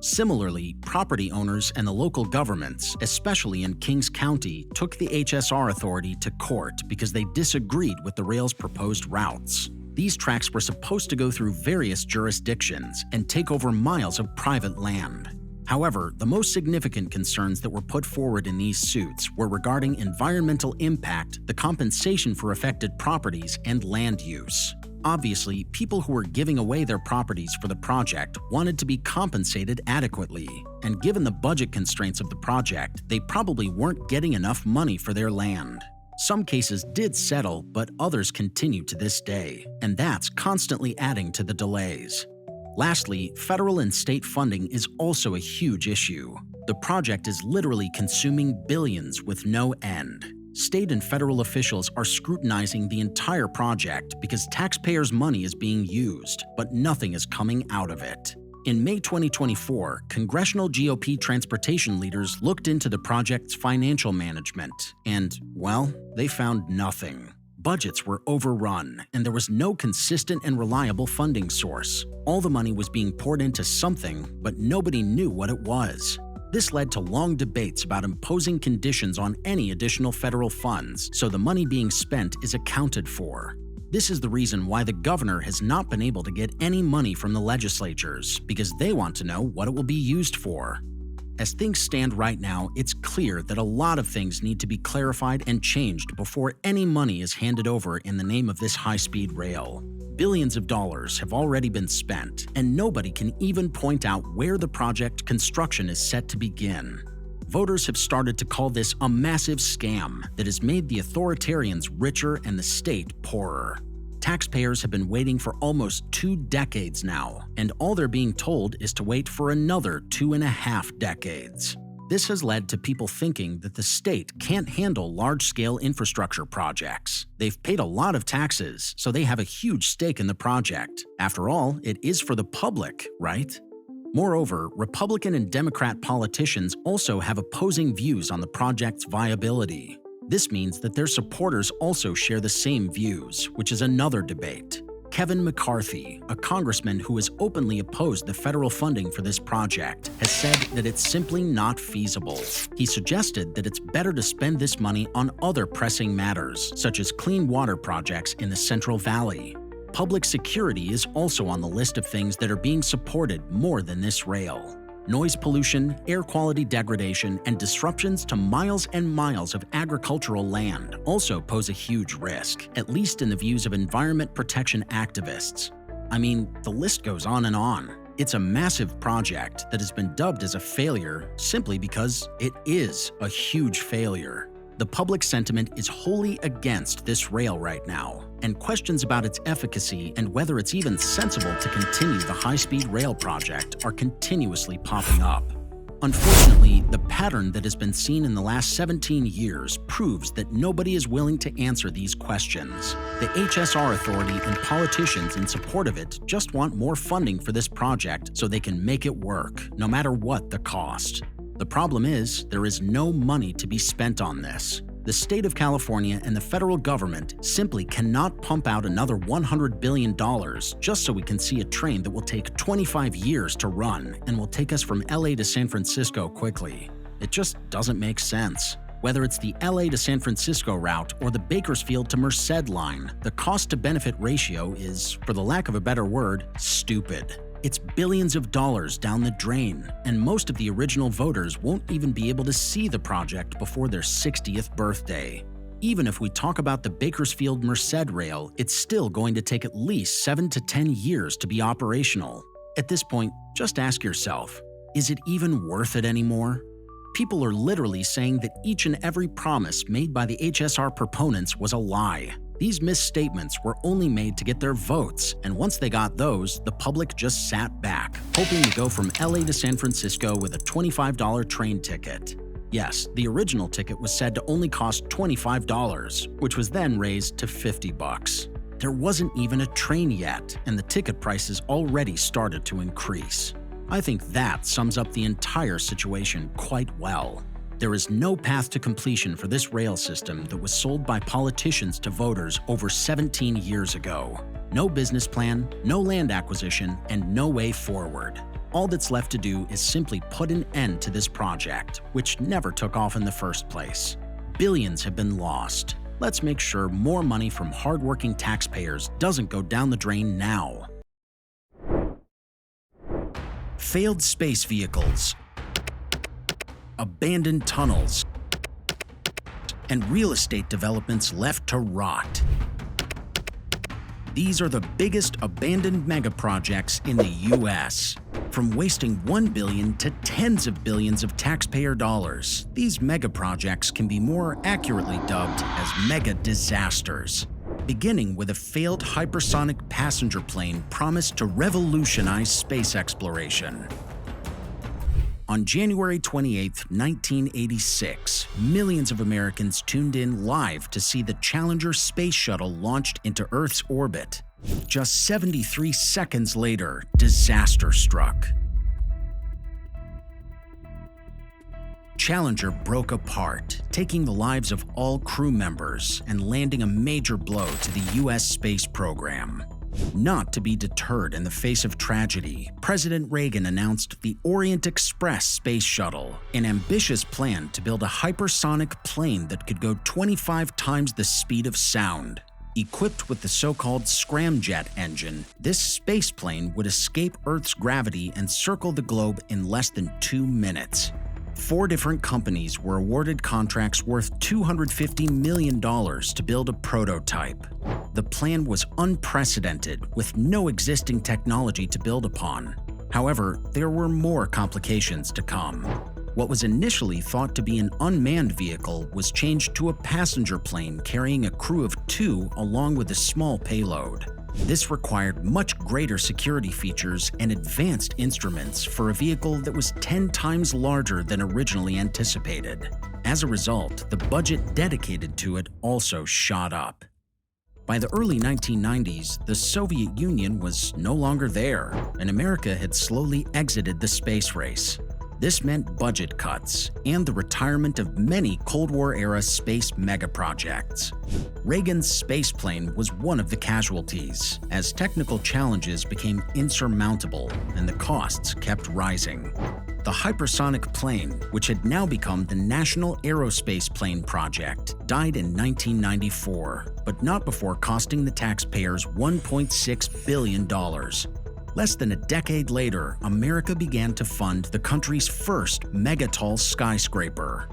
S1: Similarly, property owners and the local governments, especially in Kings County, took the HSR authority to court because they disagreed with the rail's proposed routes. These tracks were supposed to go through various jurisdictions and take over miles of private land. However, the most significant concerns that were put forward in these suits were regarding environmental impact, the compensation for affected properties, and land use. Obviously, people who were giving away their properties for the project wanted to be compensated adequately, and given the budget constraints of the project, they probably weren't getting enough money for their land. Some cases did settle, but others continue to this day, and that's constantly adding to the delays. Lastly, federal and state funding is also a huge issue. The project is literally consuming billions with no end. State and federal officials are scrutinizing the entire project because taxpayers' money is being used, but nothing is coming out of it. In May 2024, congressional GOP transportation leaders looked into the project's financial management, and, well, they found nothing. Budgets were overrun, and there was no consistent and reliable funding source. All the money was being poured into something, but nobody knew what it was. This led to long debates about imposing conditions on any additional federal funds, so the money being spent is accounted for. This is the reason why the governor has not been able to get any money from the legislatures, because they want to know what it will be used for. As things stand right now, it's clear that a lot of things need to be clarified and changed before any money is handed over in the name of this high-speed rail. Billions of dollars have already been spent, and nobody can even point out where the project construction is set to begin. Voters have started to call this a massive scam that has made the authoritarians richer and the state poorer. Taxpayers have been waiting for almost 2 decades now, and all they're being told is to wait for another 2.5 decades. This has led to people thinking that the state can't handle large-scale infrastructure projects. They've paid a lot of taxes, so they have a huge stake in the project. After all, it is for the public, right? Moreover, Republican and Democrat politicians also have opposing views on the project's viability. This means that their supporters also share the same views, which is another debate. Kevin McCarthy, a congressman who has openly opposed the federal funding for this project, has said that it's simply not feasible. He suggested that it's better to spend this money on other pressing matters, such as clean water projects in the Central Valley. Public security is also on the list of things that are being supported more than this rail. Noise pollution, air quality degradation, and disruptions to miles and miles of agricultural land also pose a huge risk, at least in the views of environment protection activists. I mean, the list goes on and on. It's a massive project that has been dubbed as a failure simply because it is a huge failure. The public sentiment is wholly against this rail right now, and questions about its efficacy and whether it's even sensible to continue the high-speed rail project are continuously popping up. Unfortunately, the pattern that has been seen in the last 17 years proves that nobody is willing to answer these questions. The HSR Authority and politicians in support of it just want more funding for this project so they can make it work, no matter what the cost. The problem is, there is no money to be spent on this. The state of California and the federal government simply cannot pump out another $100 billion just so we can see a train that will take 25 years to run and will take us from LA to San Francisco quickly. It just doesn't make sense. Whether it's the LA to San Francisco route or the Bakersfield to Merced line, the cost-to-benefit ratio is, for the lack of a better word, stupid. It's billions of dollars down the drain, and most of the original voters won't even be able to see the project before their 60th birthday. Even if we talk about the Bakersfield-Merced rail, it's still going to take at least 7 to 10 years to be operational. At this point, just ask yourself, is it even worth it anymore? People are literally saying that each and every promise made by the HSR proponents was a lie. These misstatements were only made to get their votes, and once they got those, the public just sat back, hoping to go from LA to San Francisco with a $25 train ticket. Yes, the original ticket was said to only cost $25, which was then raised to $50. There wasn't even a train yet, and the ticket prices already started to increase. I think that sums up the entire situation quite well. There is no path to completion for this rail system that was sold by politicians to voters over 17 years ago. No business plan, no land acquisition, and no way forward. All that's left to do is simply put an end to this project, which never took off in the first place. Billions have been lost. Let's make sure more money from hardworking taxpayers doesn't go down the drain now. Failed space vehicles, abandoned tunnels, and real estate developments left to rot. These are the biggest abandoned megaprojects in the U.S. From wasting $1 billion to tens of billions of taxpayer dollars, these megaprojects can be more accurately dubbed as mega disasters. Beginning with a failed hypersonic passenger plane promised to revolutionize space exploration. On January 28, 1986, millions of Americans tuned in live to see the Challenger space shuttle launched into Earth's orbit. Just 73 seconds later, disaster struck. Challenger broke apart, taking the lives of all crew members and landing a major blow to the U.S. space program. Not to be deterred in the face of tragedy, President Reagan announced the Orient Express space shuttle, an ambitious plan to build a hypersonic plane that could go 25 times the speed of sound. Equipped with the so-called scramjet engine, this space plane would escape Earth's gravity and circle the globe in less than 2 minutes. 4 different companies were awarded contracts worth $250 million to build a prototype. The plan was unprecedented, with no existing technology to build upon. However, there were more complications to come. What was initially thought to be an unmanned vehicle was changed to a passenger plane carrying a crew of 2 along with a small payload. This required much greater security features and advanced instruments for a vehicle that was 10 times larger than originally anticipated. As a result, the budget dedicated to it also shot up. By the early 1990s, the Soviet Union was no longer there, and America had slowly exited the space race. This meant budget cuts and the retirement of many Cold War-era space megaprojects. Reagan's space plane was one of the casualties, as technical challenges became insurmountable and the costs kept rising. The hypersonic plane, which had now become the National Aerospace Plane Project, died in 1994, but not before costing the taxpayers $1.6 billion. Less than a decade later, America began to fund the country's first megatall skyscraper.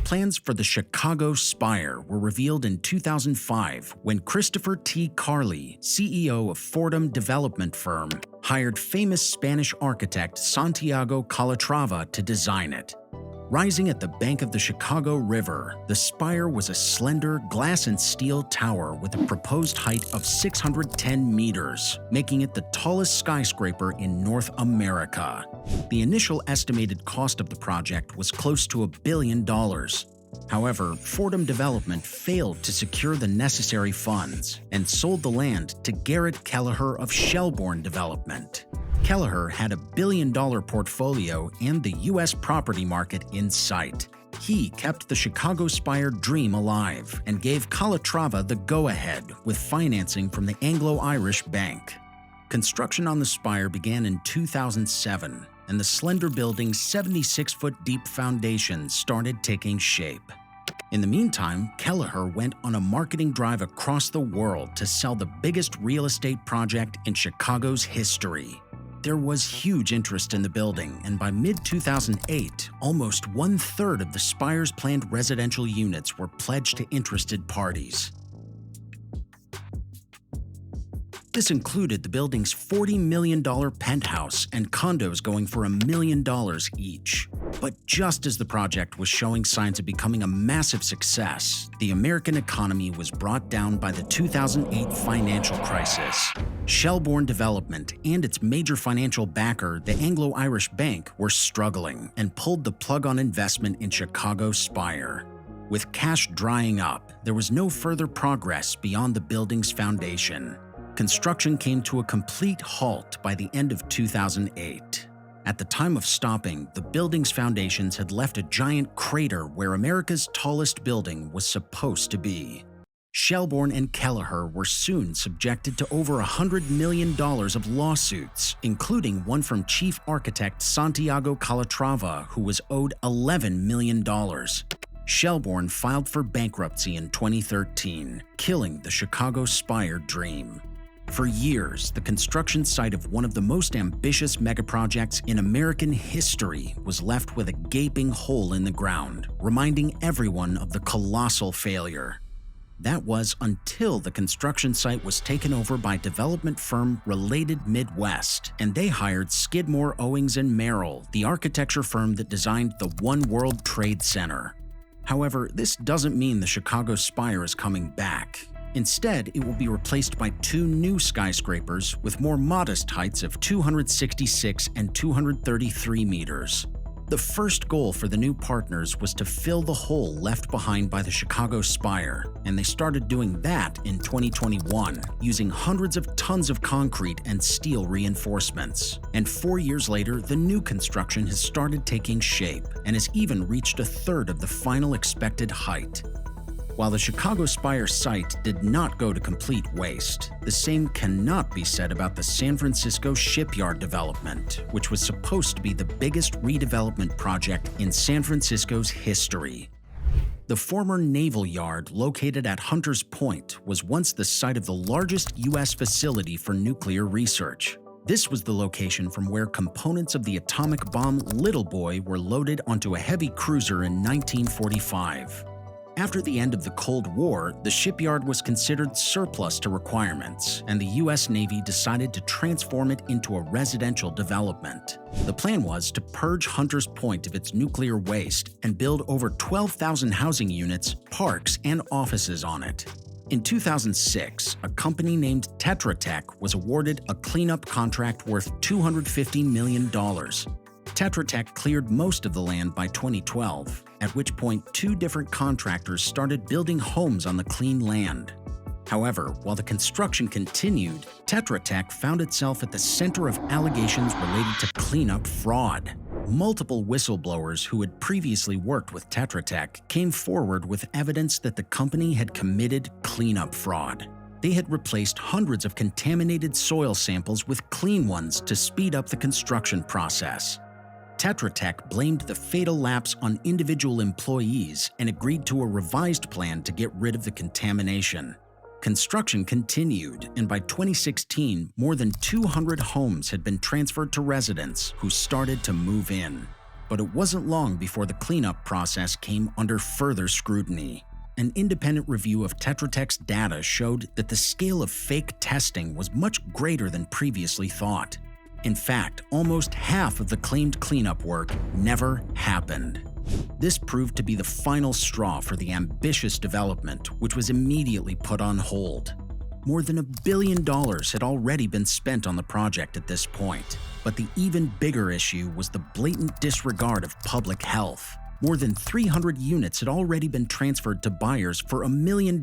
S1: Plans for the Chicago Spire were revealed in 2005 when Christopher T. Carley, CEO of Fordham development firm, hired famous Spanish architect Santiago Calatrava to design it. Rising at the bank of the Chicago River, the spire was a slender glass and steel tower with a proposed height of 610 meters, making it the tallest skyscraper in North America. The initial estimated cost of the project was close to $1 billion. However, Fordham Development failed to secure the necessary funds and sold the land to Garrett Kelleher of Shelbourne Development. Kelleher had a $1 billion portfolio and the U.S. property market in sight. He kept the Chicago Spire dream alive and gave Calatrava the go-ahead with financing from the Anglo-Irish Bank. Construction on the spire began in 2007, and the slender building's 76-foot-deep foundation started taking shape. In the meantime, Kelleher went on a marketing drive across the world to sell the biggest real estate project in Chicago's history. There was huge interest in the building, and by mid-2008, almost 1/3 of the spire's planned residential units were pledged to interested parties. This included the building's $40 million penthouse and condos going for $1 million each. But just as the project was showing signs of becoming a massive success, the American economy was brought down by the 2008 financial crisis. Shelbourne Development and its major financial backer, the Anglo-Irish Bank, were struggling and pulled the plug on investment in Chicago Spire. With cash drying up, there was no further progress beyond the building's foundation. Construction came to a complete halt by the end of 2008. At the time of stopping, the building's foundations had left a giant crater where America's tallest building was supposed to be. Shelbourne and Kelleher were soon subjected to over $100 million of lawsuits, including one from chief architect Santiago Calatrava, who was owed $11 million. Shelbourne filed for bankruptcy in 2013, killing the Chicago Spire dream. For years, the construction site of one of the most ambitious megaprojects in American history was left with a gaping hole in the ground, reminding everyone of the colossal failure. That was until the construction site was taken over by development firm Related Midwest, and they hired Skidmore, Owings & Merrill, the architecture firm that designed the One World Trade Center. However, this doesn't mean the Chicago Spire is coming back. Instead, it will be replaced by two new skyscrapers with more modest heights of 266 and 233 meters. The first goal for the new partners was to fill the hole left behind by the Chicago Spire, and they started doing that in 2021, using hundreds of tons of concrete and steel reinforcements. And 4 years later, the new construction has started taking shape and has even reached a third of the final expected height. While the Chicago Spire site did not go to complete waste, the same cannot be said about the San Francisco shipyard development, which was supposed to be the biggest redevelopment project in San Francisco's history. The former naval yard located at Hunters Point was once the site of the largest U.S. facility for nuclear research. This was the location from where components of the atomic bomb Little Boy were loaded onto a heavy cruiser in 1945. After the end of the Cold War, the shipyard was considered surplus to requirements, and the U.S. Navy decided to transform it into a residential development. The plan was to purge Hunters Point of its nuclear waste and build over 12,000 housing units, parks, and offices on it. In 2006, a company named Tetra Tech was awarded a cleanup contract worth $250 million. Tetra Tech cleared most of the land by 2012, at which point two different contractors started building homes on the clean land. However, while the construction continued, Tetra Tech found itself at the center of allegations related to cleanup fraud. Multiple whistleblowers who had previously worked with Tetra Tech came forward with evidence that the company had committed cleanup fraud. They had replaced hundreds of contaminated soil samples with clean ones to speed up the construction process. Tetra Tech blamed the fatal lapse on individual employees and agreed to a revised plan to get rid of the contamination. Construction continued, and by 2016, more than 200 homes had been transferred to residents who started to move in. But it wasn't long before the cleanup process came under further scrutiny. An independent review of Tetra Tech's data showed that the scale of fake testing was much greater than previously thought. In fact, almost half of the claimed cleanup work never happened. This proved to be the final straw for the ambitious development, which was immediately put on hold. More than $1 billion had already been spent on the project at this point, but the even bigger issue was the blatant disregard of public health. More than 300 units had already been transferred to buyers for $1 million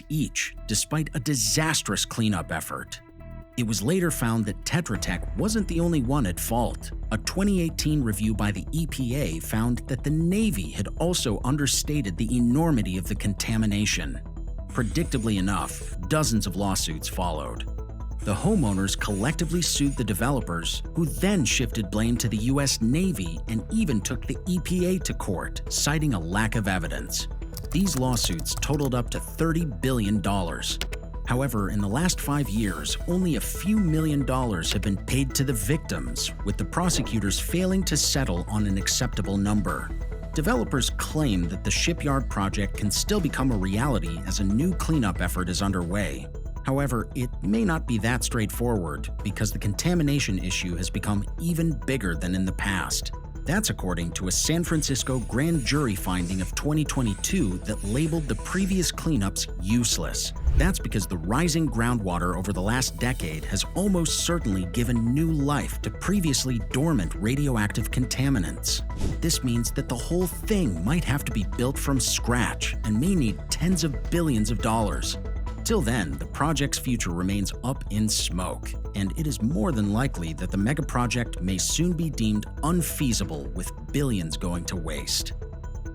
S1: each, despite a disastrous cleanup effort. It was later found that Tetra Tech wasn't the only one at fault. A 2018 review by the EPA found that the Navy had also understated the enormity of the contamination. Predictably enough, dozens of lawsuits followed. The homeowners collectively sued the developers, who then shifted blame to the U.S. Navy and even took the EPA to court, citing a lack of evidence. These lawsuits totaled up to $30 billion. However, in the last 5 years, only a few $1 million have been paid to the victims, with the prosecutors failing to settle on an acceptable number. Developers claim that the shipyard project can still become a reality as a new cleanup effort is underway. However, it may not be that straightforward because the contamination issue has become even bigger than in the past. That's according to a San Francisco grand jury finding of 2022 that labeled the previous cleanups useless. That's because the rising groundwater over the last decade has almost certainly given new life to previously dormant radioactive contaminants. This means that the whole thing might have to be built from scratch and may need tens of billions of dollars. Till then, the project's future remains up in smoke, and it is more than likely that the megaproject may soon be deemed unfeasible with billions going to waste.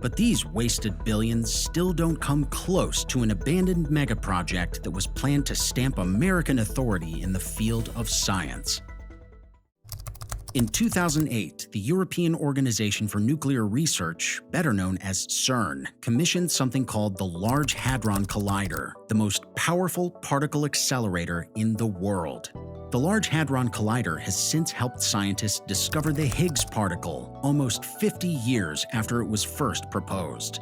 S1: But these wasted billions still don't come close to an abandoned megaproject that was planned to stamp American authority in the field of science. In 2008, the European Organization for Nuclear Research, better known as CERN, commissioned something called the Large Hadron Collider, the most powerful particle accelerator in the world. The Large Hadron Collider has since helped scientists discover the Higgs particle almost 50 years after it was first proposed.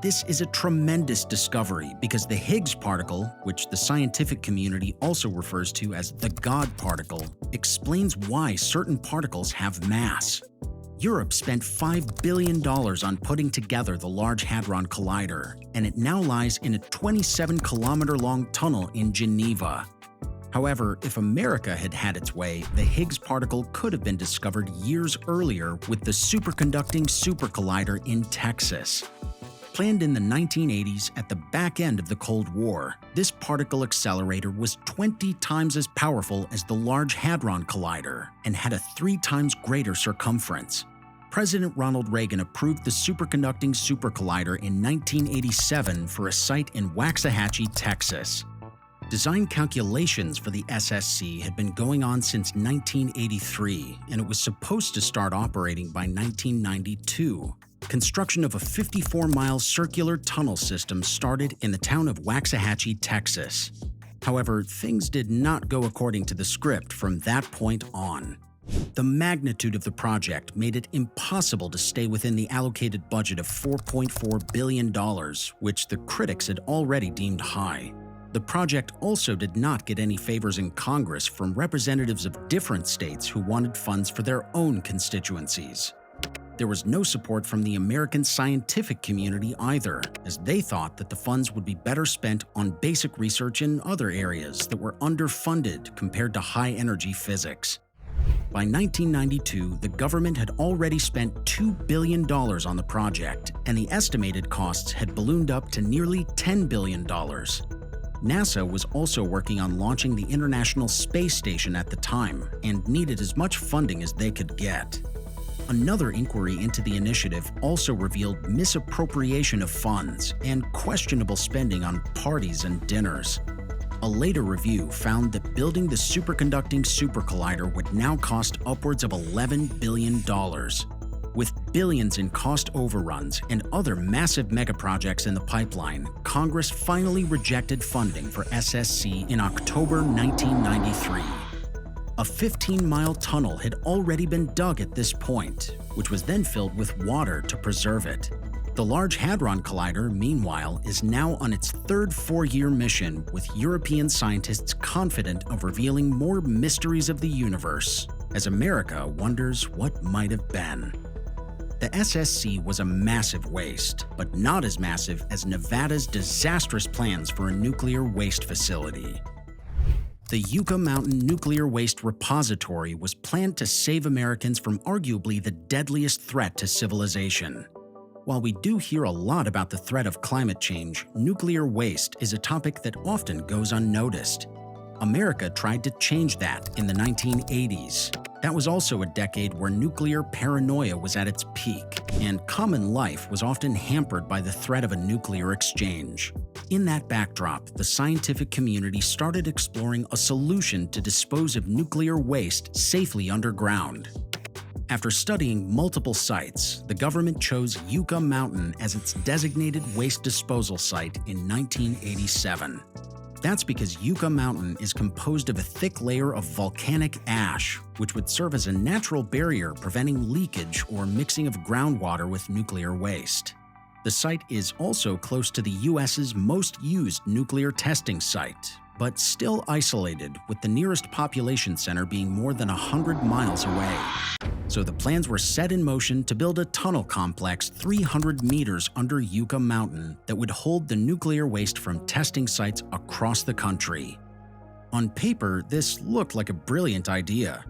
S1: This is a tremendous discovery because the Higgs particle, which the scientific community also refers to as the God particle, explains why certain particles have mass. Europe spent $5 billion on putting together the Large Hadron Collider, and it now lies in a 27-kilometer-long tunnel in Geneva. However, if America had had its way, the Higgs particle could have been discovered years earlier with the Superconducting Super Collider in Texas. Planned in the 1980s at the back end of the Cold War, this particle accelerator was 20 times as powerful as the Large Hadron Collider and had a 3 times greater circumference. President Ronald Reagan approved the Superconducting Super Collider in 1987 for a site in Waxahachie, Texas. Design calculations for the SSC had been going on since 1983, and it was supposed to start operating by 1992. Construction of a 54-mile circular tunnel system started in the town of Waxahachie, Texas. However, things did not go according to the script from that point on. The magnitude of the project made it impossible to stay within the allocated budget of $4.4 billion, which the critics had already deemed high. The project also did not get any favors in Congress from representatives of different states who wanted funds for their own constituencies. There was no support from the American scientific community either, as they thought that the funds would be better spent on basic research in other areas that were underfunded compared to high-energy physics. By 1992, the government had already spent $2 billion on the project, and the estimated costs had ballooned up to nearly $10 billion. NASA was also working on launching the International Space Station at the time and needed as much funding as they could get. Another inquiry into the initiative also revealed misappropriation of funds and questionable spending on parties and dinners. A later review found that building the Superconducting Super Collider would now cost upwards of $11 billion. With billions in cost overruns and other massive megaprojects in the pipeline, Congress finally rejected funding for SSC in October 1993. A 15-mile tunnel had already been dug at this point, which was then filled with water to preserve it. The Large Hadron Collider, meanwhile, is now on its third 4-year mission, with European scientists confident of revealing more mysteries of the universe, as America wonders what might have been. The SSC was a massive waste, but not as massive as Nevada's disastrous plans for a nuclear waste facility. The Yucca Mountain Nuclear Waste Repository was planned to save Americans from arguably the deadliest threat to civilization. While we do hear a lot about the threat of climate change, nuclear waste is a topic that often goes unnoticed. America tried to change that in the 1980s. That was also a decade where nuclear paranoia was at its peak, and common life was often hampered by the threat of a nuclear exchange. In that backdrop, the scientific community started exploring a solution to dispose of nuclear waste safely underground. After studying multiple sites, the government chose Yucca Mountain as its designated waste disposal site in 1987. That's because Yucca Mountain is composed of a thick layer of volcanic ash, which would serve as a natural barrier preventing leakage or mixing of groundwater with nuclear waste. The site is also close to the U.S.'s most used nuclear testing site, but still isolated, with the nearest population center being more than 100 miles away. So the plans were set in motion to build a tunnel complex 300 meters under Yucca Mountain that would hold the nuclear waste from testing sites across the country. On paper, this looked like a brilliant idea.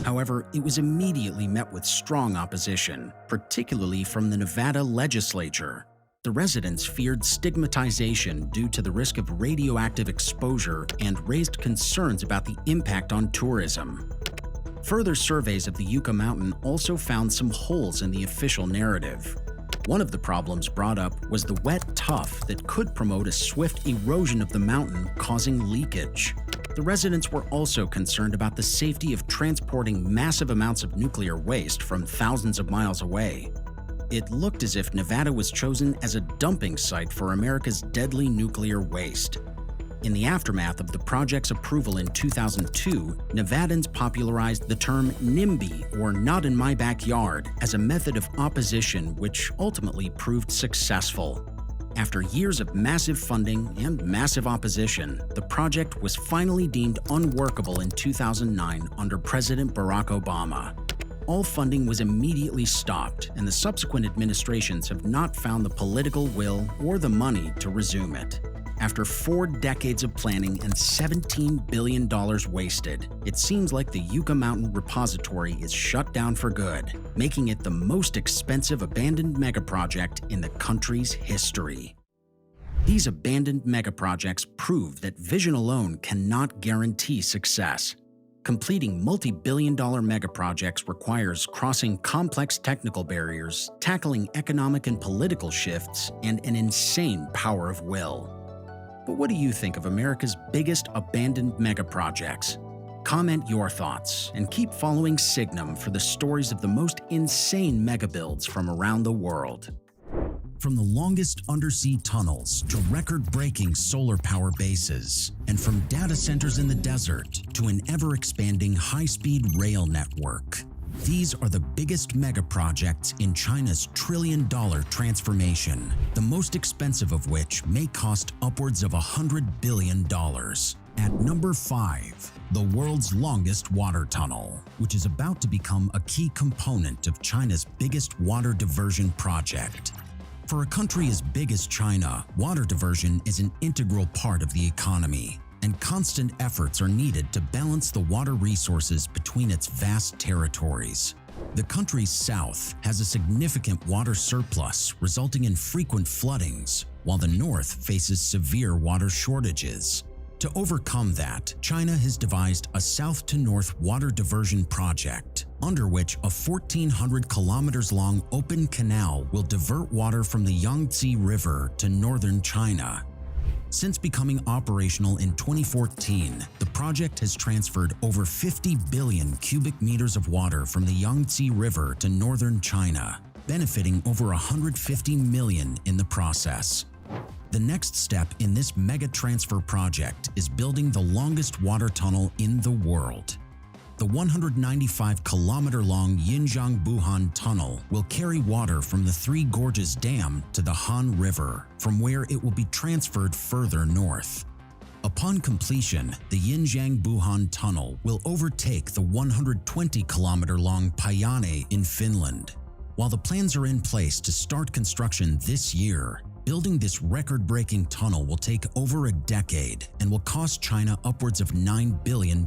S1: However, it was immediately met with strong opposition, particularly from the Nevada legislature. The residents feared stigmatization due to the risk of radioactive exposure and raised concerns about the impact on tourism. Further surveys of the Yucca Mountain also found some holes in the official narrative. One of the problems brought up was the wet tuff that could promote a swift erosion of the mountain, causing leakage. The residents were also concerned about the safety of transporting massive amounts of nuclear waste from thousands of miles away. It looked as if Nevada was chosen as a dumping site for America's deadly nuclear waste. In the aftermath of the project's approval in 2002, Nevadans popularized the term NIMBY, or Not in My Backyard, as a method of opposition which ultimately proved successful. After years of massive funding and massive opposition, the project was finally deemed unworkable in 2009 under President Barack Obama. All funding was immediately stopped, and the subsequent administrations have not found the political will or the money to resume it. After 4 decades of planning and $17 billion wasted, it seems like the Yucca Mountain Repository is shut down for good, making it the most expensive abandoned megaproject in the country's history. These abandoned megaprojects prove that vision alone cannot guarantee success. Completing multi-billion-dollar megaprojects requires crossing complex technical barriers, tackling economic and political shifts, and an insane power of will. But what do you think of America's biggest abandoned megaprojects? Comment your thoughts and keep following SIGNUM for the stories of the most insane megabuilds from around the world. From the longest undersea tunnels to record-breaking solar power bases, and from data centers in the desert to an ever-expanding high-speed rail network, these are the biggest megaprojects in China's trillion-dollar transformation, the most expensive of which may cost upwards of $100 billion. At number 5, the world's longest water tunnel, which is about to become a key component of China's biggest water diversion project. For a country as big as China, water diversion is an integral part of the economy, and constant efforts are needed to balance the water resources between its vast territories. The country's south has a significant water surplus, resulting in frequent floodings, while the north faces severe water shortages. To overcome that, China has devised a south-to-north water diversion project, under which a 1,400 kilometers long open canal will divert water from the Yangtze River to northern China. Since becoming operational in 2014, the project has transferred over 50 billion cubic meters of water from the Yangtze River to northern China, benefiting over 150 million in the process. The next step in this mega transfer project is building the longest water tunnel in the world. The 195-kilometer-long Yinjiang-Buhan Tunnel will carry water from the Three Gorges Dam to the Han River, from where it will be transferred further north. Upon completion, the Yinjiang-Buhan Tunnel will overtake the 120-kilometer-long Päijänne in Finland. While the plans are in place to start construction this year, building this record-breaking tunnel will take over a decade and will cost China upwards of $9 billion.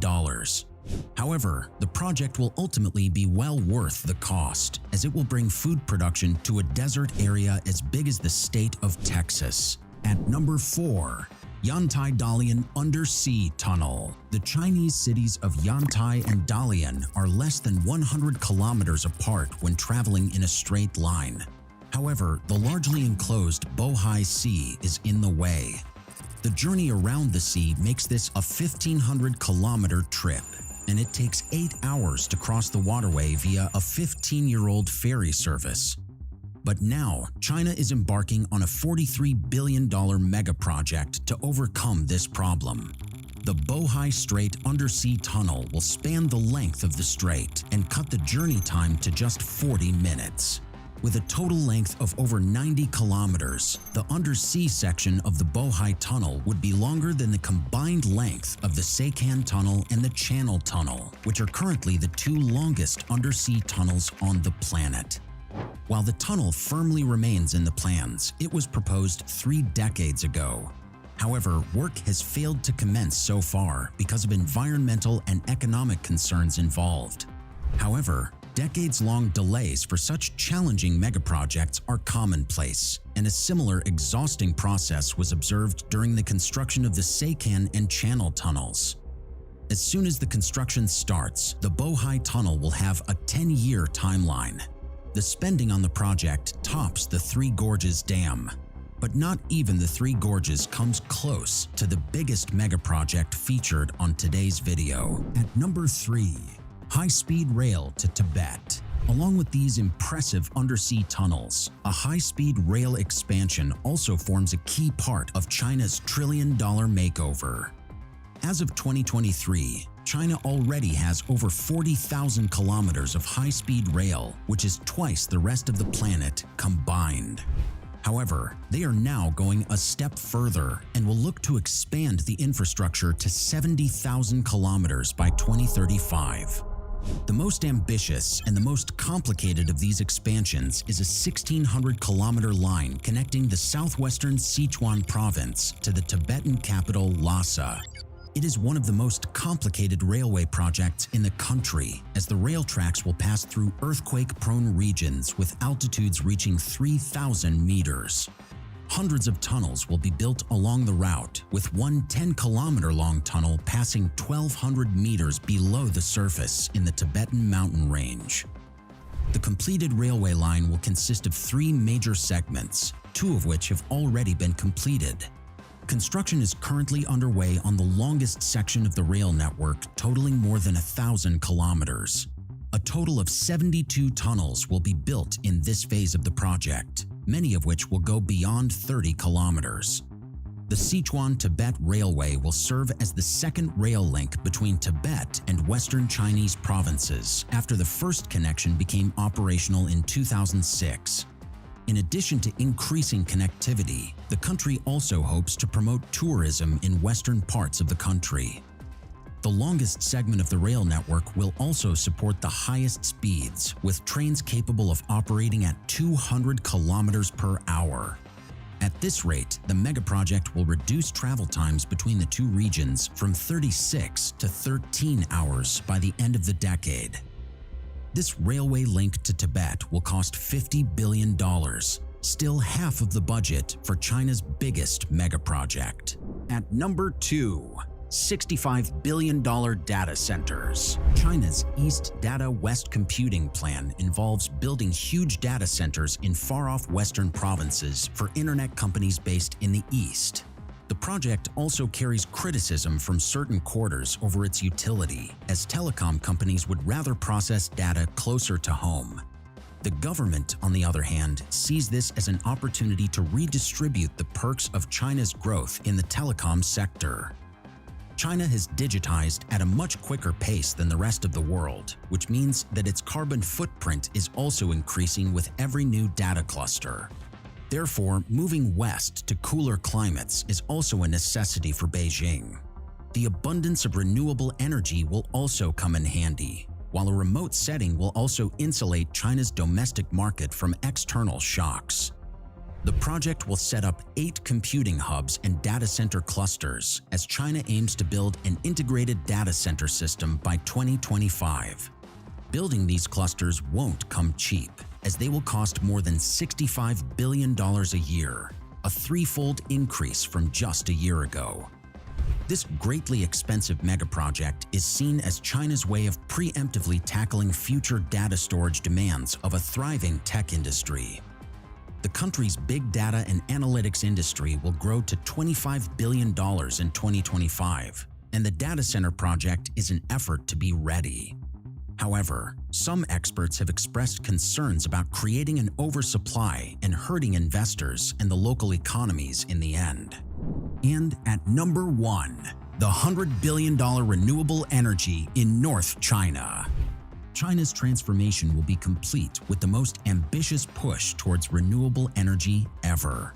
S1: However, the project will ultimately be well worth the cost, as it will bring food production to a desert area as big as the state of Texas. At number 4, Yantai Dalian Undersea Tunnel. The Chinese cities of Yantai and Dalian are less than 100 kilometers apart when traveling in a straight line. However, the largely enclosed Bohai Sea is in the way. The journey around the sea makes this a 1,500-kilometer trip, and it takes 8 hours to cross the waterway via a 15-year-old ferry service. But now, China is embarking on a $43 billion mega-project to overcome this problem. The Bohai Strait Undersea Tunnel will span the length of the strait and cut the journey time to just 40 minutes. With a total length of over 90 kilometers, the undersea section of the Bohai Tunnel would be longer than the combined length of the Saikan Tunnel and the Channel Tunnel, which are currently the 2 longest undersea tunnels on the planet. While the tunnel firmly remains in the plans, it was proposed 3 decades ago. However, work has failed to commence so far because of environmental and economic concerns involved. However, decades-long delays for such challenging megaprojects are commonplace, and a similar exhausting process was observed during the construction of the Saikan and Channel tunnels. As soon as the construction starts, the Bohai Tunnel will have a 10-year timeline. The spending on the project tops the Three Gorges Dam, but not even the Three Gorges comes close to the biggest megaproject featured on today's video. At number 3, high-speed rail to Tibet. Along with these impressive undersea tunnels, a high-speed rail expansion also forms a key part of China's trillion-dollar makeover. As of 2023, China already has over 40,000 kilometers of high-speed rail, which is twice the rest of the planet combined. However, they are now going a step further and will look to expand the infrastructure to 70,000 kilometers by 2035. The most ambitious and the most complicated of these expansions is a 1,600-kilometer line connecting the southwestern Sichuan province to the Tibetan capital Lhasa. It is one of the most complicated railway projects in the country, as the rail tracks will pass through earthquake-prone regions with altitudes reaching 3,000 meters. Hundreds of tunnels will be built along the route, with one 10-kilometer-long tunnel passing 1,200 meters below the surface in the Tibetan mountain range. The completed railway line will consist of 3 major segments, 2 of which have already been completed. Construction is currently underway on the longest section of the rail network, totaling more than 1,000 kilometers. A total of 72 tunnels will be built in this phase of the project, many of which will go beyond 30 kilometers. The Sichuan-Tibet Railway will serve as the second rail link between Tibet and Western Chinese provinces after the first connection became operational in 2006. In addition to increasing connectivity, the country also hopes to promote tourism in western parts of the country. The longest segment of the rail network will also support the highest speeds, with trains capable of operating at 200 kilometers per hour. At this rate, the megaproject will reduce travel times between the two regions from 36 to 13 hours by the end of the decade. This railway link to Tibet will cost $50 billion, still half of the budget for China's biggest megaproject. At number 2, $65 billion data centers. China's East Data West computing plan involves building huge data centers in far-off western provinces for internet companies based in the East. The project also carries criticism from certain quarters over its utility, as telecom companies would rather process data closer to home. The government, on the other hand, sees this as an opportunity to redistribute the perks of China's growth in the telecom sector. China has digitized at a much quicker pace than the rest of the world, which means that its carbon footprint is also increasing with every new data cluster. Therefore, moving west to cooler climates is also a necessity for Beijing. The abundance of renewable energy will also come in handy, while a remote setting will also insulate China's domestic market from external shocks. The project will set up 8 computing hubs and data center clusters as China aims to build an integrated data center system by 2025. Building these clusters won't come cheap, as they will cost more than $65 billion a year, a 3-fold increase from just a year ago. This greatly expensive megaproject is seen as China's way of preemptively tackling future data storage demands of a thriving tech industry. The country's big data and analytics industry will grow to $25 billion in 2025, and the data center project is an effort to be ready. However, some experts have expressed concerns about creating an oversupply and hurting investors and the local economies in the end. And at number 1, the $100 billion renewable energy in North China. China's transformation will be complete with the most ambitious push towards renewable energy ever.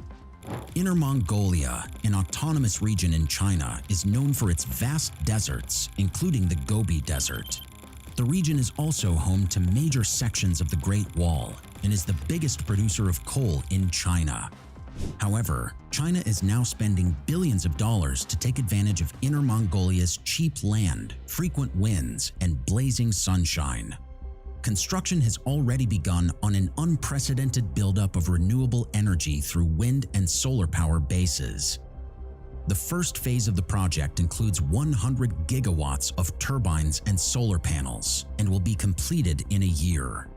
S1: Inner Mongolia, an autonomous region in China, is known for its vast deserts, including the Gobi Desert. The region is also home to major sections of the Great Wall and is the biggest producer of coal in China. However, China is now spending billions of dollars to take advantage of Inner Mongolia's cheap land, frequent winds, and blazing sunshine. Construction has already begun on an unprecedented buildup of renewable energy through wind and solar power bases. The first phase of the project includes 100 gigawatts of turbines and solar panels and will be completed in a year.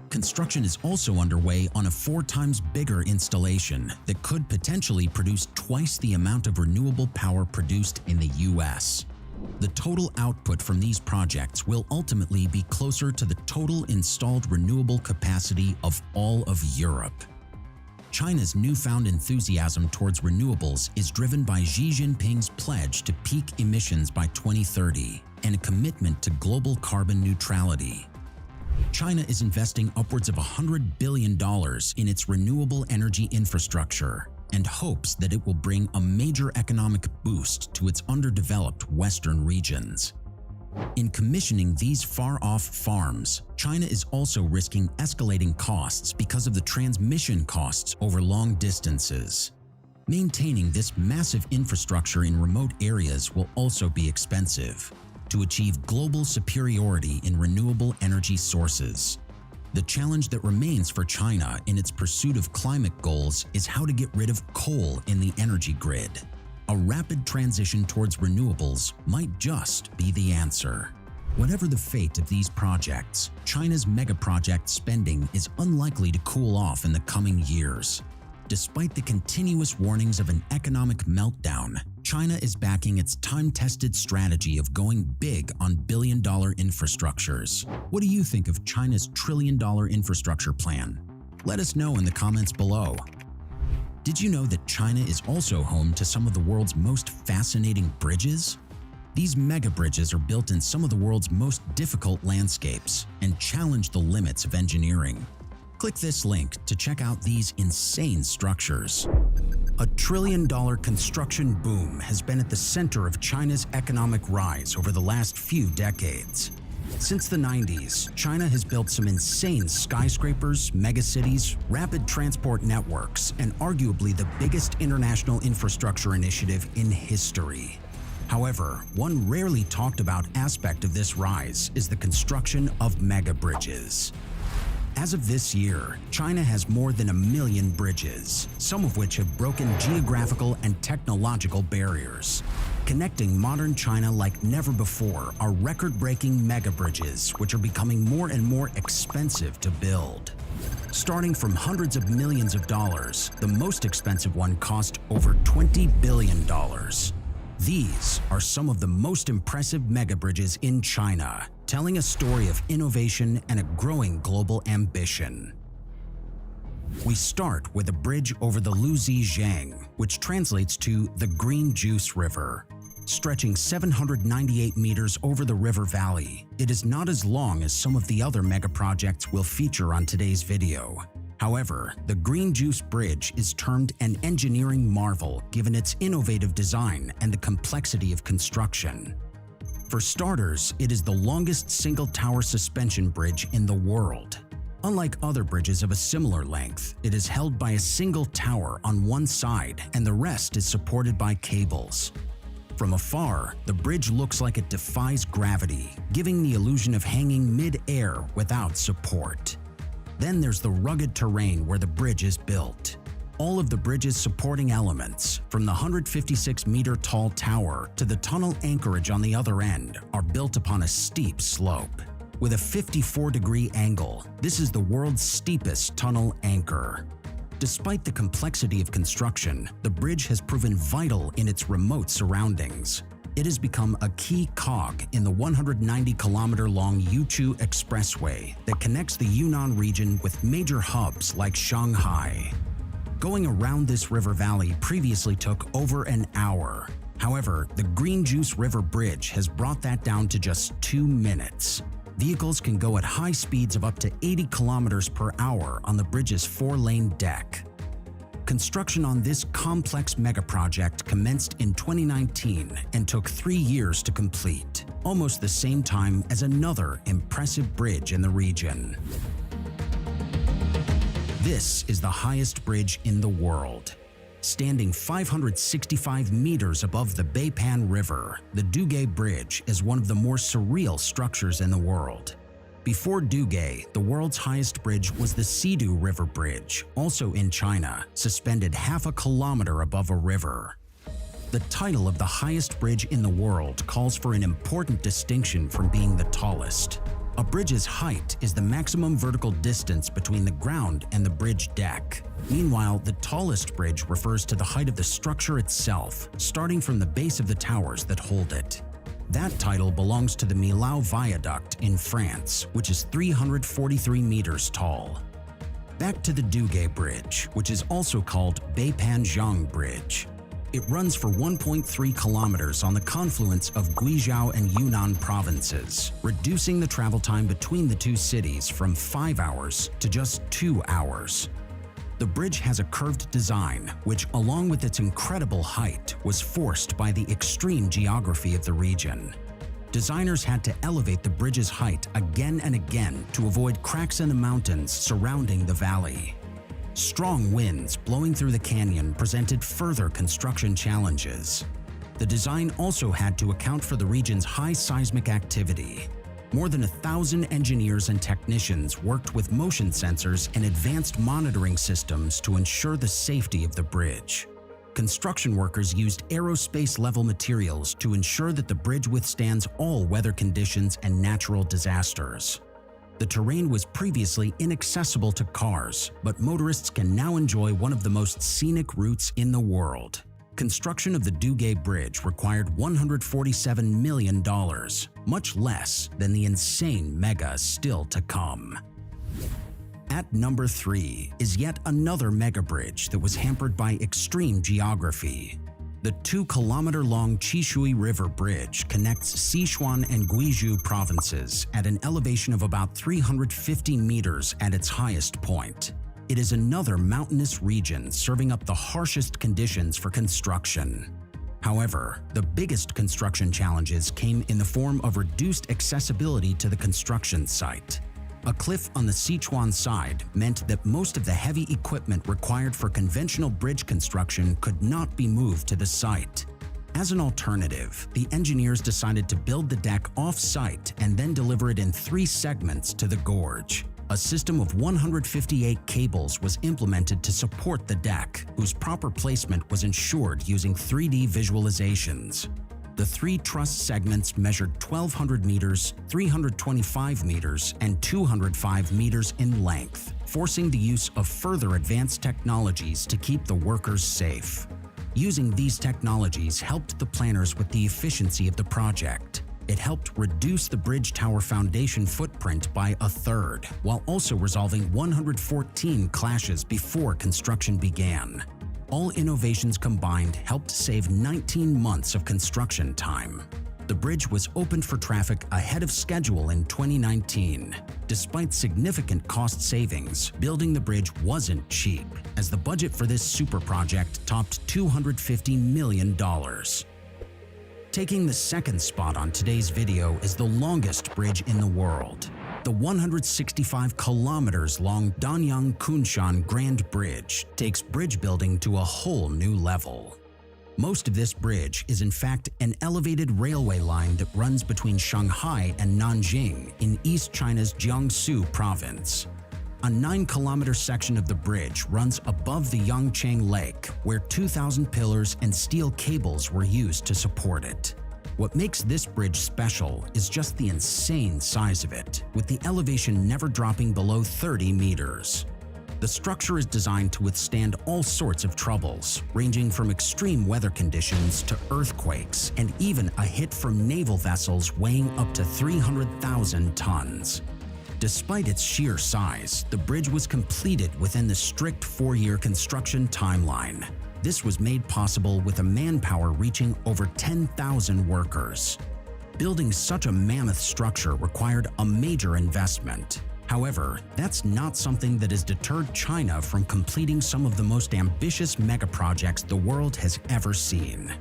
S1: Construction is also underway on a 4 times bigger installation that could potentially produce twice the amount of renewable power produced in the US. The total output from these projects will ultimately be closer to the total installed renewable capacity of all of Europe. China's newfound enthusiasm towards renewables is driven by Xi Jinping's pledge to peak emissions by 2030 and a commitment to global carbon neutrality. China is investing upwards of $100 billion in its renewable energy infrastructure and hopes that it will bring a major economic boost to its underdeveloped Western regions. In commissioning these far-off farms, China is also risking escalating costs because of the transmission costs over long distances. Maintaining this massive infrastructure in remote areas will also be expensive. To achieve global superiority in renewable energy sources, the challenge that remains for China in its pursuit of climate goals is how to get rid of coal in the energy grid. A rapid transition towards renewables might just be the answer. Whatever the fate of these projects, China's megaproject spending is unlikely to cool off in the coming years. Despite the continuous warnings of an economic meltdown, China is backing its time-tested strategy of going big on billion-dollar infrastructures. What do you think of China's trillion-dollar infrastructure plan? Let us know in the comments below. Did you know that China is also home to some of the world's most fascinating bridges? These mega bridges are built in some of the world's most difficult landscapes and challenge the limits of engineering. Click this link to check out these insane structures. A trillion-dollar construction boom has been at the center of China's economic rise over the last few decades. Since the 90s, China has built some insane skyscrapers, megacities, rapid transport networks, and arguably the biggest international infrastructure initiative in history. However, one rarely talked about aspect of this rise is the construction of mega bridges. As of this year, China has more than 1 million bridges, some of which have broken geographical and technological barriers. Connecting modern China like never before are record-breaking mega bridges, which are becoming more and more expensive to build. Starting from hundreds of millions of dollars, the most expensive one cost over $20 billion. These are some of the most impressive mega bridges in China, telling a story of innovation and a growing global ambition. We start with a bridge over the Luzi-Jiang, which translates to the Green Juice River. Stretching 798 meters over the river valley, it is not as long as some of the other mega projects we'll feature on today's video. However, the Green Juice Bridge is termed an engineering marvel given its innovative design and the complexity of construction. For starters, it is the longest single-tower suspension bridge in the world. Unlike other bridges of a similar length, it is held by a single tower on one side and the rest is supported by cables. From afar, the bridge looks like it defies gravity, giving the illusion of hanging mid-air without support. Then there's the rugged terrain where the bridge is built. All of the bridge's supporting elements, from the 156-meter tall tower to the tunnel anchorage on the other end, are built upon a steep slope. With a 54-degree angle, this is the world's steepest tunnel anchor. Despite the complexity of construction, the bridge has proven vital in its remote surroundings. It has become a key cog in the 190-kilometer-long Yuchu Expressway that connects the Yunnan region with major hubs like Shanghai. Going around this river valley previously took over an hour. However, the Green Juice River Bridge has brought that down to just 2 minutes. Vehicles can go at high speeds of up to 80 kilometers per hour on the bridge's 4-lane deck. Construction on this complex megaproject commenced in 2019 and took 3 years to complete, almost the same time as another impressive bridge in the region. This is the highest bridge in the world. Standing 565 meters above the Beipan River, the Duguay Bridge is one of the more surreal structures in the world. Before Duguay, the world's highest bridge was the Sidu River Bridge, also in China, suspended half a kilometer above a river. The title of the highest bridge in the world calls for an important distinction from being the tallest. A bridge's height is the maximum vertical distance between the ground and the bridge deck. Meanwhile, the tallest bridge refers to the height of the structure itself, starting from the base of the towers that hold it. That title belongs to the Millau Viaduct in France, which is 343 meters tall. Back to the Duguay Bridge, which is also called Beipan Bridge. It runs for 1.3 kilometers on the confluence of Guizhou and Yunnan provinces, reducing the travel time between the two cities from 5 hours to just 2 hours. The bridge has a curved design, which, along with its incredible height, was forced by the extreme geography of the region. Designers had to elevate the bridge's height again and again to avoid cracks in the mountains surrounding the valley. Strong winds blowing through the canyon presented further construction challenges. The design also had to account for the region's high seismic activity. More than 1,000 engineers and technicians worked with motion sensors and advanced monitoring systems to ensure the safety of the bridge. Construction workers used aerospace-level materials to ensure that the bridge withstands all weather conditions and natural disasters. The terrain was previously inaccessible to cars, but motorists can now enjoy one of the most scenic routes in the world. Construction of the Dugay Bridge required $147 million, much less than the insane mega still to come. At number 3 is yet another mega bridge that was hampered by extreme geography. The 2-kilometer-long Qishui River Bridge connects Sichuan and Guizhou provinces at an elevation of about 350 meters at its highest point. It is another mountainous region serving up the harshest conditions for construction. However, the biggest construction challenges came in the form of reduced accessibility to the construction site. A cliff on the Sichuan side meant that most of the heavy equipment required for conventional bridge construction could not be moved to the site. As an alternative, the engineers decided to build the deck off-site and then deliver it in 3 segments to the gorge. A system of 158 cables was implemented to support the deck, whose proper placement was ensured using 3D visualizations. The 3 truss segments measured 1,200 meters, 325 meters, and 205 meters in length, forcing the use of further advanced technologies to keep the workers safe. Using these technologies helped the planners with the efficiency of the project. It helped reduce the bridge tower foundation footprint by 1/3, while also resolving 114 clashes before construction began. All innovations combined helped save 19 months of construction time. The bridge was opened for traffic ahead of schedule in 2019. Despite significant cost savings, building the bridge wasn't cheap, as the budget for this super project topped $250 million. Taking the second spot on today's video is the longest bridge in the world. The 165 kilometers long Danyang-Kunshan Grand Bridge takes bridge building to a whole new level. Most of this bridge is in fact an elevated railway line that runs between Shanghai and Nanjing in East China's Jiangsu province. A 9-kilometer section of the bridge runs above the Yangcheng Lake, where 2,000 pillars and steel cables were used to support it. What makes this bridge special is just the insane size of it, with the elevation never dropping below 30 meters. The structure is designed to withstand all sorts of troubles, ranging from extreme weather conditions to earthquakes and even a hit from naval vessels weighing up to 300,000 tons. Despite its sheer size, the bridge was completed within the strict 4-year construction timeline. This was made possible with a manpower reaching over 10,000 workers. Building such a mammoth structure required a major investment. However, that's not something that has deterred China from completing some of the most ambitious megaprojects the world has ever seen.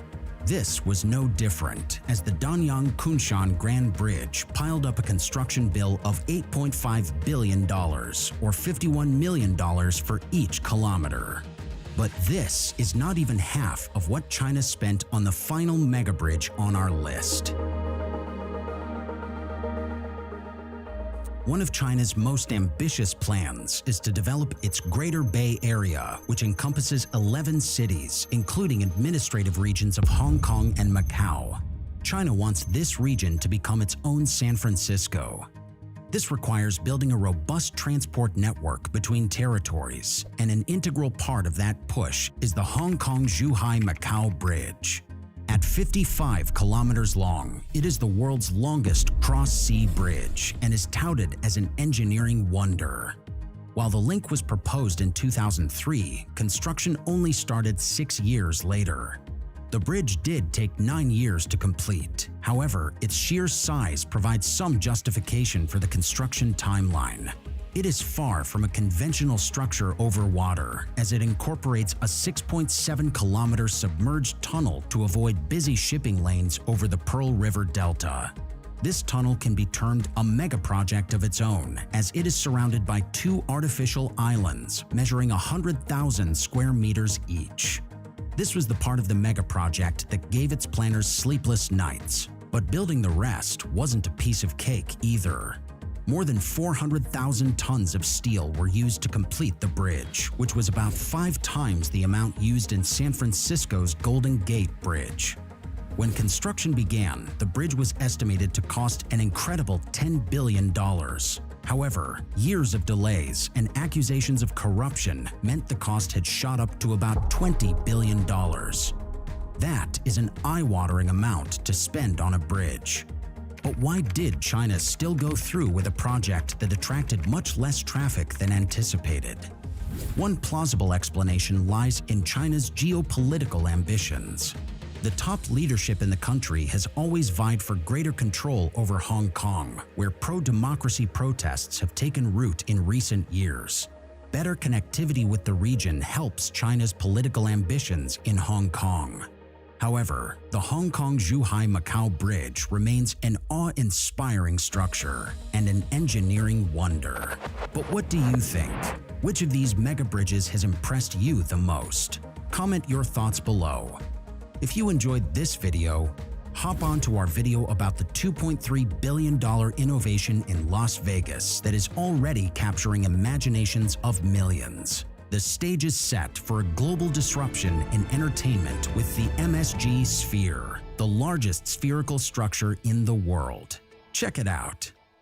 S1: This was no different, as the Danyang-Kunshan Grand Bridge piled up a construction bill of $8.5 billion, or $51 million for each kilometer. But this is not even half of what China spent on the final megabridge on our list. One of China's most ambitious plans is to develop its Greater Bay Area, which encompasses 11 cities, including administrative regions of Hong Kong and Macau. China wants this region to become its own San Francisco. This requires building a robust transport network between territories, and an integral part of that push is the Hong Kong-Zhuhai-Macau Bridge. At 55 kilometers long, it is the world's longest cross-sea bridge and is touted as an engineering wonder. While the link was proposed in 2003, construction only started 6 years later. The bridge did take 9 years to complete. However, its sheer size provides some justification for the construction timeline. It is far from a conventional structure over water, as it incorporates a 6.7-kilometer submerged tunnel to avoid busy shipping lanes over the Pearl River Delta. This tunnel can be termed a megaproject of its own, as it is surrounded by 2 artificial islands measuring 100,000 square meters each. This was the part of the megaproject that gave its planners sleepless nights. But building the rest wasn't a piece of cake either. More than 400,000 tons of steel were used to complete the bridge, which was about 5 times the amount used in San Francisco's Golden Gate Bridge. When construction began, the bridge was estimated to cost an incredible $10 billion. However, years of delays and accusations of corruption meant the cost had shot up to about $20 billion. That is an eye-watering amount to spend on a bridge. But why did China still go through with a project that attracted much less traffic than anticipated? One plausible explanation lies in China's geopolitical ambitions. The top leadership in the country has always vied for greater control over Hong Kong, where pro-democracy protests have taken root in recent years. Better connectivity with the region helps China's political ambitions in Hong Kong. However, the Hong Kong-Zhuhai-Macau Bridge remains an awe-inspiring structure and an engineering wonder. But what do you think? Which of these mega bridges has impressed you the most? Comment your thoughts below. If you enjoyed this video, hop on to our video about the $2.3 billion innovation in Las Vegas that is already capturing imaginations of millions. The stage is set for a global disruption in entertainment with the MSG Sphere, the largest spherical structure in the world. Check it out.